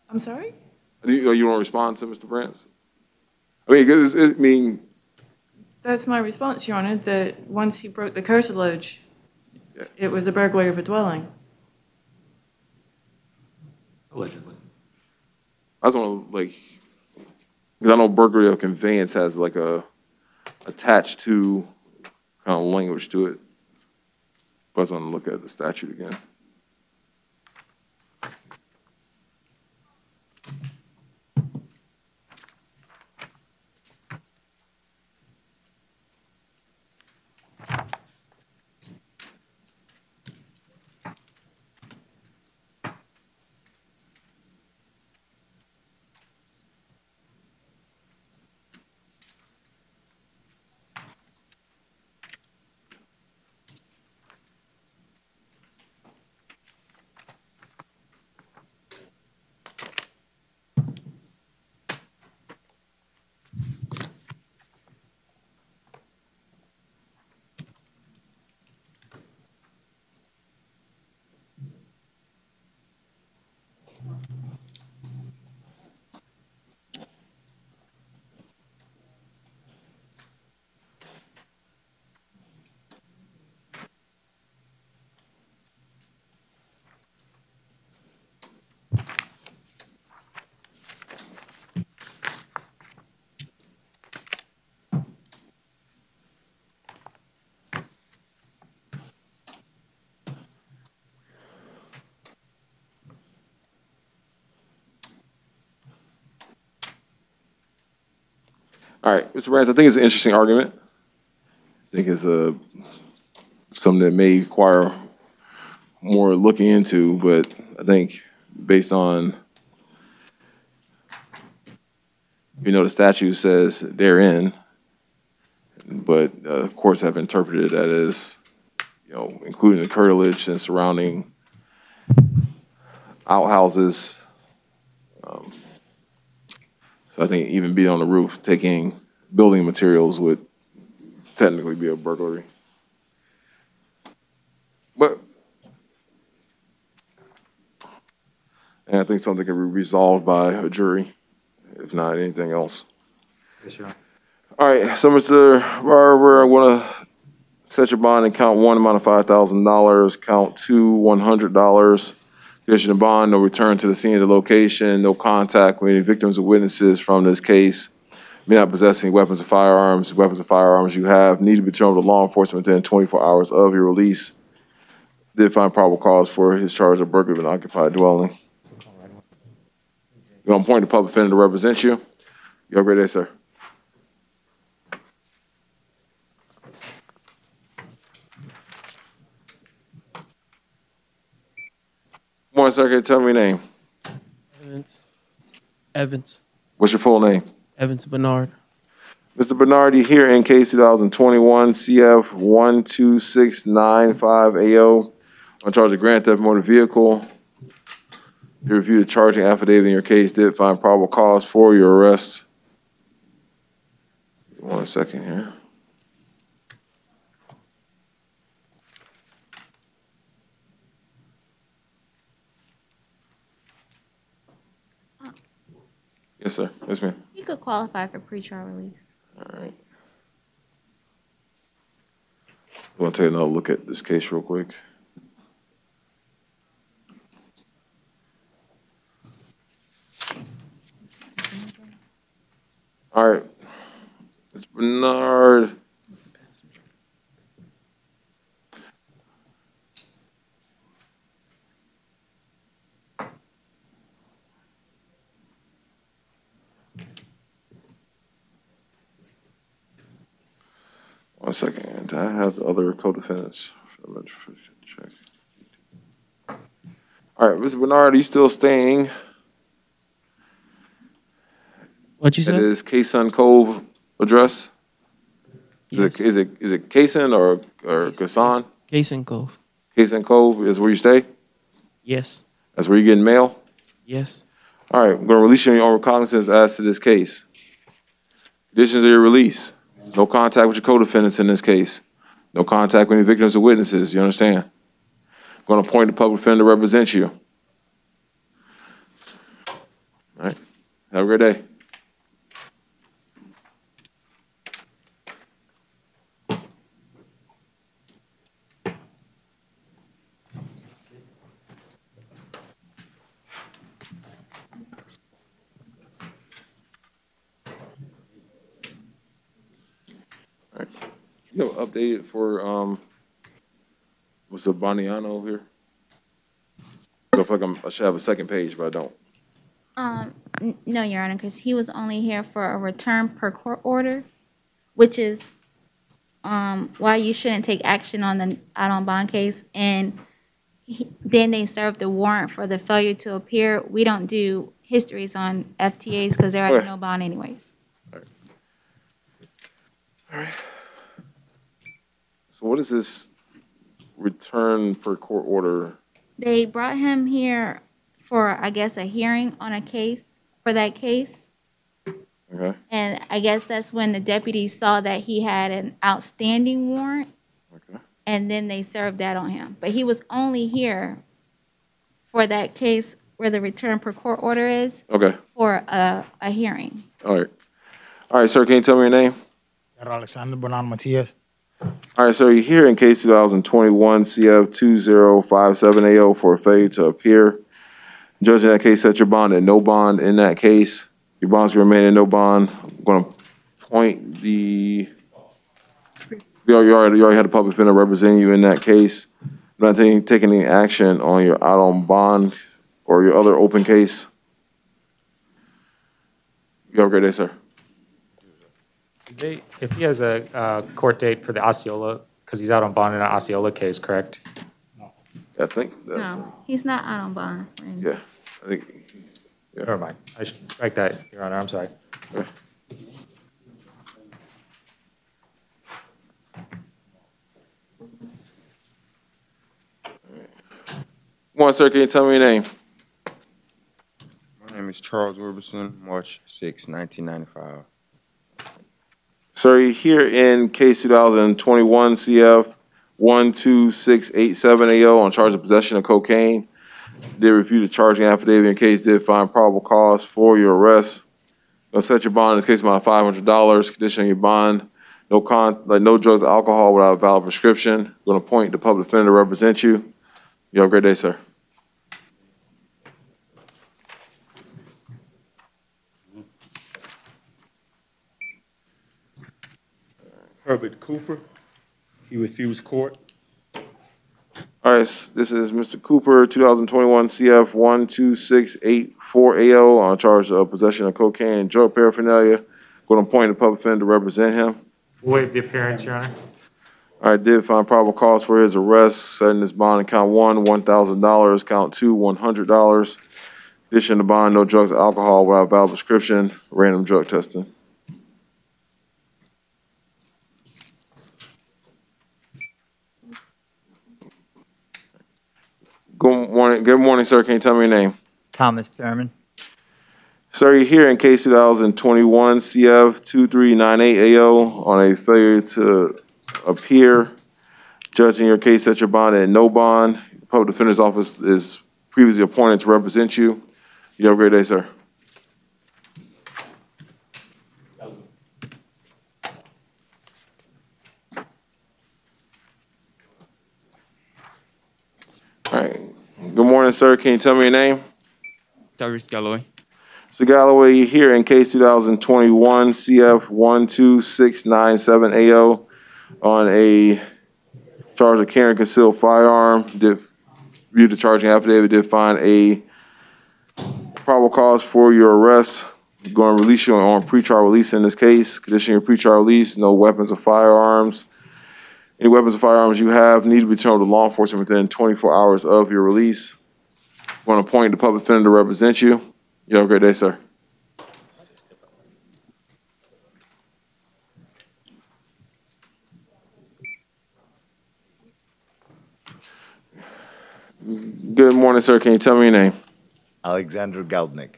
I'm sorry? You want to respond to Mr. Brantz? I mean, That's my response, Your Honor, that once he broke the curtilage, it was a burglary of a dwelling. Allegedly. I just want to, because I know burglary of conveyance has like a attached to kind of language to it. But I just want to look at the statute again. All right, Mr. Brantz, I think it's an interesting argument. I think it's something that may require more looking into, but I think based on, the statute says therein, but courts have interpreted that as, including the curtilage and surrounding outhouses. So I think even being on the roof, taking building materials would technically be a burglary. And I think something can be resolved by a jury, if not anything else. Yes, Your Honor. All right, so Mr. Barber, I want to set your bond in count one, amount of $5,000, count two, $100. Condition of bond, no return to the scene of the location, no contact with any victims or witnesses from this case. May not possess any weapons or firearms. Weapons or firearms you have need to be returned to law enforcement within 24 hours of your release. did find probable cause for his charge of burglary of an occupied dwelling. You're going to appoint the public defender to represent you. You have a great day, sir. Come on, sir, can you tell me your name? Evans. What's your full name? Evans Bernard. Mr. Bernard, you here in case 2021 CF 12695AO on charge of grand theft motor vehicle. You reviewed the charging affidavit in your case, did find probable cause for your arrest. 1 second here. Yes, sir. Yes, ma'am. You could qualify for pretrial release. All right. I want to take another look at this case real quick. All right. It's Bernard. One second. I have the other co-defendants. Check. All right, Mr. Bernard, are you still staying? What you said? At his Kaysen Cove address? Yes. Is it Kaysen or Kaysen? Kaysen Cove. Kaysen Cove is where you stay? Yes. That's where you getting mail? Yes. All right, I'm going to release you on your own recognizance as to this case. Conditions of your release. No contact with your co-defendants in this case. No contact with any victims or witnesses. You understand? I'm going to appoint a public defender to represent you. All right. Have a great day. All right. You know, updated for what's the Boniano here? I feel like I should have a second page, but I don't. No, Your Honor, because he was only here for a return per court order, which is why you shouldn't take action on the out on bond case. And then they served the warrant for the failure to appear. We don't do histories on FTAs because they're at no bond anyways. All right. So what is this return per court order? They brought him here for, I guess, a hearing on a case, for that case. Okay. And I guess that's when the deputies saw that he had an outstanding warrant. Okay. And then they served that on him. But he was only here for that case where the return per court order is. Okay. For a hearing. All right. All right, sir, can you tell me your name? Alexander Bernard Matias. All right, sir, you're here in case 2021 CF 2057AO for failure to appear. Judge in that case set your bond at no bond in that case. Your bonds remain at no bond. I'm going to point the... You already had a public defender representing you in that case. I'm not taking any action on your out on bond or your other open case. You have a great day, sir. If he has a court date for the Osceola, because he's out on bond in an Osceola case, correct? I think that's... No, he's not out on bond. Yeah, I think... Yeah. Never mind. I should strike that, Your Honor. I'm sorry. Okay. Come on, sir, can you tell me your name? My name is Charles Robertson, March 6, 1995. Sir, you're here in case 2021 CF 12687AO on charge of possession of cocaine. Did review the charging affidavit in case did find probable cause for your arrest. Gonna set your bond in this case about $500. Condition on your bond: no drugs, or alcohol without a valid prescription. Gonna appoint the public defender to represent you. You have a great day, sir. Herbert Cooper. He refused court. All All right, this is Mr. Cooper, 2021 CF 12684AO on charge of possession of cocaine and drug paraphernalia. Going to appoint a public defender to represent him. Waive the appearance, Your Honor. All right, did find probable cause for his arrest, setting his bond in count 1, $1,000, count 2, $100. Addition to bond, no drugs or alcohol without valid prescription, random drug testing. Good morning, sir. Can you tell me your name? Thomas Thurman. Sir, you're here in case 2021 CF 2398AO on a failure to appear. Judge in your case set your bond at no bond. The Public Defender's Office is previously appointed to represent you. You have a great day, sir. All right. Good morning, sir. Can you tell me your name? Tyrese Galloway. So Galloway, you're here in case 2021 CF 12697AO on a charge of carrying concealed firearm. Did view the charging affidavit, did find a probable cause for your arrest. Going to release you on pretrial release in this case. Condition your pretrial release, no weapons or firearms. Any weapons or firearms you have need to be returned to law enforcement within 24 hours of your release. Want to appoint the public defender to represent you. You have a great day, sir. Good morning, sir. Can you tell me your name? Alexander Galdnik.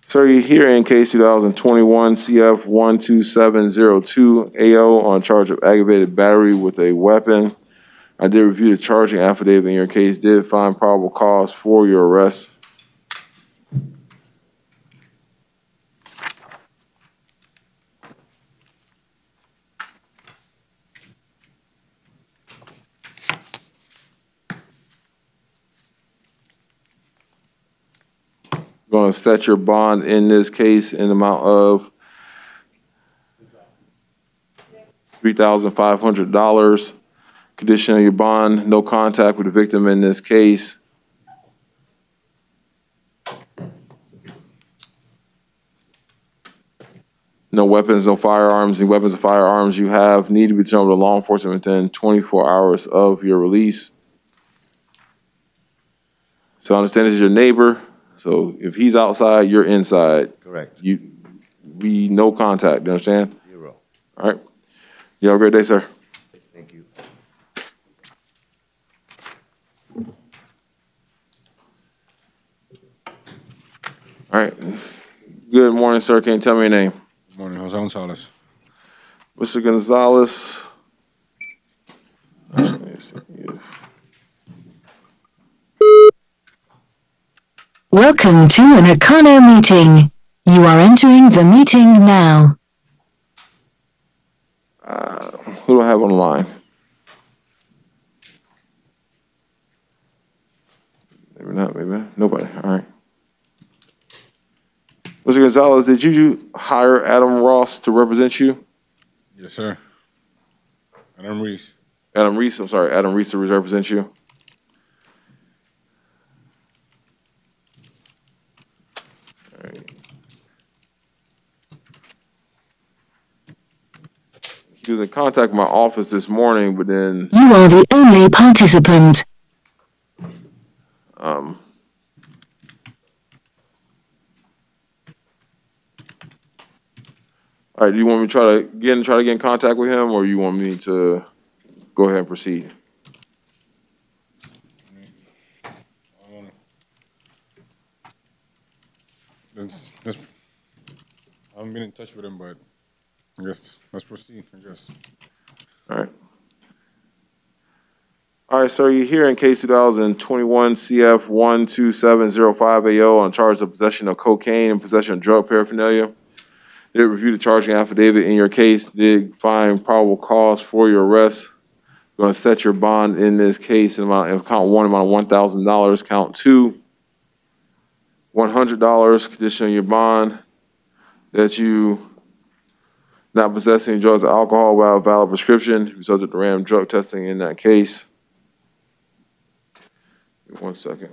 Sir, you're here in case 2021 CF 12702AO on charge of aggravated battery with a weapon. I did review the charging affidavit in your case, did find probable cause for your arrest. Going to set your bond in this case in the amount of $3,500. Condition of your bond, no contact with the victim in this case. No weapons, no firearms. Any weapons or firearms you have need to be returned to law enforcement within 24 hours of your release. So I understand this is your neighbor. So if he's outside, you're inside. Correct. We no contact. You understand? 0. All right. You have a great day, sir. Thank you. All right. Good morning, sir. Can you tell me your name? Good morning, Jose Gonzalez. Mr. Gonzalez. Welcome to an Econo meeting. You are entering the meeting now. Who do I have on the line? Maybe not, maybe. Nobody. All right. Mr. Gonzalez, did you hire Adam Ross to represent you? Yes, sir. Adam Reese. Adam Reese, I'm sorry, Adam Reese to represent you. All right. He was in contact with my office this morning, but then You are the only participant. All right, do you want me to try to get in contact with him, or you want me to go ahead and proceed? I haven't been in touch with him, but I guess let's proceed, I guess. All right. All right, sir, you're here in case 2021 CF 12705AO on charge of possession of cocaine and possession of drug paraphernalia. Did review the charging affidavit in your case, did find probable cause for your arrest. Going to set your bond in this case in amount, count 1, amount of $1,000, count 2, $100, condition of your bond, that you not possess any drugs or alcohol without a valid prescription, subject to random drug testing in that case. Give me 1 second.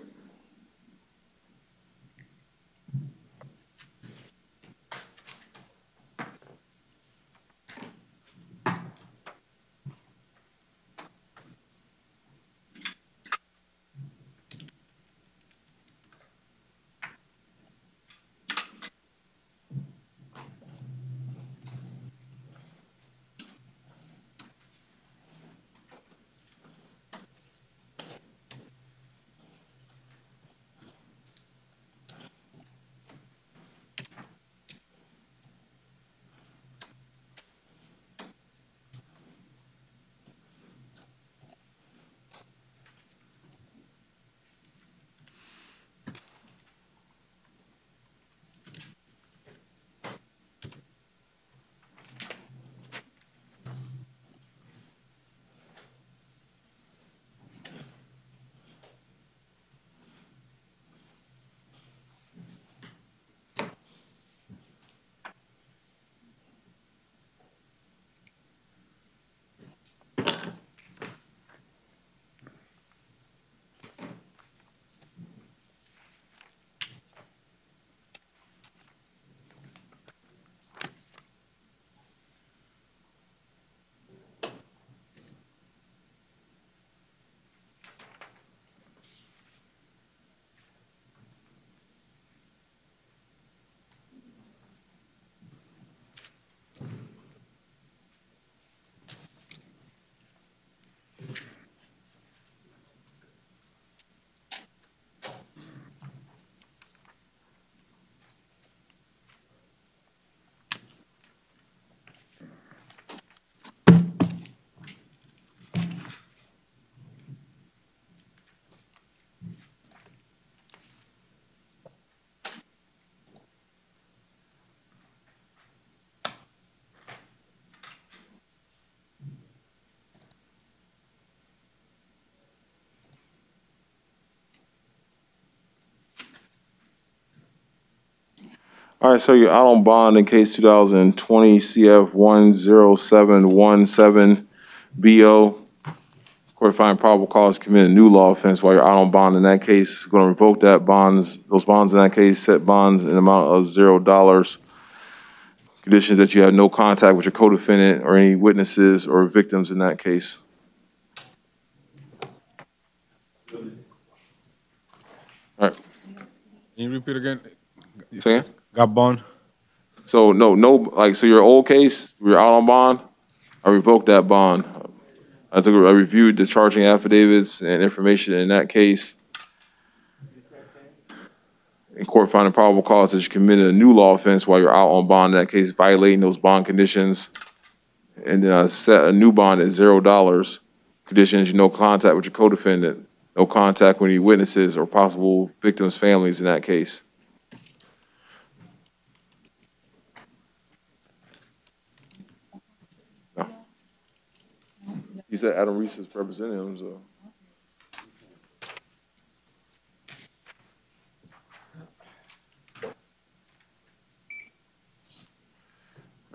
All right, so you're out on bond in case 2020 CF 10717 BO. Court find probable cause to commit a new law offense while you're out on bond in that case. Going to revoke those bonds in that case, set bonds in an amount of $0. Conditions that you have no contact with your co-defendant or any witnesses or victims in that case. All right. Can you repeat again? Say again? Got bond? So so your old case, you're out on bond, I revoked that bond. I reviewed the charging affidavits and information in that case. In court finding probable cause that you committed a new law offense while you're out on bond in that case, violating those bond conditions. And then I set a new bond at $0. Conditions, no contact with your co-defendant, no contact with any witnesses or possible victims' families in that case. No. He said Adam Reese is representing him, so.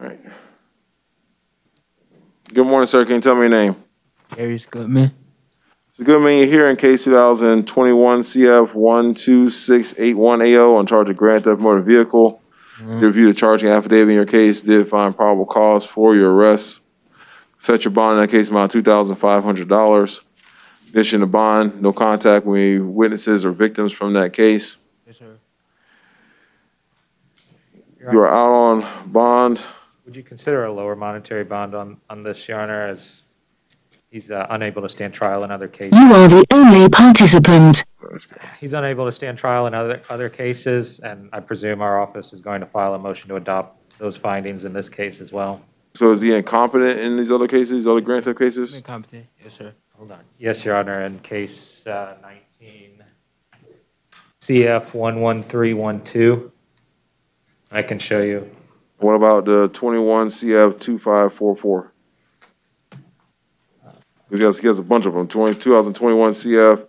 All right. Good morning, sir. Can you tell me your name? Darius Goodman. Mr. Goodman, you're here in case 2021 CF 12681AO on charge of grand theft motor vehicle. You reviewed the charging affidavit in your case, did find probable cause for your arrest. Set your bond in that case amount $2,500. Condition of bond, no contact with any witnesses or victims from that case. Yes, sir. You are out on bond. Would you consider a lower monetary bond on this, Your Honor, as he's unable to stand trial in other cases? You are the only participant. He's unable to stand trial in other cases, and I presume our office is going to file a motion to adopt those findings in this case as well. So is he incompetent in these other cases, these other grand theft cases? Incompetent. Yes, sir. Hold on. Yes, Your Honor, in case 19 CF 11312. I can show you. What about the 21 CF 2544? He has a bunch of them. 2021 CF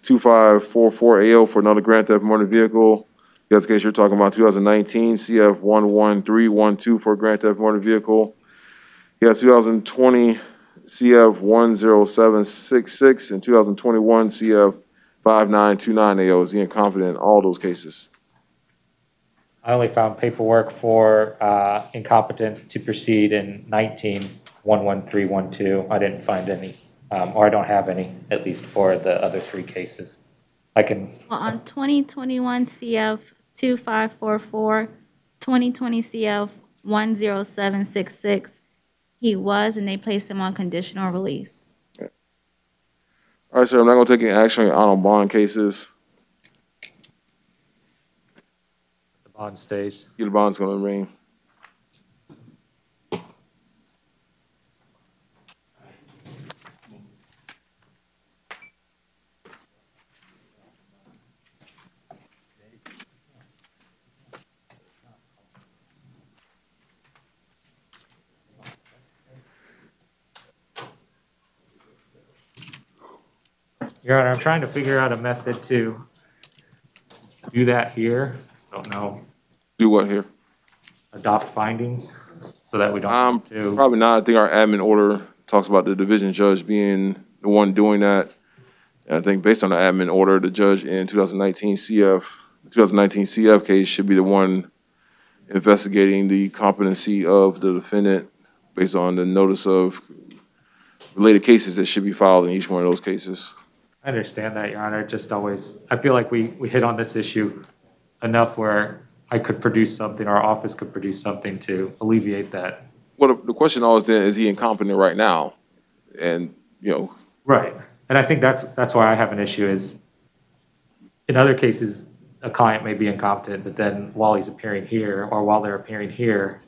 2544AO for another grand theft motor vehicle. In this case, you're talking about 2019 CF 11312 for a grand theft motor vehicle. He has 2020 CF 10766 and 2021 CF 5929 AO. Is he incompetent in all those cases? I only found paperwork for incompetent to proceed in 19-11312. I didn't find any, or I don't have any, at least for the other three cases. I can. Well, on 2021 CF 2544, 2020 CF 10766, he was, and they placed him on conditional release. All right, sir, I'm not going to take any action on bond cases. The bond stays. The bond's going to remain. Your Honor, I'm trying to figure out a method to do that here. I don't know. Do what here? Adopt findings so that we don't have to. Probably not. I think our admin order talks about the division judge being the one doing that. And I think based on the admin order, the judge in 2019 CF case should be the one investigating the competency of the defendant based on the notice of related cases that should be filed in each one of those cases. I understand that, Your Honor. Just always, I feel like we hit on this issue enough where I could produce something, our office could produce something to alleviate that. Well, the question always then, is he incompetent right now? And, you know. Right. And I think that's why I have an issue is in other cases, a client may be incompetent, but then while he's appearing here or while they're appearing here,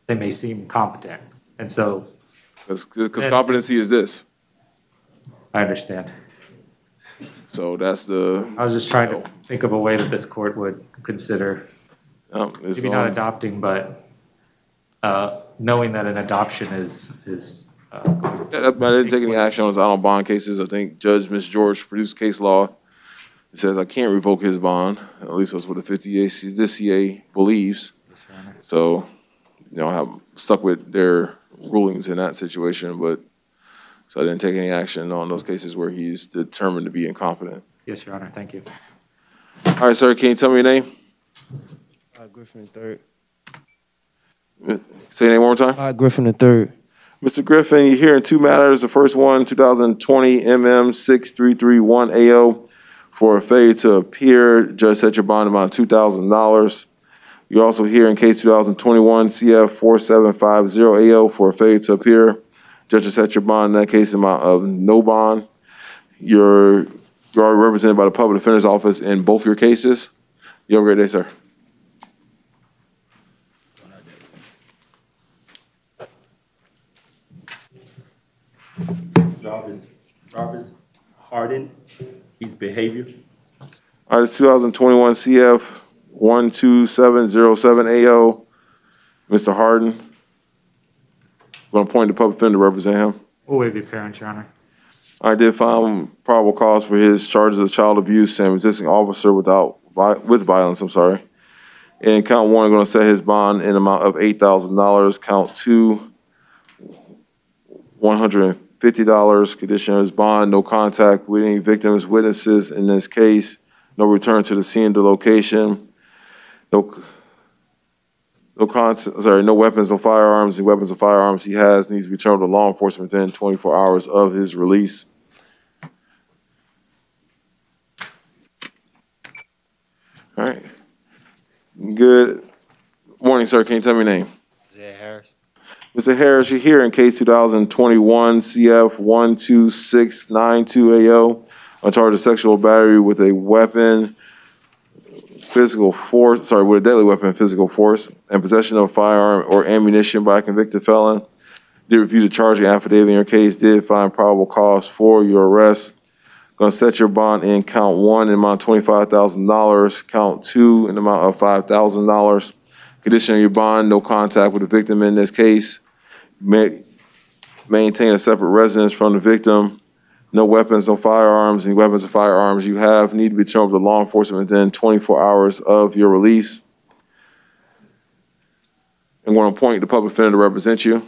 they may seem competent. And so. Because competency is this. I understand. So that's the. I was just trying to think of a way that this court would consider, maybe not adopting, but knowing that an adoption is. I didn't take any action on his out on bond cases. I think Judge Ms. George produced case law. It says I can't revoke his bond. At least that's what the 50A this CA believes. So, you know, I have stuck with their rulings in that situation, but. So I didn't take any action on those cases where he's determined to be incompetent. Yes, Your Honor. Thank you. All right, sir. Can you tell me your name? Griffin III. Say your name one more time. Griffin III. Mr. Griffin, you're hearing two matters. The first one, 2020 MM 6331 AO for a failure to appear. Judge set your bond amount of $2,000. You're also here in case 2021 CF 4750 AO for a failure to appear. Judge has set your bond in that case amount of no bond. You're already represented by the Public Defender's Office in both your cases. You have a great day, sir. Robert Harden, his behavior. All right, it's 2021 CF 12707 AO. Mr. Harden. Going to appoint the public defender to represent him. We'll waive the appearance, Your Honor. I did find probable cause for his charges of child abuse and resisting officer with violence. And count one, going to set his bond in amount of $8,000. Count two, $150. Condition of his bond: no contact with any victims, witnesses in this case. No return to the scene of the location. No weapons, no firearms. The weapons or firearms he has needs to be returned to law enforcement within 24 hours of his release. All right. Good morning, sir. Can you tell me your name? Isaiah Harris. Mr. Harris, you're here in case 2021 CF 12692 AO on charge of sexual battery with a weapon. With a deadly weapon, physical force, and possession of a firearm or ammunition by a convicted felon. Did review the charging affidavit in your case, did find probable cause for your arrest. Going to set your bond in count one in the amount of $25,000, count two in the amount of $5,000. Condition of your bond: no contact with the victim in this case. Maintain a separate residence from the victim. No weapons, no firearms. Any weapons or firearms you have need to be returned to law enforcement within 24 hours of your release. I'm going to appoint the public defender to represent you.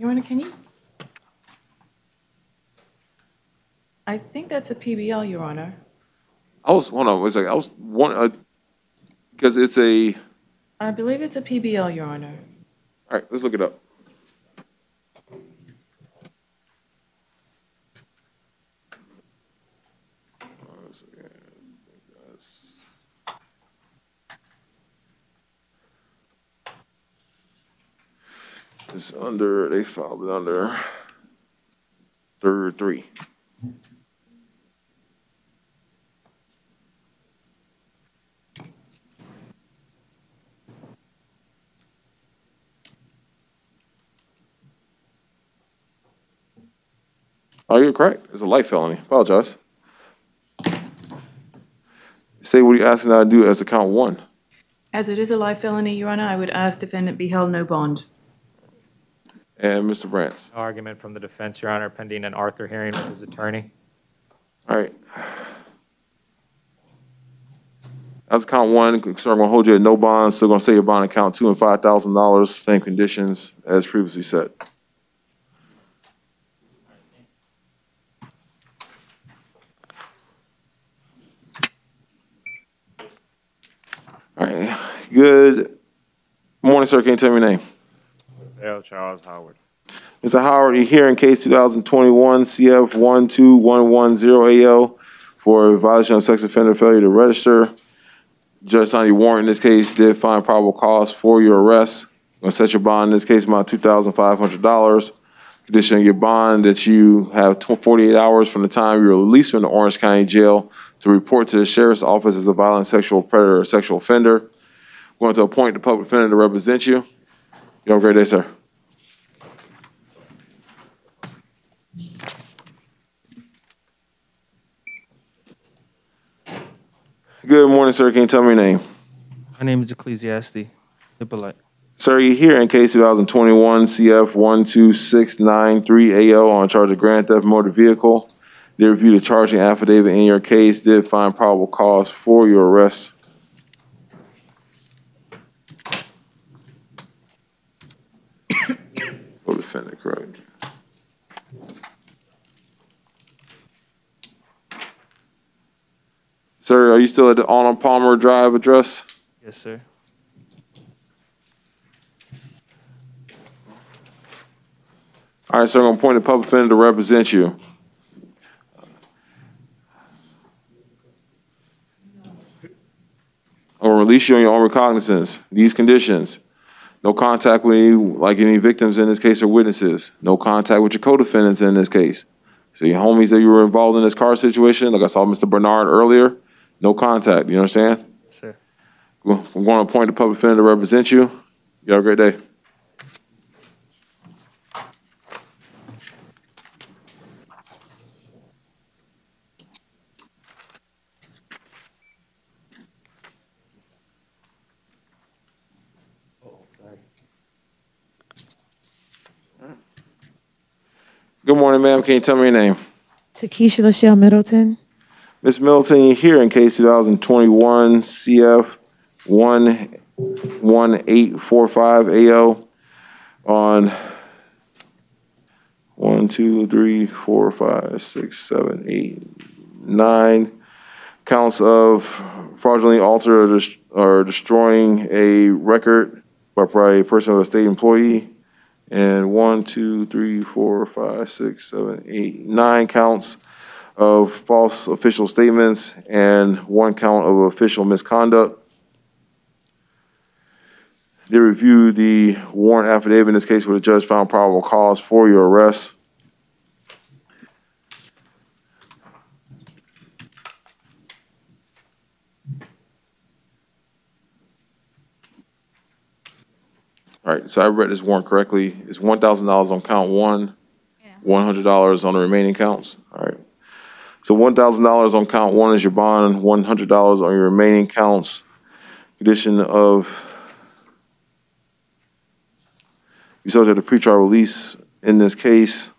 Your Honor, can you? I think that's a PBL, Your Honor. Hold on, wait a second. I was one, because it's a, I believe it's a PBL, Your Honor. all right, let's look it up. It's under, they filed it under third 3. Oh, you're correct. It's a light felony. Apologize. Say what you're asking that I do as to count 1. As it is a life felony, Your Honor, I would ask defendant be held no bond. And Mr. Brantz. No argument from the defense, Your Honor, pending an Arthur hearing with his attorney. All right. That's count 1. So I'm going to hold you at no bond. Still going to say your bond at count 2 and $5,000. Same conditions as previously set. All right. Good morning, sir. Can you tell me your name? L. Charles Howard. Mr. Howard, you're here in case 2021 CF 12110AL for violation of sex offender failure to register. Judge signed your warrant in this case, did find probable cause for your arrest. I'm going to set your bond in this case about $2,500. Condition of your bond that you have 48 hours from the time you're released from the Orange County Jail to report to the Sheriff's Office as a violent sexual predator or sexual offender. We're going to appoint the public defender to represent you. You have a great day, sir. Good morning, sir. Can you tell me your name? My name is Ecclesiastes Hippolyte. Sir, you're here in case 2021 CF 12693AO on charge of grand theft motor vehicle. They reviewed the charging affidavit in your case, did find probable cause for your arrest. Co-defendant, correct. Sir, are you still at the Arnold Palmer Drive address? Yes, sir. All right, sir, I'm going to appoint a public defender to represent you. I'm going to release you on your own recognizance. These conditions: no contact with any victims in this case or witnesses. No contact with your co-defendants in this case. So your homies that you were involved in this car situation, like I saw Mr. Bernard earlier, no contact. You understand? Yes, sir. I'm going to appoint a public defender to represent you. You have a great day. Good morning, ma'am. Can you tell me your name? Takesha Lachelle Middleton. Ms. Middleton, you're here in case 2021 CF 11845AO on 1, 2, 3, 4, 5, 6, 7, 8, 9 counts of fraudulently alter or destroying a record by a person or a state employee. And 1, 2, 3, 4, 5, 6, 7, 8, 9 counts of false official statements and 1 count of official misconduct. They reviewed the warrant affidavit in this case where the judge found probable cause for your arrest. All right, so I read this warrant correctly. It's $1,000 on count 1, $100 on the remaining counts. All right. So $1,000 on count 1 is your bond, $100 on your remaining counts. Condition of you subject to pretrial release in this case.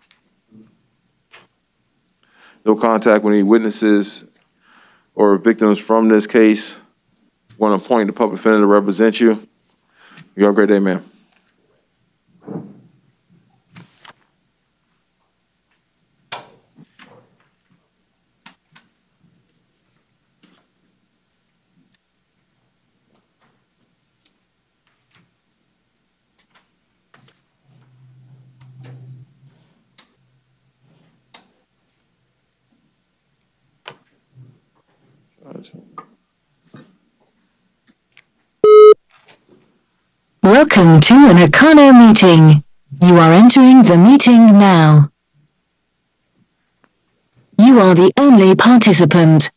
No contact with any witnesses or victims from this case. Want to appoint the public defender to represent you. You have a great day, ma'am. Welcome to an Econo meeting. You are entering the meeting now. You are the only participant.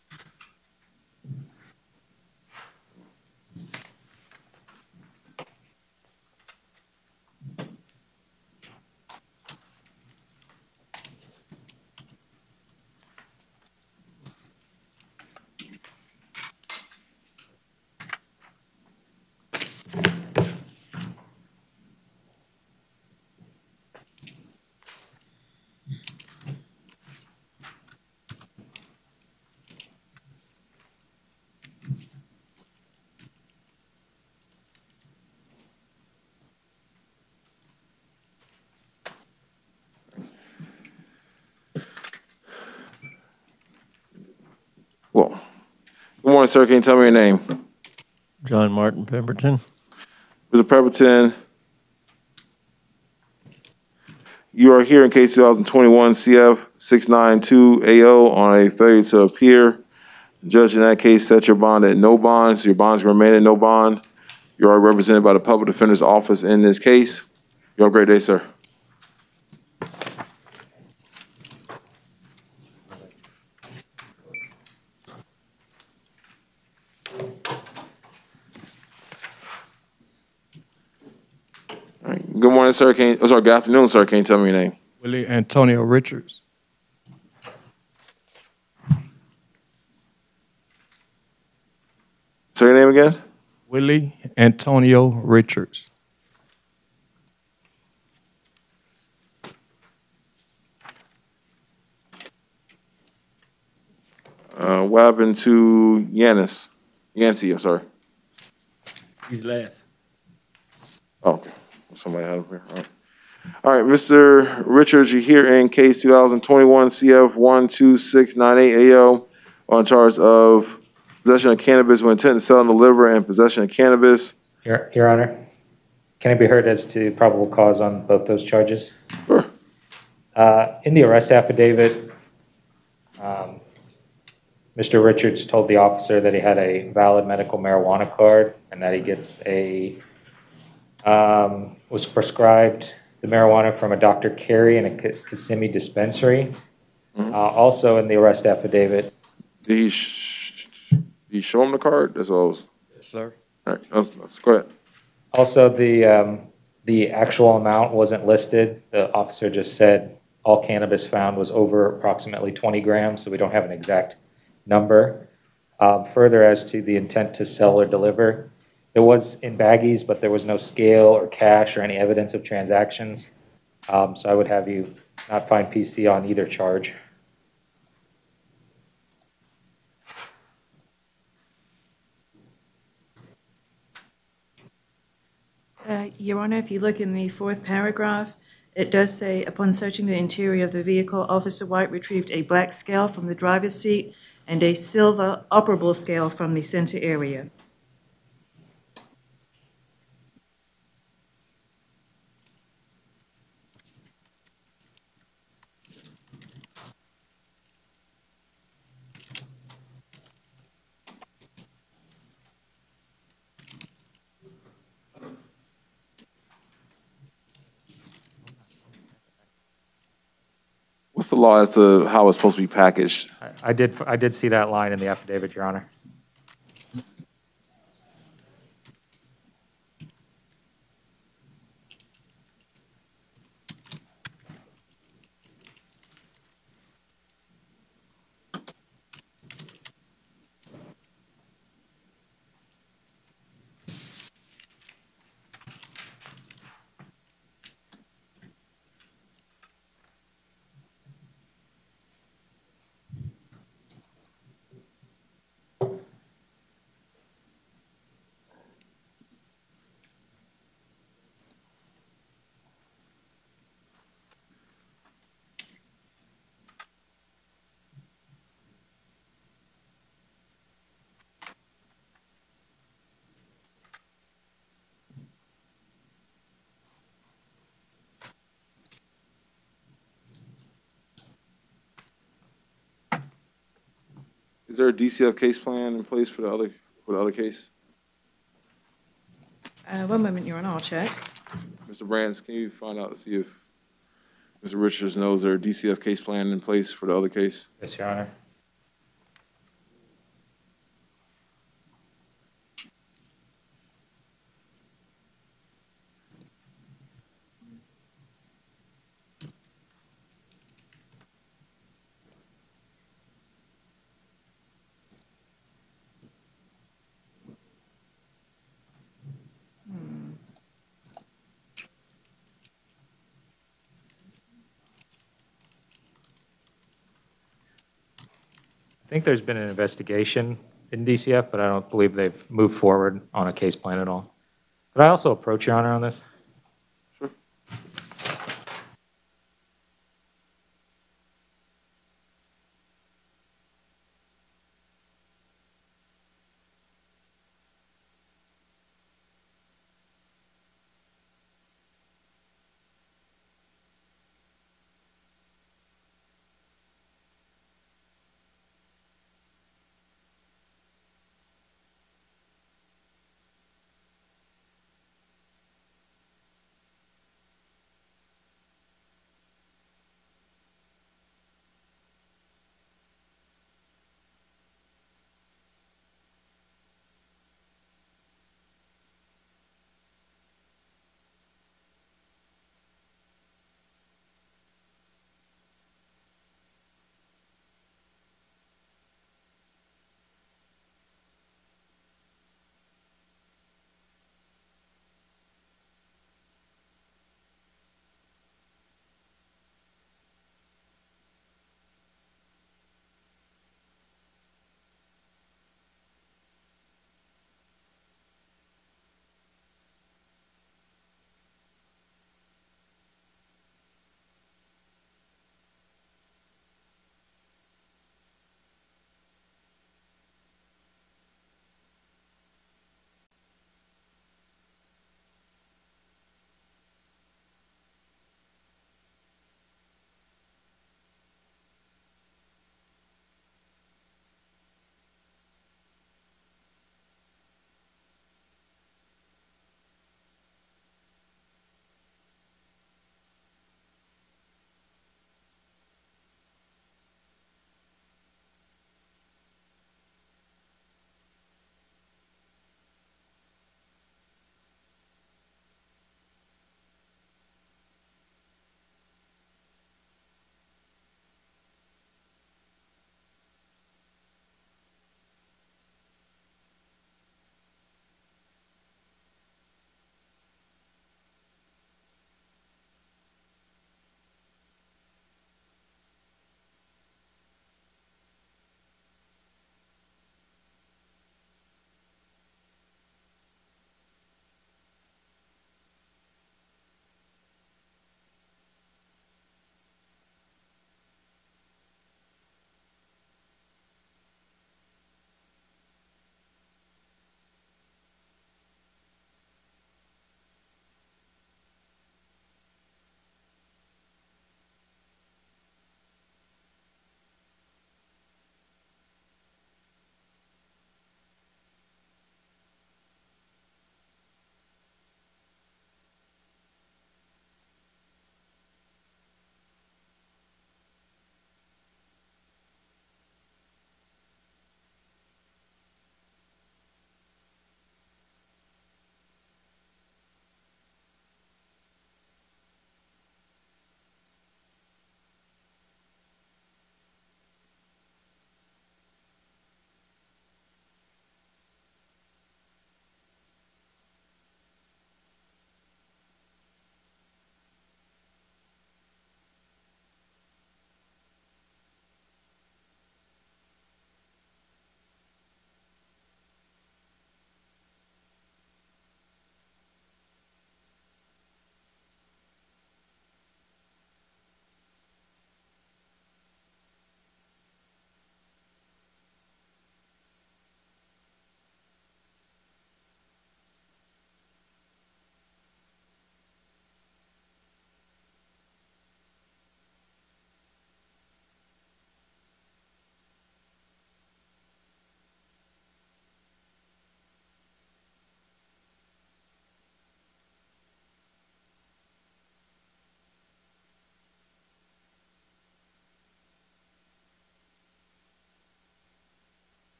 Well, good morning, sir. Can you tell me your name? John Martin Pemberton. Mr. Pemberton, you are here in case 2021 CF 692AO on a failure to appear. The judge in that case set your bond at no bond, so your bonds remain at no bond. You are represented by the public defender's office in this case. You have a great day, sir. All right. Good morning, sir. Good afternoon, sir. Can you tell me your name? Willie Antonio Richards. Say your name again? Willie Antonio Richards. What happened to Yancey, I'm sorry. He's last. Oh, okay. Somebody had him here. All right, Mr. Richards, you're here in case 2021 CF 12698AO on charge of possession of cannabis with intent to sell and deliver and possession of cannabis. Your Honor, can it be heard as to probable cause on both those charges? Sure. In the arrest affidavit, Mr. Richards told the officer that he had a valid medical marijuana card and that he gets was prescribed the marijuana from a Dr. Carey in a Kissimmee dispensary. Also in the arrest affidavit. Did he show him the card as well as? Yes, sir. All right, go ahead. Also, the actual amount wasn't listed. The officer just said all cannabis found was over approximately 20 grams, so we don't have an exact number. Further, as to the intent to sell or deliver, it was in baggies, but there was no scale or cash or any evidence of transactions. So I would have you not find PC on either charge. Your Honor, if you look in the fourth paragraph, it does say, upon searching the interior of the vehicle, Officer White retrieved a black scale from the driver's seat and a silver operable scale from the center area. What's the law as to how it's supposed to be packaged? I did see that line in the affidavit, Your Honor. Is there a DCF case plan in place for the other case? One moment, Your Honor, I'll check. Mr. Brands, can you find out to see if Mr. Richards knows there a DCF case plan in place for the other case? Yes, Your Honor. I think there's been an investigation in DCF, but I don't believe they've moved forward on a case plan at all. Could I also approach Your Honor on this? Sure.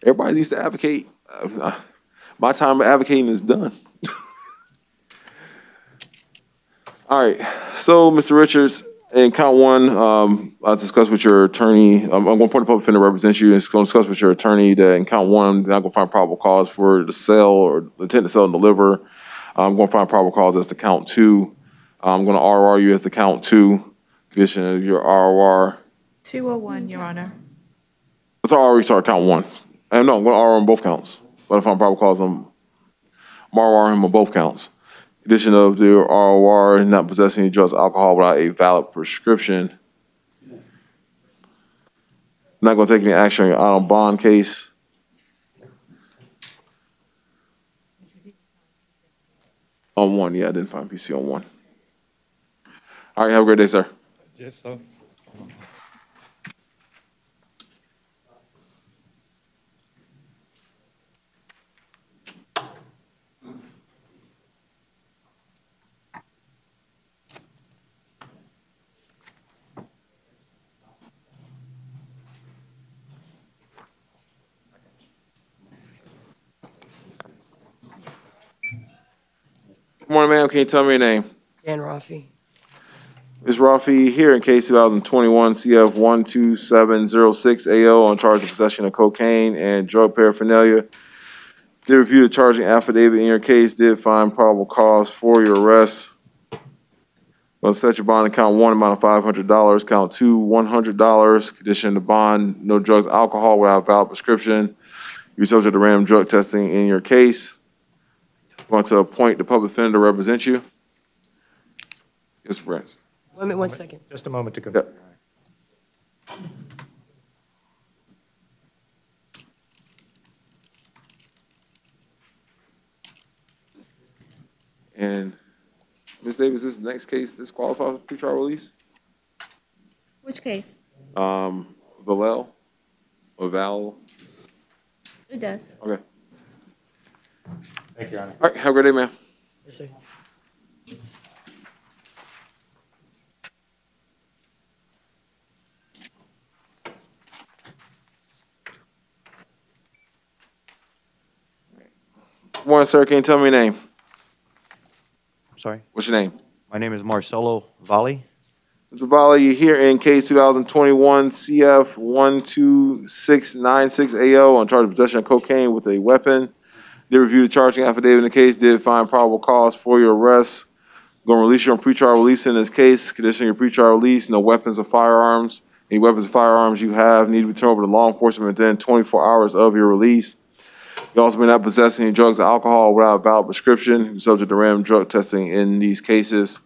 Everybody needs to advocate. My time of advocating is done. All right, so Mr. Richards, in count one, I'll discuss with your attorney. I'm going to appoint a public defender to represent you. It's going to discuss with your attorney that in count one, they're not going to find probable cause for the sale or the intent to sell and deliver. I'm going to find probable cause as to count two. I'm going to RR you as to count two. Condition of your RR. 201, Your Honor. Let's already start count one. No, I'm going to RR on both counts. But if I'm probable cause, I'm RR him on both counts. Condition of the ROR not possessing any drugs, alcohol without a valid prescription. I'm not going to take any action on your out on bond case. On one, yeah, I didn't find PC on one. All right, have a great day, sir. Yes, sir. Good morning, ma'am. Can you tell me your name? Dan Rafi. Ms. Rafi, here in case 2021 CF 12706 AO on charge of possession of cocaine and drug paraphernalia. Did review the charging affidavit in your case, did find probable cause for your arrest. Going to set your bond in count one, amount of $500, count two, $100. Condition of the bond, no drugs, alcohol without valid prescription. You're subject to random drug testing in your case. Going to appoint the public defender to represent you. Yes, Brent. Wait one second. Just a moment to go. Yep. And Ms. Davis, this next case disqualified for pretrial release? Which case? Valel or Val? It does. Okay. Thank you, Your Honor. All right, have a great day, ma'am. Yes, sir. Good morning, sir. Can you tell me your name? Sorry? What's your name? My name is Marcelo Valli. Mr. Bala, you're here in case 2021 CF 12696 AO on charge of possession of cocaine with a weapon. Did review the charging affidavit in the case, did find probable cause for your arrest. Going to release you on pretrial release in this case. Condition your pretrial release, no weapons or firearms. Any weapons or firearms you have need to be turned over to law enforcement within 24 hours of your release. You also may not possess any drugs or alcohol without a valid prescription. You're subject to random drug testing in these cases.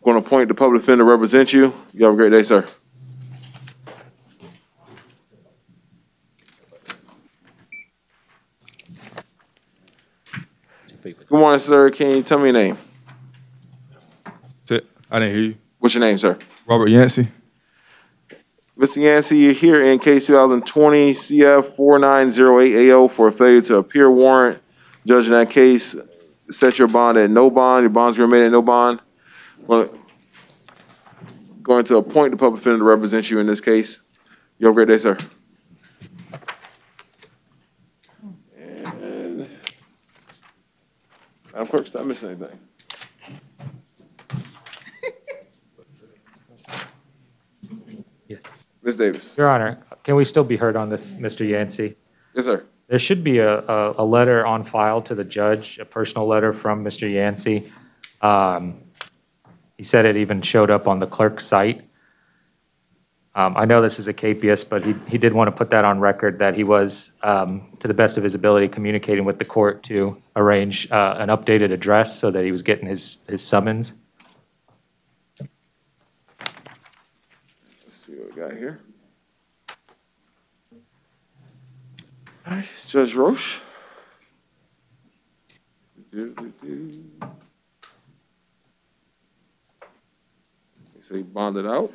Going to appoint the public defender to represent you. You have a great day, sir. Good morning, sir. Can you tell me your name? I didn't hear you. What's your name, sir? Robert Yancey. Mr. Yancey, you're here in case 2020 CF 4908 AO for a failure to appear warrant. Judge in that case, set your bond at no bond. Your bond's going to remain at no bond. Going to appoint the public defender to represent you in this case. You have a great day, sir. And Madam Clerk, stop missing anything. Yes. Ms. Davis. Your Honor, can we still be heard on this, Mr. Yancey? Yes, sir. There should be a letter on file to the judge, a personal letter from Mr. Yancey. He said it even showed up on the clerk's site. I know this is a capious, but he did want to put that on record that he was, to the best of his ability, communicating with the court to arrange an updated address so that he was getting his summons. Let's see what we got here. All right, it's Judge Roche. So he bonded out.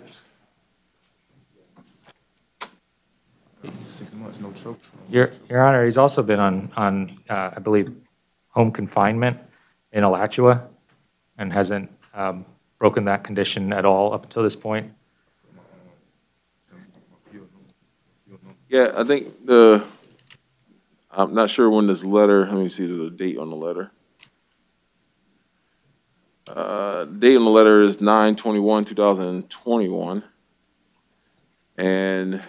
6 months, no choke. Your Honor, he's also been on I believe, home confinement in Alachua and hasn't broken that condition at all up until this point. Yeah, I think I'm not sure when this letter, let me see the date on the letter. Date on the letter is 9/21/2021. And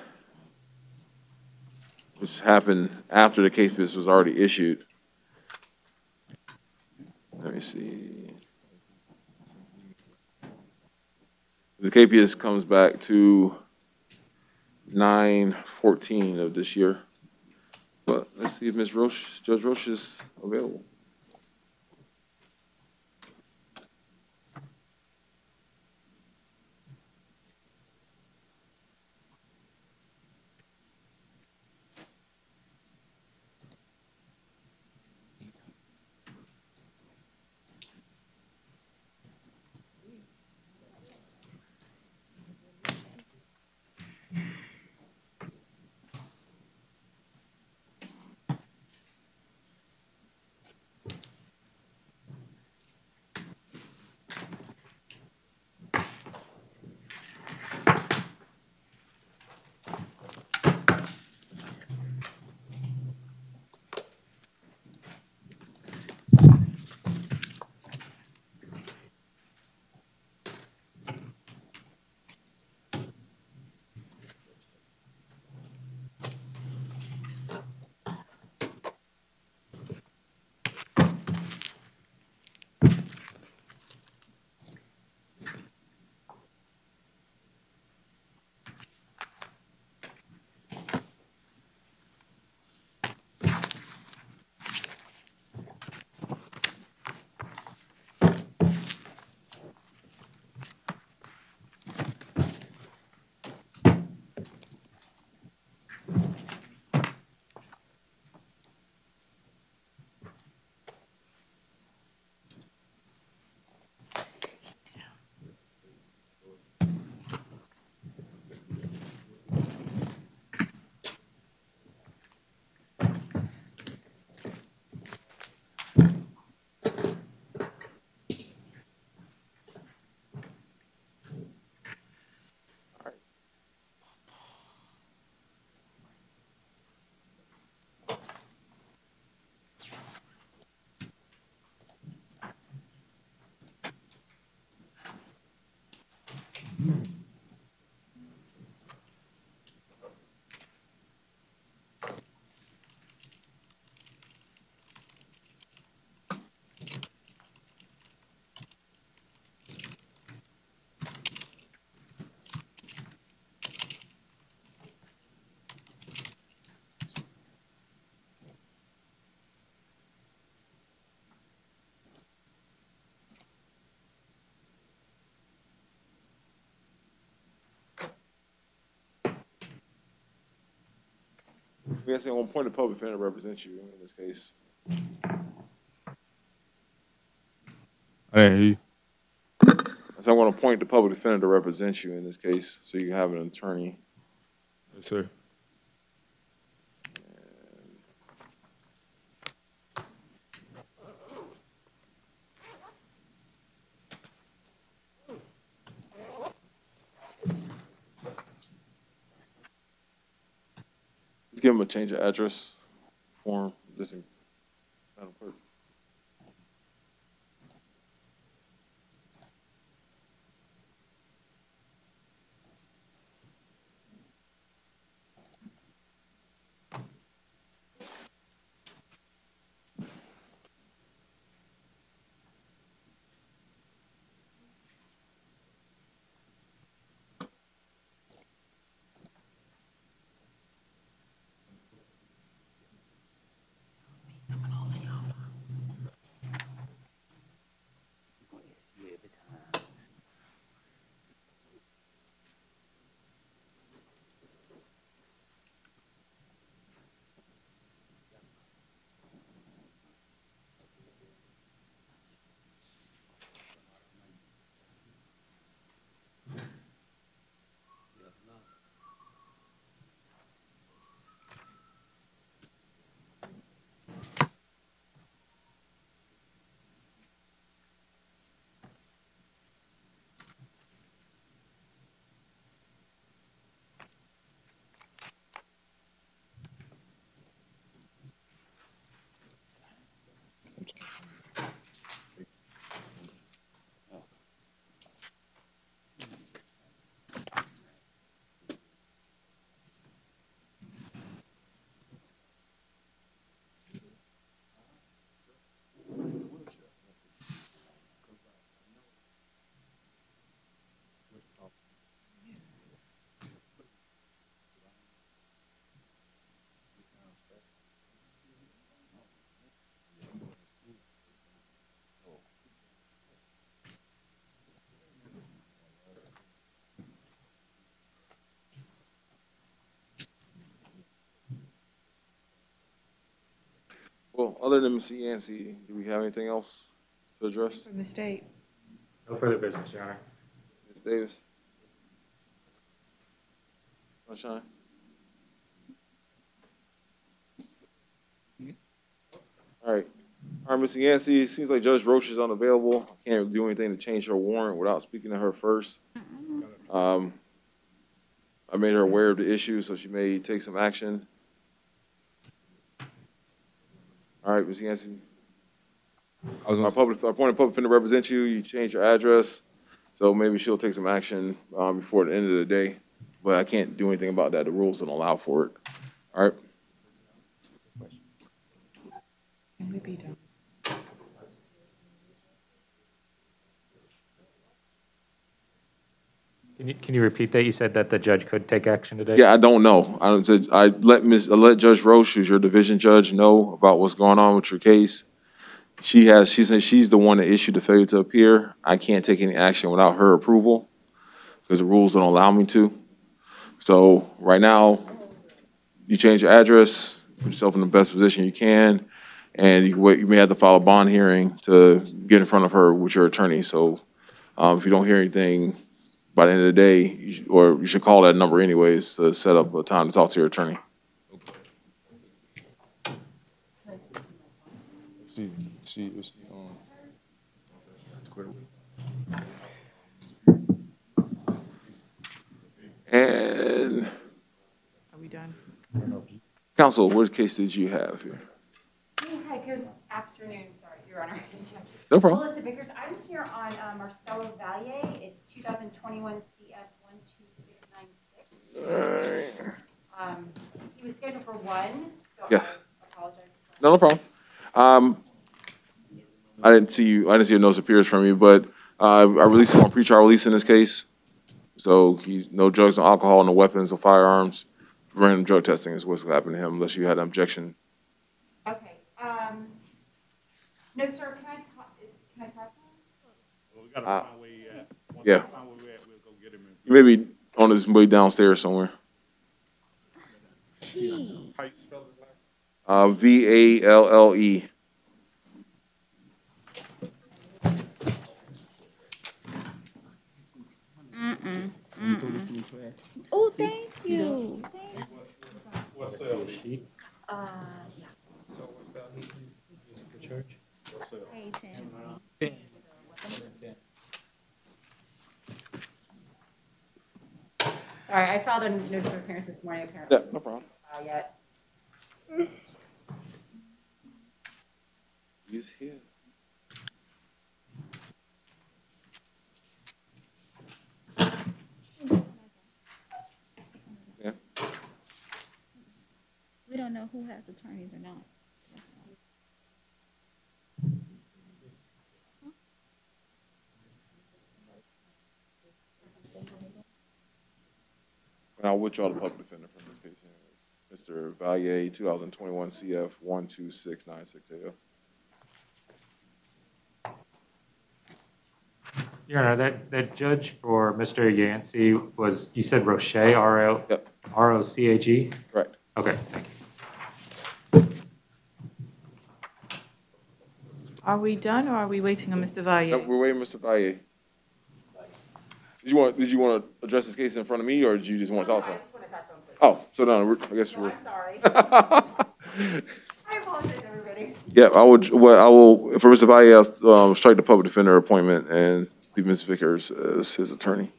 which happened after the KPS was already issued. Let me see. The KPS comes back to 9/14 of this year. But let's see if Ms. Roche, Judge Roche is available. We have to on point of public defender represents you in this case. I didn't hear you. So I'm going to appoint the public defender to represent you in this case, so you can have an attorney. Yes, sir. Let's give him a change of address form. Just in, Madam Clerk. Well, other than Ms. Yancey, do we have anything else to address? From the state. No further business, Your Honor. Ms. Davis? Sunshine? All right. All right, Ms. Yancey, it seems like Judge Roach is unavailable. I can't do anything to change her warrant without speaking to her first. I made her aware of the issue, so she may take some action. All right, Ms. Yancey. Our appointed public defender represents you. You changed your address, so maybe she'll take some action before the end of the day. But I can't do anything about that. The rules don't allow for it. All right. Can we be done? Can you repeat that? You said that the judge could take action today? Yeah, I don't know. I let Judge Roche, who's your division judge, know about what's going on with your case. She said she's the one that issued the failure to appear. I can't take any action without her approval because the rules don't allow me to. So right now, you change your address, put yourself in the best position you can, and you may have to file a bond hearing to get in front of her with your attorney. So if you don't hear anything by the end of the day, you should call that number anyways to set up a time to talk to your attorney. And Are we done? counsel, what case did you have here? Hi, good afternoon, sorry, Your Honor. No problem. Melissa Vickers, I'm here on Marcelo Valier. It's 2021 CF 12696. He was scheduled for 1, so Yes. I apologize. No problem. I didn't see your notes appears from you, but I released him on pretrial release in this case. So no drugs, no alcohol, no weapons, no firearms. Random drug testing is what's happened to him, unless you had an objection. Okay. No, sir, can I talk to him? Well, we gotta find where he at. Once Yeah. we find where we at, we'll go get him. You may be on his way downstairs somewhere. How you spell his last? VALLE. Oh, thank you. What's the sheet? Yeah. So what's that? Just the church? Sorry, I filed a notice of appearance this morning, apparently. Yeah, no problem. Yet. He's here. Yeah. We don't know who has attorneys or not. And I'll withdraw the public defender from this case anyways. Mr. Valier, 2021 CF 12696. Your Honor, that judge for Mr. Yancey was, you said Roche, R-O-C-H-E? Correct. Okay, thank you. Are we done or are we waiting on Mr. Valle? No, we're waiting, Mr. Valle. Did you want to address this case in front of me, or did you just want to talk to him? Oh, so no, I guess we're. I'm sorry. I apologize, everybody. Yeah, I will, for Mr. Valle, I'll strike the public defender appointment and leave Ms. Vickers as his attorney.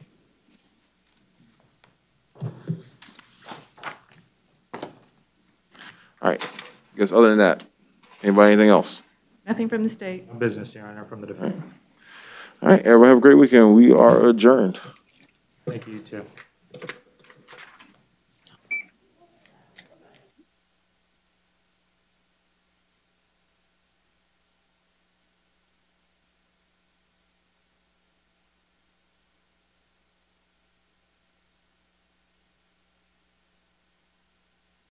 All right, I guess other than that, anybody, anything else? Nothing from the state. No business, Your Honor, from the defendant. All right, everybody have a great weekend. We are adjourned. Thank you, you too.